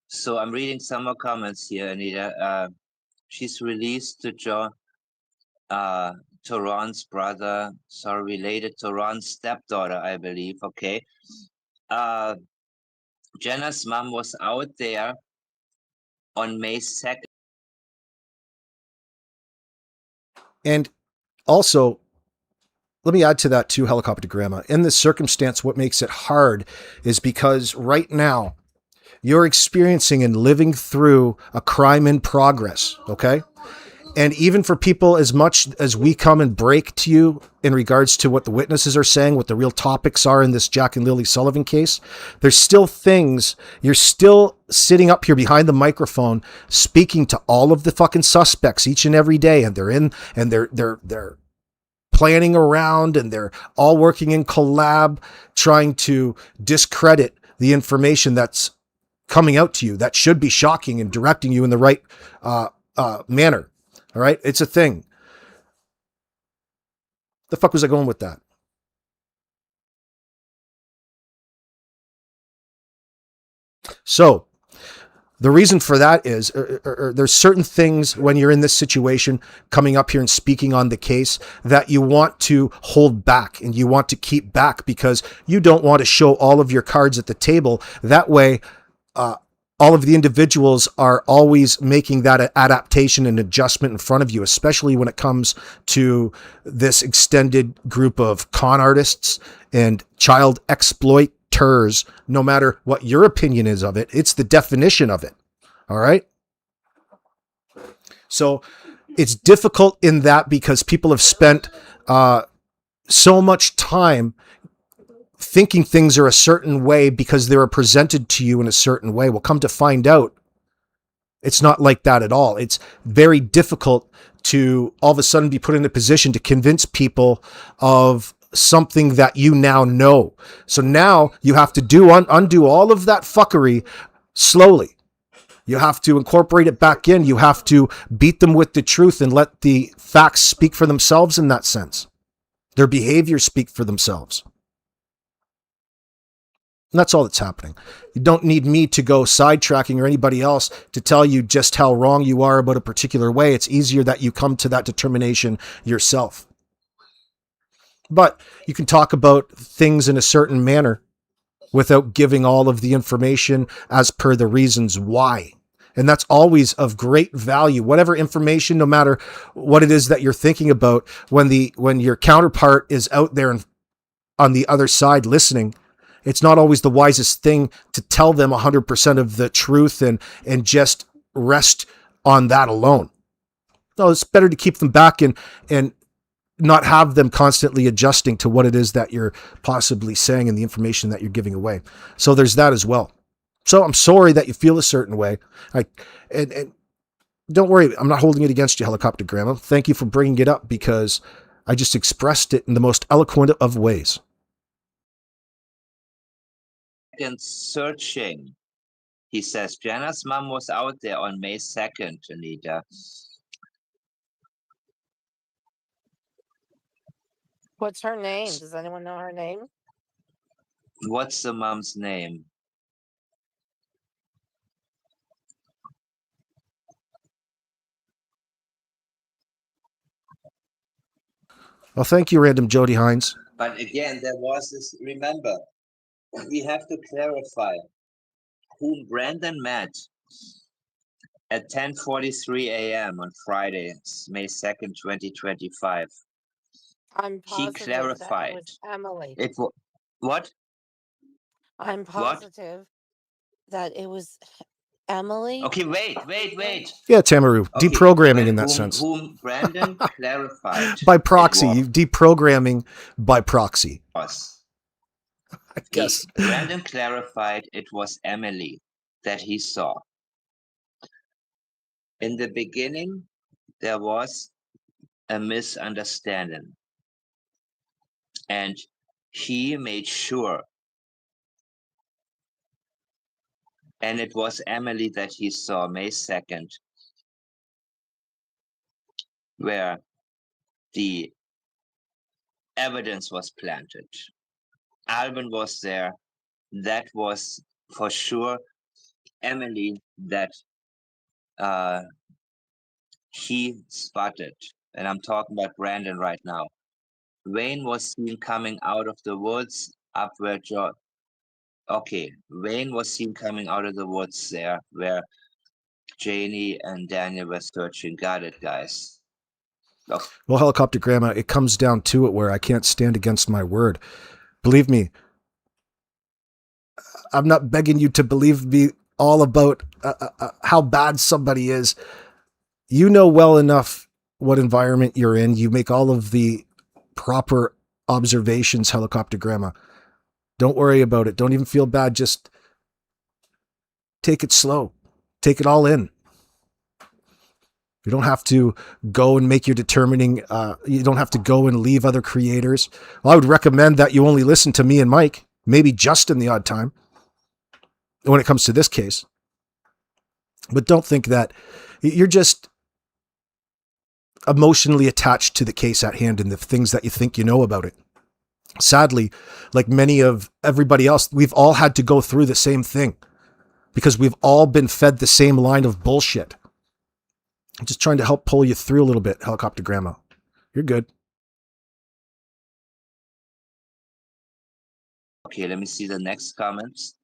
So I'm reading some more comments here, Anita. She's released to to Ron's brother, related to Ron's stepdaughter, I believe. Okay. Jenna's mom was out there on May 2nd. And also, let me add to that too, Helicopter Grandma. In this circumstance, what makes it hard is because right now you're experiencing and living through a crime in progress, okay? And even for people, as much as we come and break to you in regards to what the witnesses are saying, what the real topics are in this Jack and Lily Sullivan case, there's still things, you're still sitting up here behind the microphone speaking to all of the fucking suspects each and every day, and they're planning around and they're all working in collab trying to discredit the information that's coming out to you that should be shocking and directing you in the right manner. All right. It's a thing. The fuck was I going with that? So the reason for that is there's certain things when you're in this situation coming up here and speaking on the case that you want to hold back and you want to keep back because you don't want to show all of your cards at the table. That way, all of the individuals are always making that adaptation and adjustment in front of you, especially when it comes to this extended group of con artists and child exploiters. No matter what your opinion is of it, it's the definition of it. All right. So it's difficult in that because people have spent so much time thinking things are a certain way because they were presented to you in a certain way. Well, come to find out, it's not like that at all. It's very difficult to all of a sudden be put in a position to convince people of something that you now know. So now you have to undo all of that fuckery slowly. You have to incorporate it back in. You have to beat them with the truth and let the facts speak for themselves in that sense. Their behaviors speak for themselves. And that's all that's happening. You don't need me to go sidetracking or anybody else to tell you just how wrong you are about a particular way. It's easier that you come to that determination yourself. But you can talk about things in a certain manner without giving all of the information as per the reasons why. And that's always of great value. Whatever information, no matter what it is that you're thinking about, when your counterpart is out there and on the other side listening, it's not always the wisest thing to tell them 100% of the truth and just rest on that alone. No, it's better to keep them back and not have them constantly adjusting to what it is that you're possibly saying and the information that you're giving away. So there's that as well. So I'm sorry that you feel a certain way. And don't worry, I'm not holding it against you, Helicopter Grandma. Thank you for bringing it up because I just expressed it in the most eloquent of ways. And searching. He says Jenna's mom was out there on May 2nd, Anita. What's her name? Does anyone know her name? What's the mom's name? Well, thank you, Random Jody Hines. But again, there was this, remember, we have to clarify whom Brandon met at 10:43 a.m. on Friday, May 2nd, 2025. I'm He positive that it clarified. was Emily. What? I'm positive that it was Emily. Okay, wait. Yeah, Tamaru, Okay, deprogramming well, in that sense. Whom Brandon clarified By proxy, it deprogramming by proxy, was. I guess. Brandon clarified it was Emily that he saw. In the beginning, there was a misunderstanding, and he made sure, and it was Emily that he saw May 2nd, where the evidence was planted. Alvin was there. That was for sure Emily that he spotted. And I'm talking about Brandon right now. Wayne was seen coming out of the woods up where Wayne was seen coming out of the woods there where Janie and Daniel were searching. Got it, guys. Okay. Well, Helicopter Grandma, it comes down to it where I can't stand against my word. Believe me, I'm not begging you to believe me all about how bad somebody is. You know well enough what environment you're in. You make all of the proper observations, Helicopter Grandma. Don't worry about it. Don't even feel bad. Just take it slow. Take it all in. You don't have to go and make your determining. You don't have to go and leave other creators. Well, I would recommend that you only listen to me and Mike, maybe Justin the odd time, when it comes to this case. But don't think that you're just emotionally attached to the case at hand and the things that you think you know about it. Sadly, like many of everybody else, we've all had to go through the same thing because we've all been fed the same line of bullshit. I'm just trying to help pull you through a little bit, Helicopter Grandma. You're good. Okay, let me see the next comments.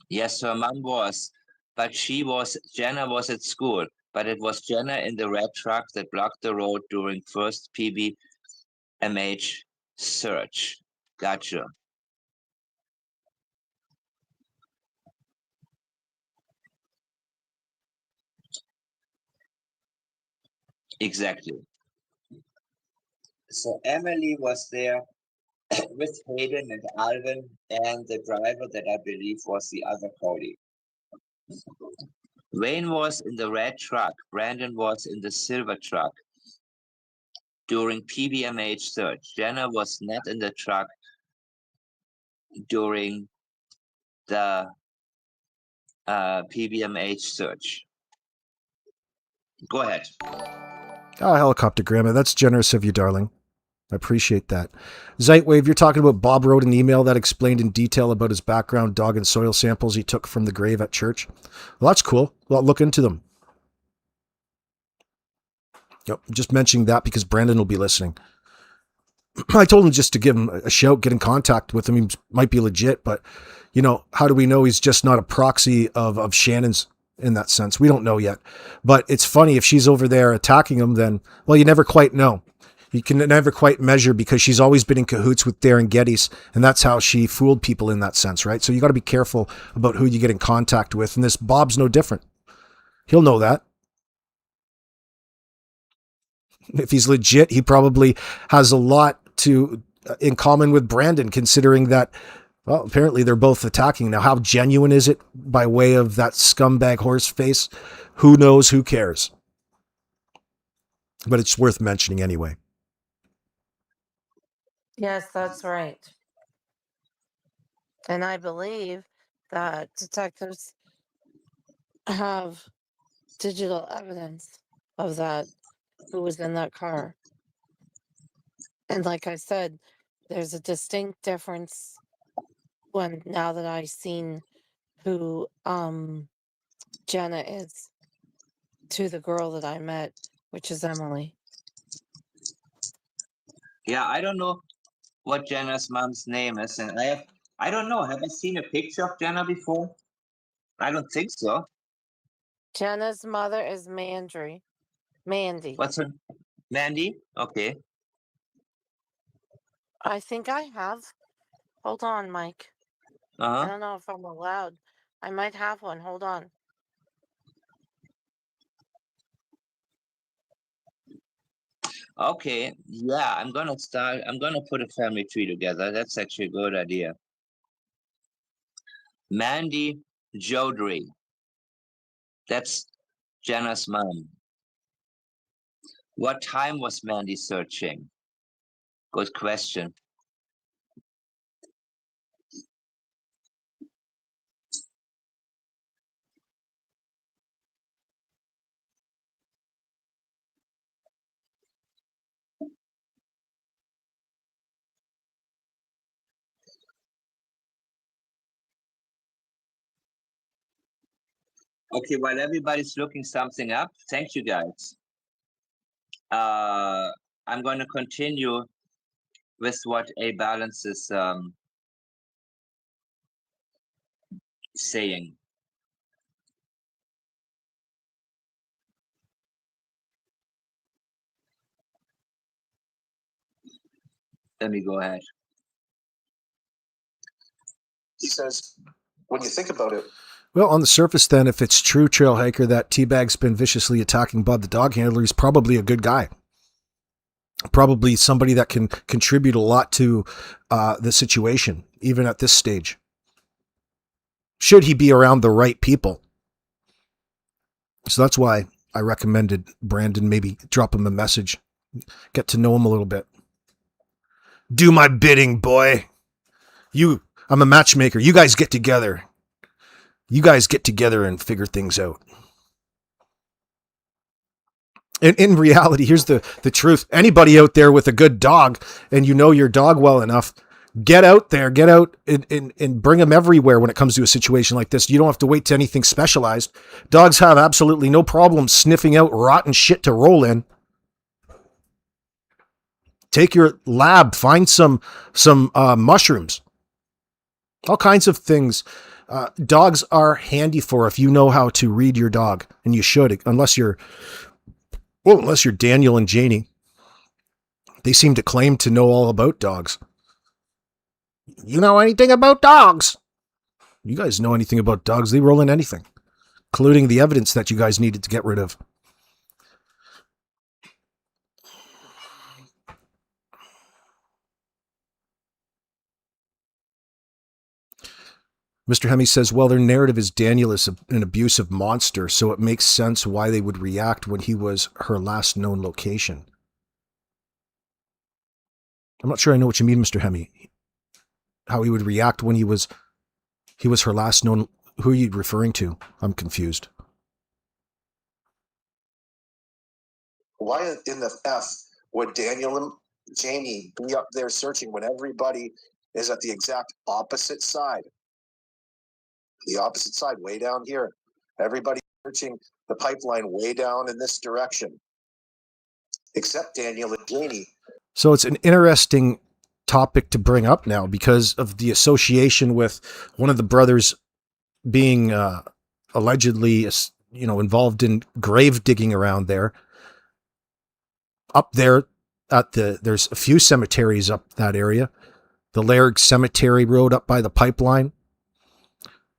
Yes, her mom was, but Jenna was at school, but it was Jenna in the red truck that blocked the road during first PBMH search. Gotcha. Exactly. So Emily was there with Hayden and Alvin and the driver that I believe was the other Cody. Wayne was in the red truck. Brandon was in the silver truck during PBMH search. Jenna was not in the truck during the PBMH search. Go ahead. Oh, Helicopter Grandma, that's generous of you, darling. I appreciate that. Zeitwave, you're talking about Bob wrote an email that explained in detail about his background, dog and soil samples he took from the grave at church. Well, that's cool. Well, look into them. Yep, just mentioning that because Brandon will be listening. I told him just to give him a shout, get in contact with him. He might be legit, but, you know, how do we know he's just not a proxy of Shannon's in that sense? We don't know yet. But it's funny, if she's over there attacking him, then, well, you never quite know. You can never quite measure because she's always been in cahoots with Darren Geddes, and that's how she fooled people in that sense, right? So you got to be careful about who you get in contact with, and this Bob's no different. He'll know that. If he's legit, he probably has a lot in common with Brandon, considering that, well, apparently they're both attacking. Now, how genuine is it by way of that scumbag horse face? Who knows? Who cares? But it's worth mentioning anyway. Yes, that's right. And I believe that detectives have digital evidence of that, who was in that car. And like I said, there's a distinct difference now that I've seen who Jenna is to the girl that I met, which is Emily. Yeah, I don't know what Jenna's mom's name is, and I don't know. Have I seen a picture of Jenna before? I don't think so. Jenna's mother is Mandy. What's her? Mandy? Okay. I think I have. Hold on, Mike. I Uh-huh. don't know if I'm allowed, I might have one. Hold on. Okay, yeah, I'm gonna put a family tree together. That's actually a good idea. Mandy Jodry. That's Jenna's mom. What time was Mandy searching? Good question. Okay, while everybody's looking something up, thank you guys. I'm going to continue with what A Balance is saying. Let me go ahead. He says, when you think about it, Well, on the surface, then, if it's true, Trail Hiker, that Teabag's been viciously attacking Bob the dog handler, he's probably a good guy. Probably somebody that can contribute a lot to the situation, even at this stage. Should he be around the right people? So that's why I recommended Brandon maybe drop him a message, get to know him a little bit. Do my bidding, boy. I'm a matchmaker. You guys get together. You guys get together and figure things out. In reality, here's the truth. Anybody out there with a good dog, and you know your dog well enough, get out there, get out and bring them everywhere when it comes to a situation like this. You don't have to wait to anything specialized. Dogs have absolutely no problem sniffing out rotten shit to roll in. Take your lab, find some mushrooms, all kinds of things. Dogs are handy for if you know how to read your dog, and you should, unless you're Daniel and Janie. They seem to claim to know all about dogs. You know anything about dogs? You guys know anything about dogs? They roll in anything, including the evidence that you guys needed to get rid of. Mr. Hemi says, well, their narrative is Daniel is an abusive monster, so it makes sense why they would react when he was her last known location. I'm not sure I know what you mean, Mr. Hemi. How he would react when he was her last known. Who are you referring to? I'm confused. why in the F would Daniel and Janie be up there searching when everybody is at the exact opposite side? The opposite side, way down here. Everybody searching the pipeline way down in this direction, except Daniel and Janie. So it's an interesting topic to bring up now because of the association with one of the brothers being allegedly, involved in grave digging around there. Up there there's a few cemeteries up that area. The Lairg Cemetery Road up by the pipeline.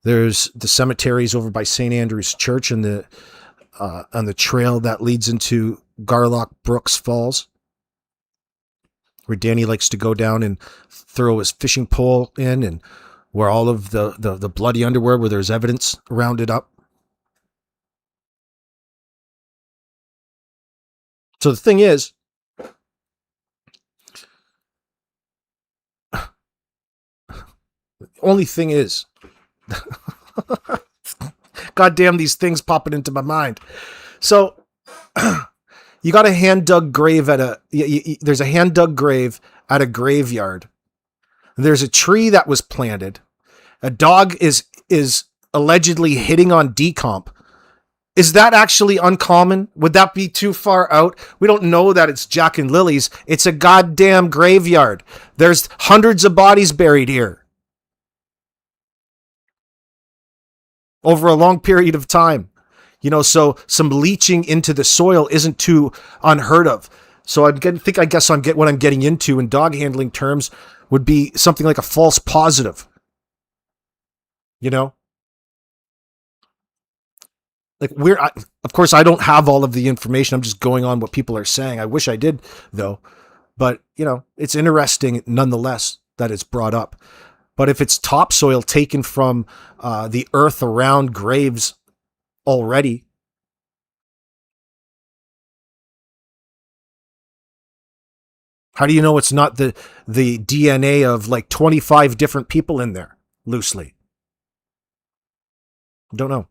There's the cemeteries over by St. Andrew's Church and on the trail that leads into Gerlock Brooks Falls, where Danny likes to go down and throw his fishing pole in, and where all of the bloody underwear, where there's evidence rounded up. So the thing is, the only thing is, goddamn, these things popping into my mind. So you got a hand dug grave there's a hand dug grave at a graveyard. There's a tree that was planted. A dog is allegedly hitting on decomp. Is that actually uncommon? Would that be too far out? We don't know that it's Jack and Lily's. It's a goddamn graveyard. There's hundreds of bodies buried here over a long period of time. So some leaching into the soil isn't too unheard of. So I guess what I'm getting into in dog handling terms would be something like a false positive. Like of course, I don't have all of the information. I'm just going on what people are saying. I wish I did, though. But, it's interesting nonetheless that it's brought up. But if it's topsoil taken from the earth around graves already, how do you know it's not the DNA of like 25 different people in there, loosely? Don't know.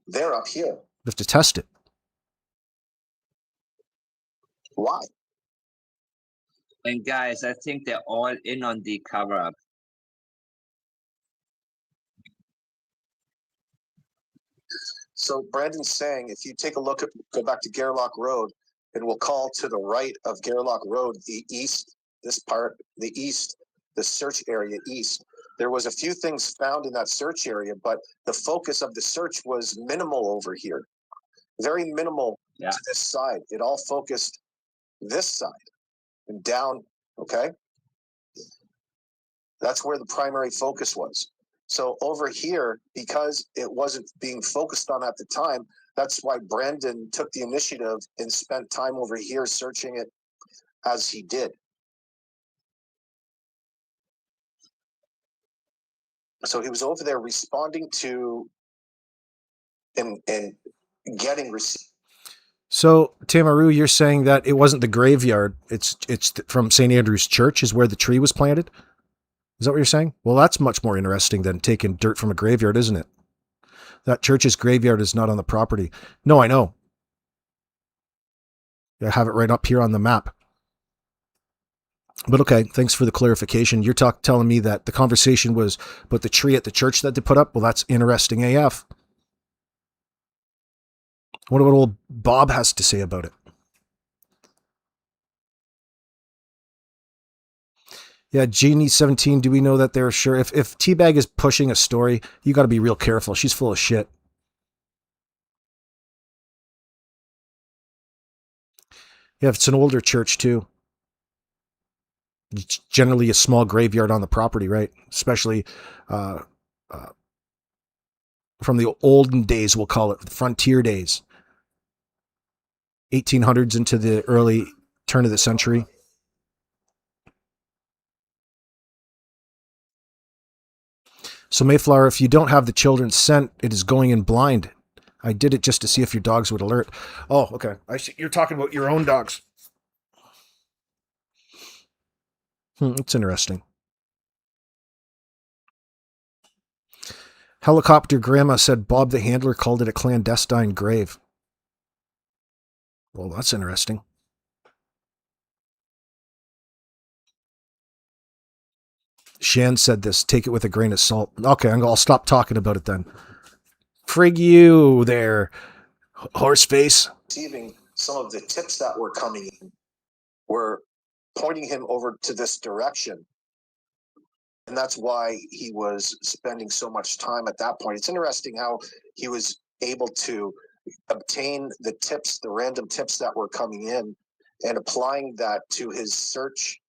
They're up here. You have to test it. Why? And guys, I think they're all in on the cover up. So Brandon's saying, if you take a look go back to Gerlock Road, and we'll call to the right of Gerlock Road, the east, this part, the east, the search area east. There was a few things found in that search area, but the focus of the search was minimal over here. Very minimal to this side. It all focused this side and down, okay? That's where the primary focus was. So over here, because it wasn't being focused on at the time, that's why Brandon took the initiative and spent time over here searching it as he did. So he was over there responding to and getting. So, Tamaru, you're saying that it wasn't the graveyard. It's from St. Andrew's Church is where the tree was planted? Is that what you're saying? Well, that's much more interesting than taking dirt from a graveyard, isn't it? That church's graveyard is not on the property. No, I know. I have it right up here on the map. But okay, thanks for the clarification. You're telling me that the conversation was about the tree at the church that they put up? Well, that's interesting AF. What old Bob has to say about it? Yeah, Janie 17, do we know that they're sure? If Teabag is pushing a story, you got to be real careful. She's full of shit. Yeah, if it's an older church too. It's generally a small graveyard on the property, right? Especially from the olden days, we'll call it the frontier days. 1800s into the early turn of the century. So Mayflower, if you don't have the children's scent, it is going in blind. I did it just to see if your dogs would alert. Oh, okay. I see. You're talking about your own dogs. It's interesting. Helicopter Grandma said Bob the Handler called it a clandestine grave. Well, that's interesting. Shan said this, take it with a grain of salt. Okay, I'll stop talking about it then. Frig you there, horse face. Receiving some of the tips that were coming in were pointing him over to this direction. And that's why he was spending so much time at that point. It's interesting how he was able to obtain the tips, the random tips that were coming in, and applying that to his search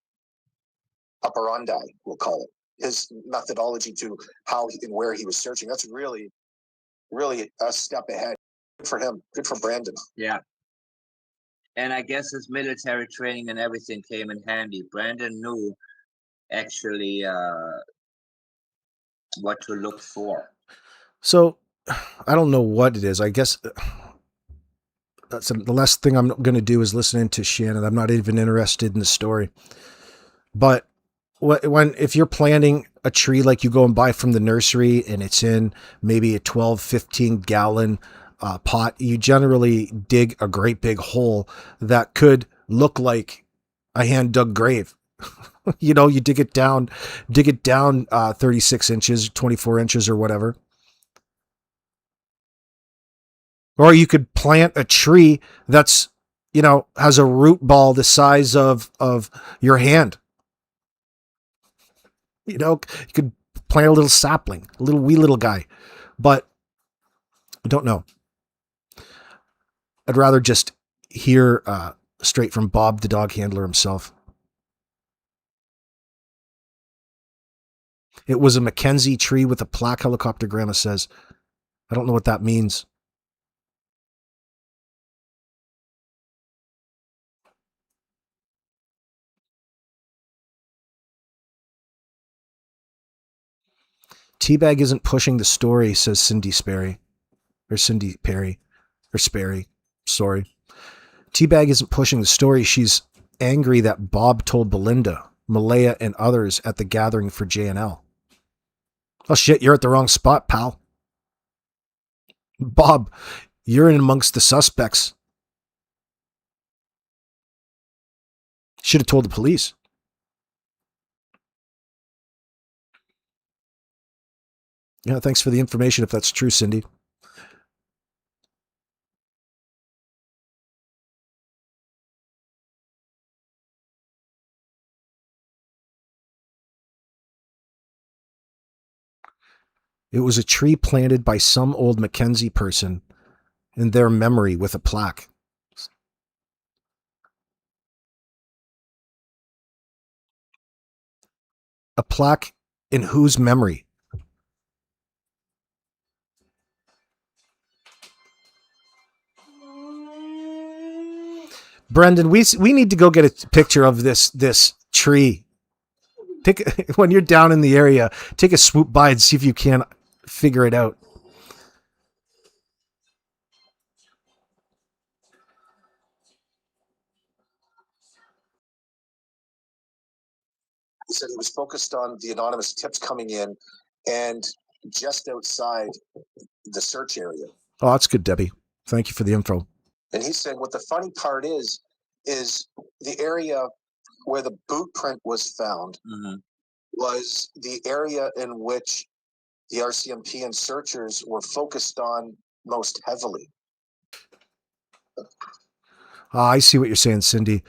operandi, we'll call it, his methodology to how and where he was searching. That's really, really a step ahead. Good for him. Good for Brandon. Yeah. And I guess his military training and everything came in handy. Brandon knew actually what to look for. So I don't know what it is. I guess that's the last thing I'm going to do is listen to Shannon. I'm not even interested in the story. But if you're planting a tree like you go and buy from the nursery and it's in maybe a 12, 15 gallon pot, you generally dig a great big hole that could look like a hand dug grave. You dig it down 36 inches, 24 inches or whatever. Or you could plant a tree that's, has a root ball the size of your hand. You could plant a little sapling, a wee little guy, but I don't know. I'd rather just hear straight from Bob, the dog handler himself. It was a McKenzie tree with a plaque, Helicopter Grandma says. I don't know what that means. Teabag isn't pushing the story, says Cindy Sperry. Or Cindy Perry. Or Sperry. Sorry. Teabag isn't pushing the story. She's angry that Bob told Belinda, Malaya, and others at the gathering for JNL. Oh shit, you're at the wrong spot, pal. Bob, you're in amongst the suspects. Should have told the police. Yeah, thanks for the information if that's true, Cindy. It was a tree planted by some old McKenzie person in their memory with a plaque. A plaque in whose memory? Brendan, we need to go get a picture of this tree. When you're down in the area, take a swoop by and see if you can figure it out. He said he was focused on the anonymous tips coming in and just outside the search area. Oh, that's good, Debbie. Thank you for the info. And he said what the funny part is the area where the boot print was found was the area in which the RCMP and searchers were focused on most heavily. I see what you're saying, Cindy.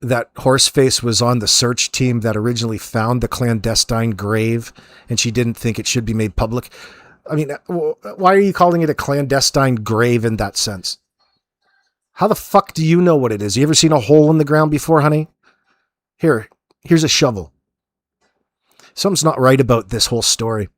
That Horseface was on the search team that originally found the clandestine grave, and she didn't think it should be made public. I mean, why are you calling it a clandestine grave in that sense? How the fuck do you know what it is? You ever seen a hole in the ground before, honey? Here's a shovel. Something's not right about this whole story.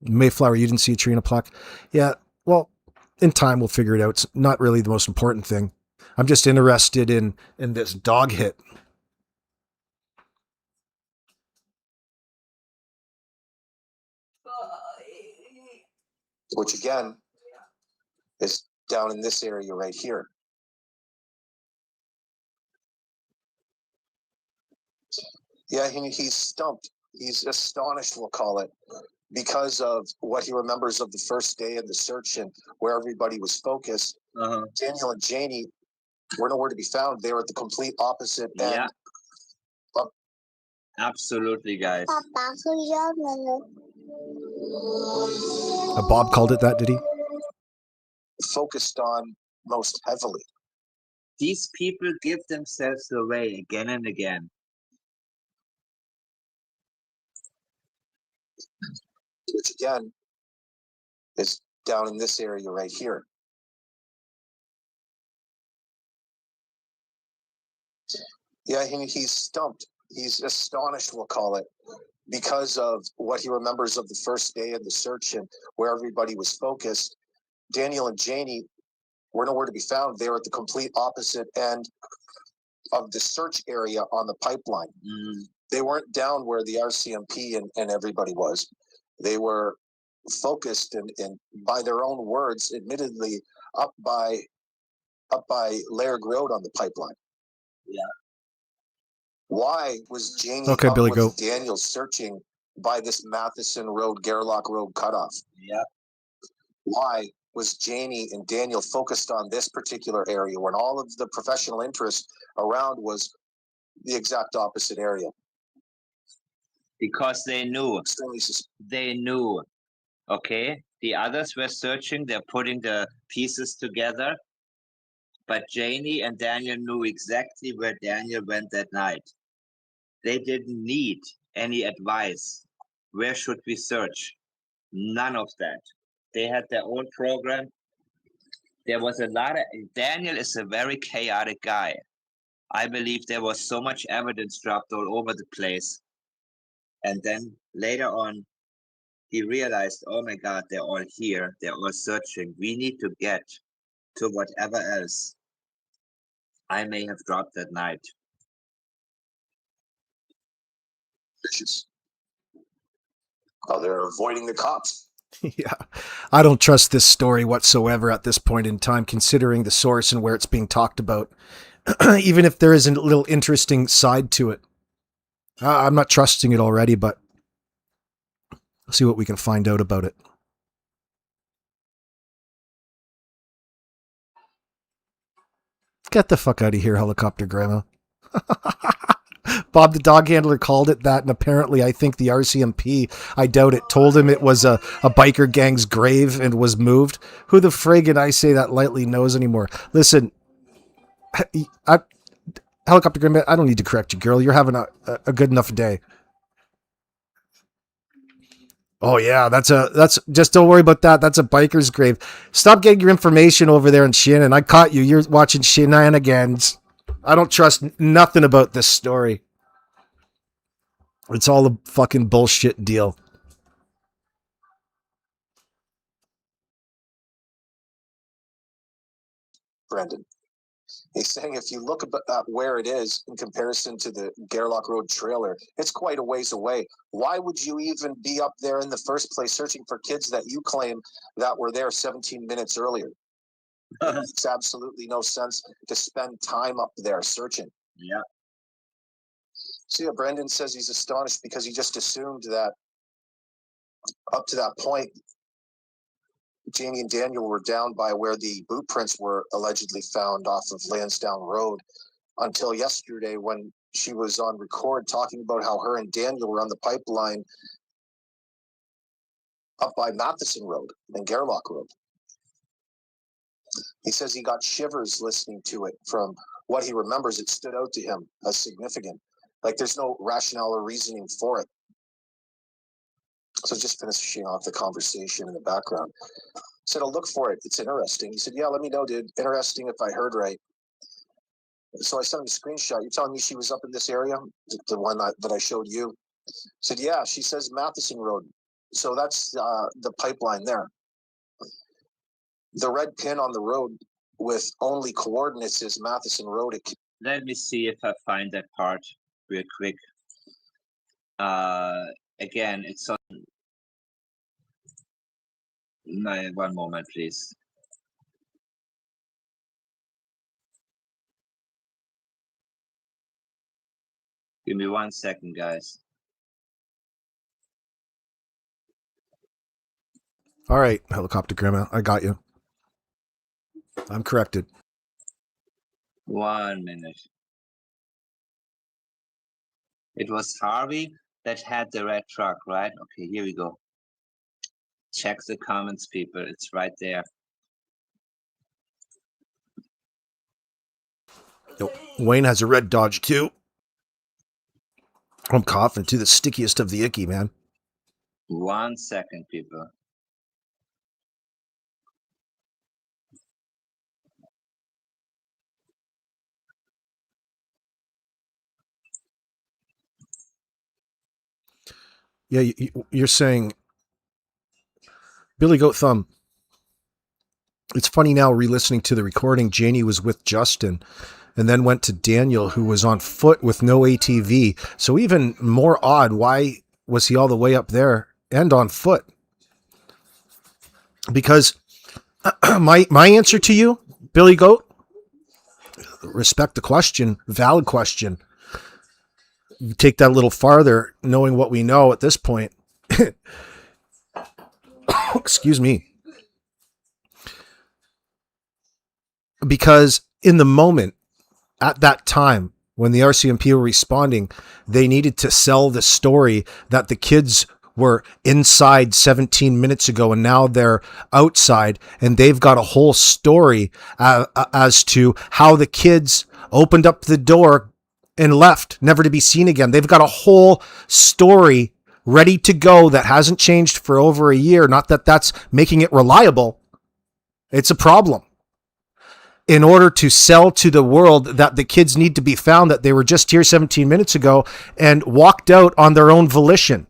Mayflower, you didn't see a tree and a plaque? Yeah, well, in time we'll figure it out. It's not really the most important thing. I'm just interested in this dog hit. Which again is down in this area right here. Yeah, he's stumped. He's astonished, we'll call it, because of what he remembers of the first day of the search and where everybody was focused. Daniel and Janie were nowhere to be found. They were at the complete opposite end. Absolutely, guys. Bob called it that, did he? Focused on most heavily. These people give themselves away again and again. Which again is down in this area right here. Yeah, he's stumped. He's astonished, we'll call it, because of what he remembers of the first day of the search and where everybody was focused. Daniel and Janie were nowhere to be found. They were at the complete opposite end of the search area on the pipeline. They weren't down where the RCMP and everybody was. They were focused and by their own words, admittedly, up by Lairg Road on the pipeline. Yeah. Why was Janie Okay, up Billy, with go. Daniel searching by this Matheson Road, Gerlock Road cutoff? Yeah. Why was Janie and Daniel focused on this particular area when all of the professional interest around was the exact opposite area? Because they knew. Extremely They knew. Okay? The others were searching. They're putting the pieces together. But Janie and Daniel knew exactly where Daniel went that night. They didn't need any advice. Where should we search? None of that. They had their own program. There was a lot of... Daniel is a very chaotic guy. I believe there was so much evidence dropped all over the place. And then later on, he realized, oh my God, they're all here. They're all searching. We need to get to whatever else I may have dropped that night. Vicious. Oh, they're avoiding the cops. Yeah. I don't trust this story whatsoever at this point in time, considering the source and where it's being talked about. Even if there is a little interesting side to it. I'm not trusting it already, but we'll see what we can find out about it. Get the fuck out of here, helicopter grandma. Bob the dog handler called it that, and apparently I think the RCMP, I doubt it, told him it was a biker gang's grave and was moved. Who the frig, and I say that lightly, knows anymore? Listen, helicopter grandma, I don't need to correct you, girl. You're having a good enough day. Oh yeah, that's just don't worry about that. That's a biker's grave. Stop getting your information over there in Shannon. I caught you. You're watching shenanigans. I don't trust nothing about this story. It's all a fucking bullshit deal. Brendan. He's saying if you look at where it is in comparison to the Gerlock Road trailer, it's quite a ways away. Why would you even be up there in the first place searching for kids that you claim that were there 17 minutes earlier? It makes absolutely no sense to spend time up there searching. Yeah. See, Brendan says he's astonished because he just assumed that up to that point, Janie and Daniel were down by where the boot prints were allegedly found off of Landsdown Road until yesterday when she was on record talking about how her and Daniel were on the pipeline up by Matheson Road and Gerlock Road. He says he got shivers listening to it. From what he remembers, it stood out to him as significant. Like there's no rationale or reasoning for it. So just finishing off the conversation in the background. I said, I'll look for it. It's interesting. He said, yeah, let me know, dude. Interesting if I heard right. So I sent him a screenshot. You're telling me she was up in this area? The one that I showed you? I said, yeah, she says Matheson Road. So that's the pipeline there. The red pin on the road with only coordinates is Matheson Road. Let me see if I find that part real quick. Again, it's on. No, one moment, please. Give me 1 second, guys. All right, helicopter grandma, I got you. I'm corrected. 1 minute. It was Harvey that had the red truck, right? Okay, here we go. Check the comments, people. It's right there. Nope. Wayne has a red Dodge too. I'm coughing too. The stickiest of the icky, man. 1 second, people. Yeah, you're saying Billy Goat Thumb. It's funny now re-listening to the recording. Janie was with Justin and then went to Daniel, who was on foot with no ATV. So even more odd, why was he all the way up there and on foot? Because my answer to you, Billy Goat, respect the question, valid question. You take that a little farther, knowing what we know at this point. Excuse me. Because in the moment, at that time, when the RCMP were responding, they needed to sell the story that the kids were inside 17 minutes ago and now they're outside, and they've got a whole story as to how the kids opened up the door and left, never to be seen again. They've got a whole story ready to go that hasn't changed for over a year. Not that that's making it reliable. It's a problem. in order to sell to the world that the kids need to be found, that they were just here 17 minutes ago and walked out on their own volition.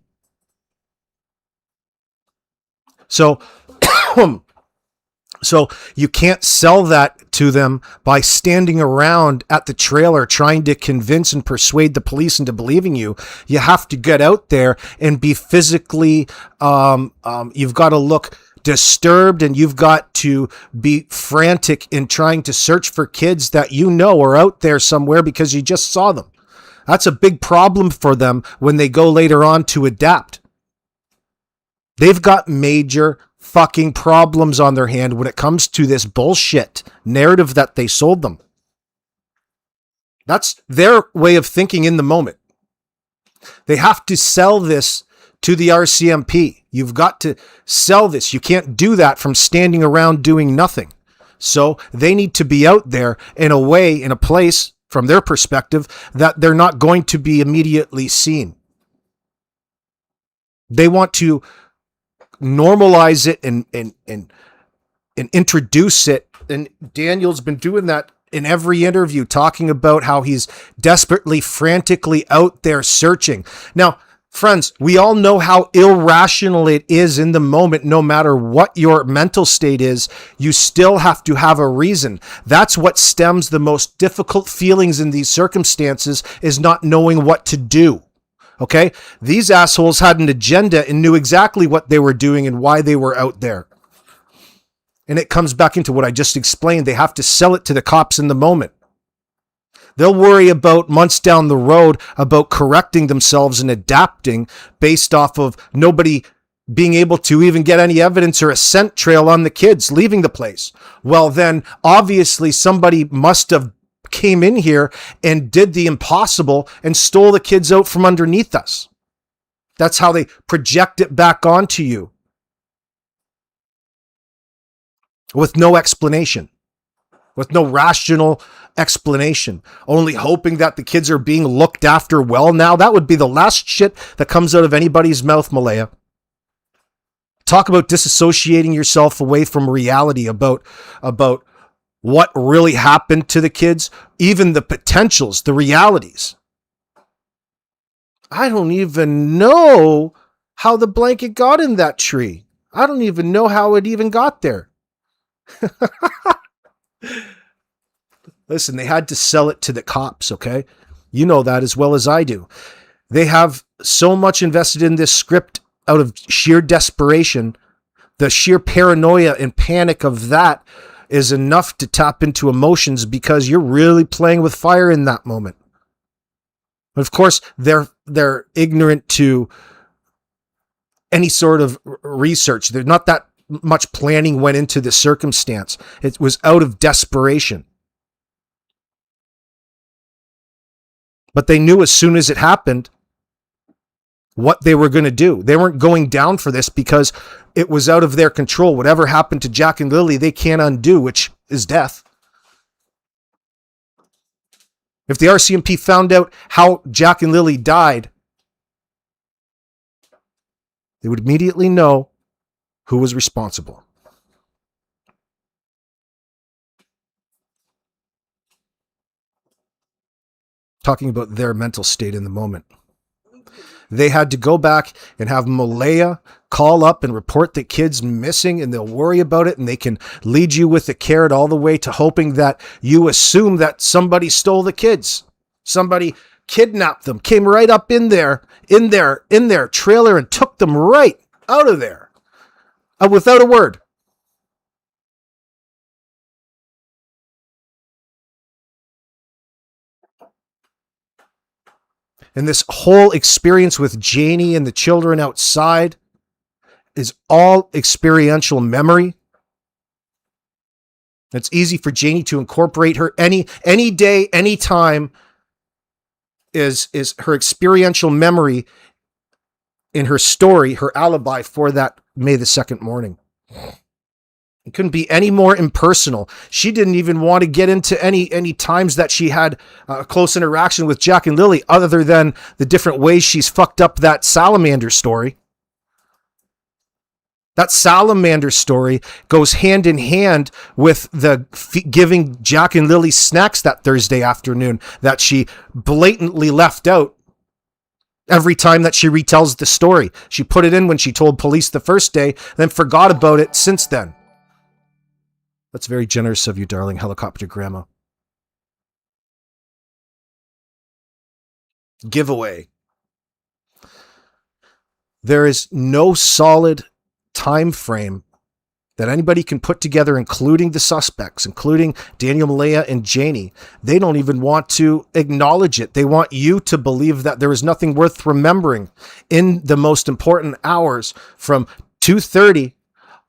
So, so you can't sell that to them by standing around at the trailer trying to convince and persuade the police into believing you. You have to get out there and be physically, you've got to look disturbed, and you've got to be frantic in trying to search for kids that you know are out there somewhere because you just saw them. That's a big problem for them when they go later on to adapt. They've got major fucking problems on their hand when it comes to this bullshit narrative that they sold them. That's their way of thinking in the moment. They have to sell this to the RCMP. You've got to sell this. You can't do that from standing around doing nothing. So they need to be out there in a way, in a place, from their perspective, that they're not going to be immediately seen. They want to normalize it and introduce it. And Daniel's been doing that in every interview, talking about how he's desperately, frantically out there searching. Now, friends, we all know how irrational it is in the moment. No matter what your mental state is, you still have to have a reason. That's what stems the most difficult feelings in these circumstances, is not knowing what to do. Okay? These assholes had an agenda and knew exactly what they were doing and why they were out there. And it comes back into what I just explained. They have to sell it to the cops in the moment. They'll worry about months down the road about correcting themselves and adapting based off of nobody being able to even get any evidence or a scent trail on the kids leaving the place. Well, then obviously somebody must have came in here and did the impossible and stole the kids out from underneath us. That's how they project it back onto you. With no explanation. With no rational explanation. Only hoping that the kids are being looked after well. Now, that would be the last shit that comes out of anybody's mouth, Malaya. Talk about disassociating yourself away from reality, about what really happened to the kids, even the potentials, the realities. I don't even know how the blanket got in that tree. I don't even know how it even got there. Listen, they had to sell it to the cops, okay? You know that as well as I do. They have so much invested in this script out of sheer desperation. The sheer paranoia and panic of that is enough to tap into emotions, because you're really playing with fire in that moment. But of course, they're ignorant to any sort of research. There's not that much planning went into the circumstance. It was out of desperation. But they knew as soon as it happened what they were going to do. They weren't going down for this because it was out of their control. Whatever happened to Jack and Lily, they can't undo, which is death. If the RCMP found out how Jack and Lily died, they would immediately know who was responsible. Talking about their mental state in the moment. They had to go back and have Malaya call up and report the kids missing, and they'll worry about it, and they can lead you with a carrot all the way to hoping that you assume that somebody stole the kids. Somebody kidnapped them, came right up in their trailer and took them right out of there without a word. And this whole experience with Janie and the children outside is all experiential memory. It's easy for Janie to incorporate her any day, any time is her experiential memory in her story, her alibi for that May the 2nd morning. It couldn't be any more impersonal. She didn't even want to get into any times that she had a close interaction with Jack and Lily, other than the different ways she's fucked up that salamander story. That salamander story goes hand in hand with the giving Jack and Lily snacks that Thursday afternoon that she blatantly left out every time that she retells the story. She put it in when she told police the first day, then forgot about it since then. That's very generous of you, darling helicopter grandma. Giveaway. There is no solid time frame that anybody can put together, including the suspects, including Daniel, Malaya, and Janie. They don't even want to acknowledge it. They want you to believe that there is nothing worth remembering in the most important hours from 2:30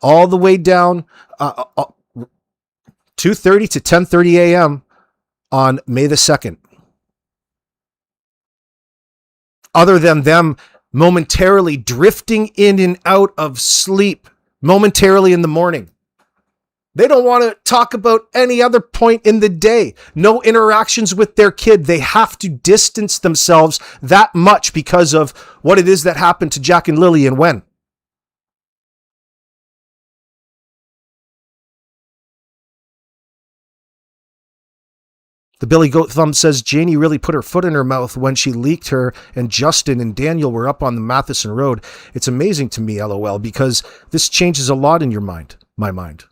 all the way down 2:30 to 10:30 a.m. on May the 2nd. Other than them momentarily drifting in and out of sleep momentarily in the morning. They don't want to talk about any other point in the day. No interactions with their kid. They have to distance themselves that much because of what it is that happened to Jack and Lily and when. The Billy Goat Thumb says Janie really put her foot in her mouth when she leaked her and Justin and Daniel were up on the Matheson Road. It's amazing to me, LOL, because this changes a lot in your mind, my mind.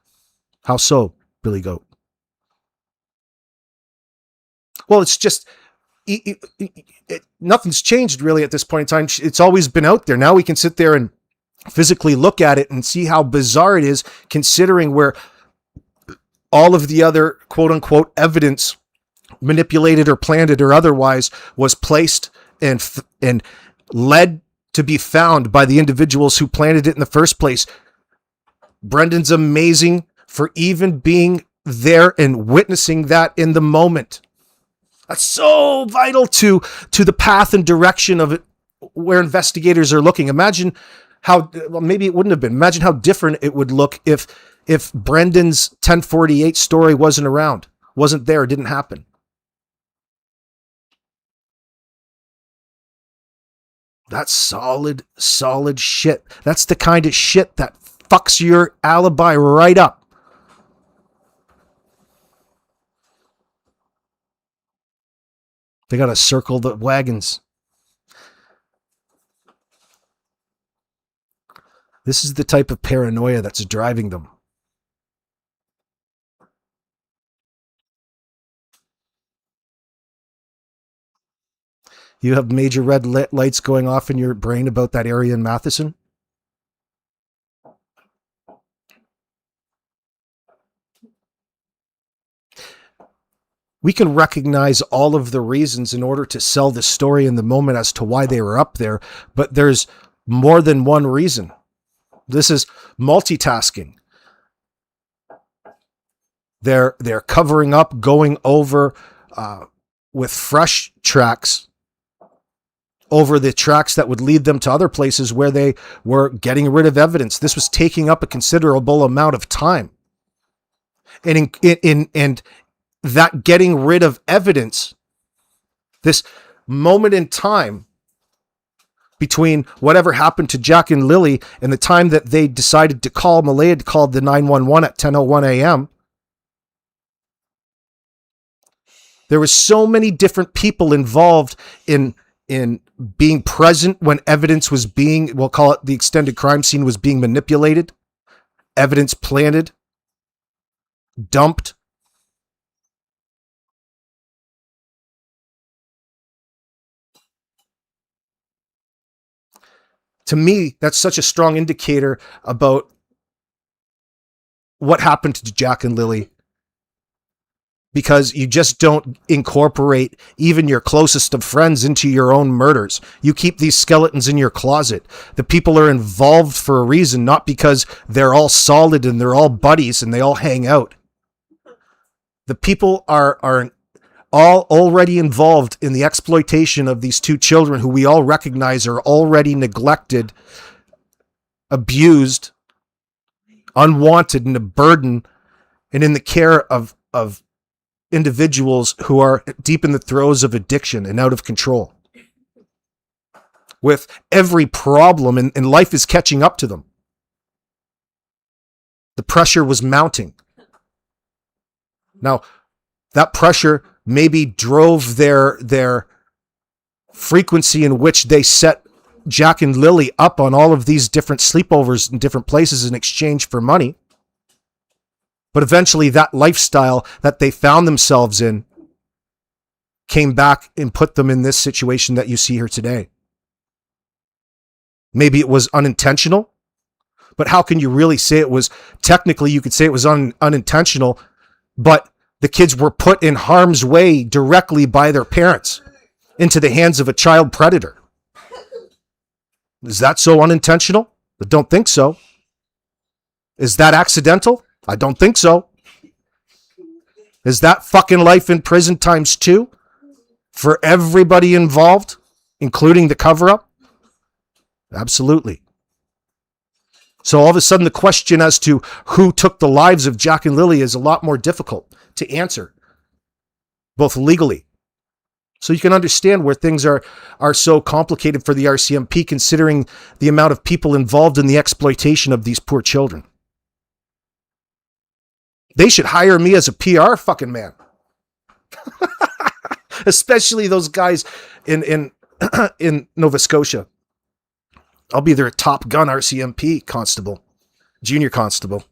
How so, Billy Goat? Well, it's just, nothing's changed really at this point in time. It's always been out there. Now we can sit there and physically look at it and see how bizarre it is, considering where all of the other quote unquote evidence, manipulated or planted or otherwise, was placed and led to be found by the individuals who planted it in the first place. Brendan's amazing for even being there and witnessing that in the moment. That's so vital to the path and direction of it, where investigators are looking. Imagine how, well, maybe it wouldn't have been. Imagine how different it would look if Brendan's 1048 story wasn't around, wasn't there, didn't happen. That's solid shit. That's the kind of shit that fucks your alibi right up. They got to circle the wagons. This is the type of paranoia that's driving them. You have major red lights going off in your brain about that area in Matheson? We can recognize all of the reasons in order to sell the story in the moment as to why they were up there, but there's more than one reason. This is multitasking. They're covering up, going over with fresh tracks over the tracks that would lead them to other places where they were getting rid of evidence. This was taking up a considerable amount of time. And in that getting rid of evidence, this moment in time between whatever happened to Jack and Lily and the time that they decided to call, Malaya called the 911 at 10:01 a.m., there was so many different people involved in being present when evidence was being, we'll call it the extended crime scene, was being manipulated, evidence planted, dumped. To me, that's such a strong indicator about what happened to Jack and Lily, because you just don't incorporate even your closest of friends into your own murders. You keep these skeletons in your closet. The people are involved for a reason, not because they're all solid and they're all buddies and they all hang out. The people are all already involved in the exploitation of these two children who we all recognize are already neglected, abused, unwanted, and a burden, and in the care of individuals who are deep in the throes of addiction and out of control, with every problem, and life is catching up to them. The pressure was mounting. Now, that pressure maybe drove their frequency in which they set Jack and Lily up on all of these different sleepovers in different places in exchange for money. But eventually that lifestyle that they found themselves in came back and put them in this situation that you see here today. Maybe it was unintentional, but how can you really say it was? Technically, you could say it was unintentional, but the kids were put in harm's way directly by their parents into the hands of a child predator. Is that so unintentional? I don't think so. Is that accidental? I don't think so. Is that fucking life in prison times 2 for everybody involved, including the cover-up? Absolutely. So all of a sudden the question as to who took the lives of Jack and Lily is a lot more difficult to answer, both legally. So you can understand where things are so complicated for the RCMP, considering the amount of people involved in the exploitation of these poor children. They should hire me as a PR fucking man. Especially those guys in Nova Scotia. I'll be their Top Gun RCMP constable, junior constable.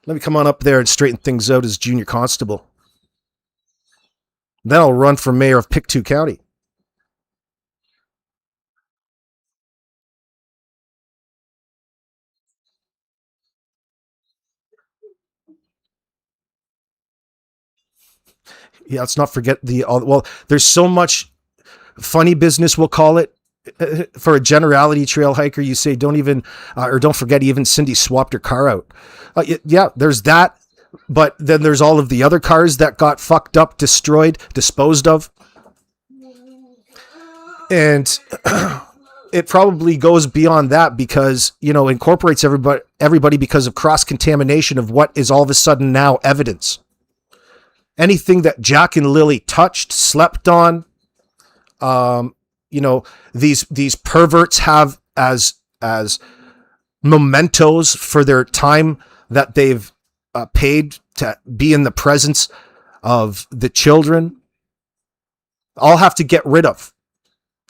Let me come on up there and straighten things out as junior constable. Then I'll run for mayor of Pictou County. Yeah, let's not forget there's so much funny business, we'll call it. For a generality trail hiker, you say don't forget even Cindy swapped her car out. Yeah, there's that. But then there's all of the other cars that got fucked up, destroyed, disposed of. And it probably goes beyond that because, incorporates everybody because of cross-contamination of what is all of a sudden now evidence. Anything that Jack and Lily touched, slept on, these perverts have as mementos for their time that they've paid to be in the presence of the children, all have to get rid of.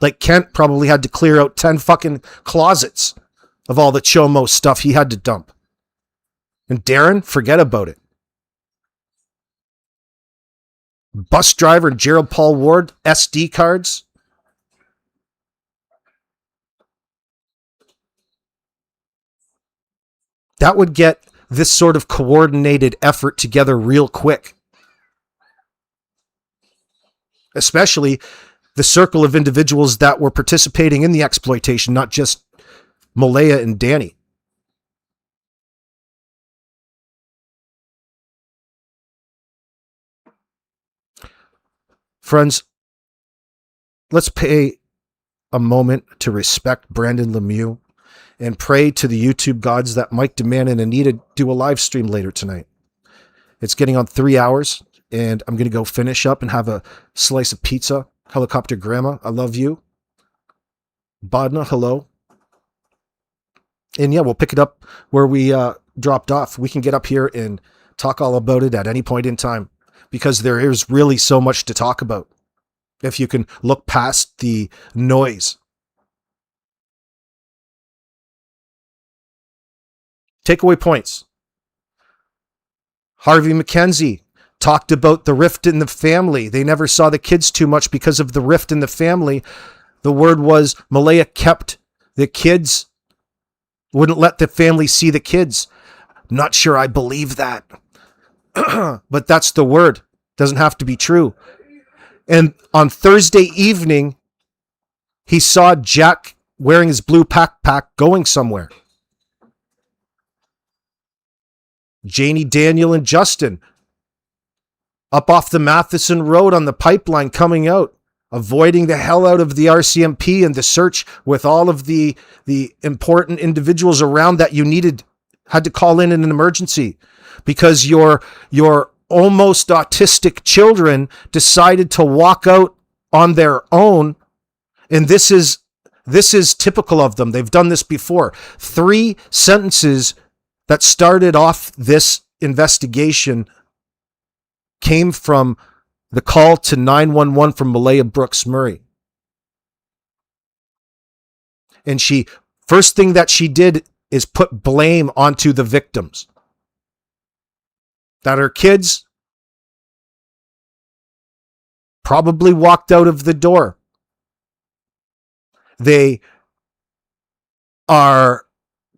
Like Kent probably had to clear out 10 fucking closets of all the Chomo stuff he had to dump. And Darren, forget about it. Bus driver Gerald Paul Ward, SD cards. That would get this sort of coordinated effort together real quick. Especially the circle of individuals that were participating in the exploitation, not just Malaya and Danny. Friends, let's pay a moment to respect Brandon Lemieux and pray to the YouTube gods that Mike DeMann and Anita do a live stream later tonight. It's getting on 3 hours, and I'm going to go finish up and have a slice of pizza. Helicopter Grandma, I love you. Bodna, hello. And yeah, we'll pick it up where we dropped off. We can get up here and talk all about it at any point in time because there is really so much to talk about if you can look past the noise. Takeaway points. Harvey McKenzie talked about the rift in the family. They never saw the kids too much because of the rift in the family. The word was Malaya kept the kids, wouldn't let the family see the kids. Not sure I believe that. But that's the word. Doesn't have to be true. And on Thursday evening, he saw Jack wearing his blue backpack going somewhere. Janie Daniel and Justin up off the Matheson Road on the pipeline coming out, avoiding the hell out of the RCMP and the search with all of the important individuals around that you had to call in an emergency because your almost autistic children decided to walk out on their own. And this is typical of them. They've done this before. 3 sentences that started off this investigation came from the call to 911 from Malaya Brooks Murray. And first thing that she did is put blame onto the victims. That her kids probably walked out of the door. They are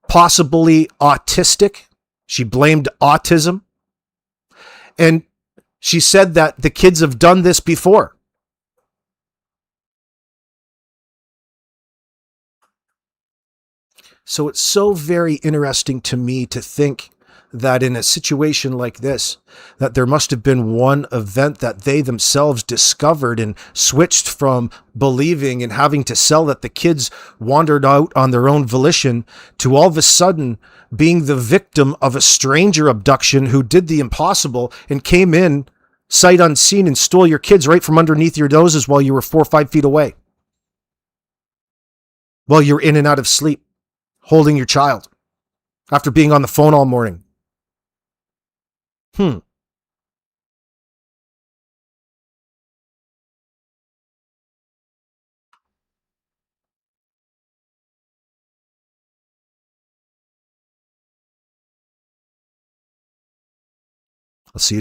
possibly autistic. She blamed autism. And she said that the kids have done this before. So it's so very interesting to me to think that in a situation like this, that there must have been one event that they themselves discovered and switched from believing and having to sell that the kids wandered out on their own volition to all of a sudden being the victim of a stranger abduction who did the impossible and came in sight unseen and stole your kids right from underneath your noses while you were 4 or 5 feet away. While you're in and out of sleep, holding your child after being on the phone all morning. I'll see you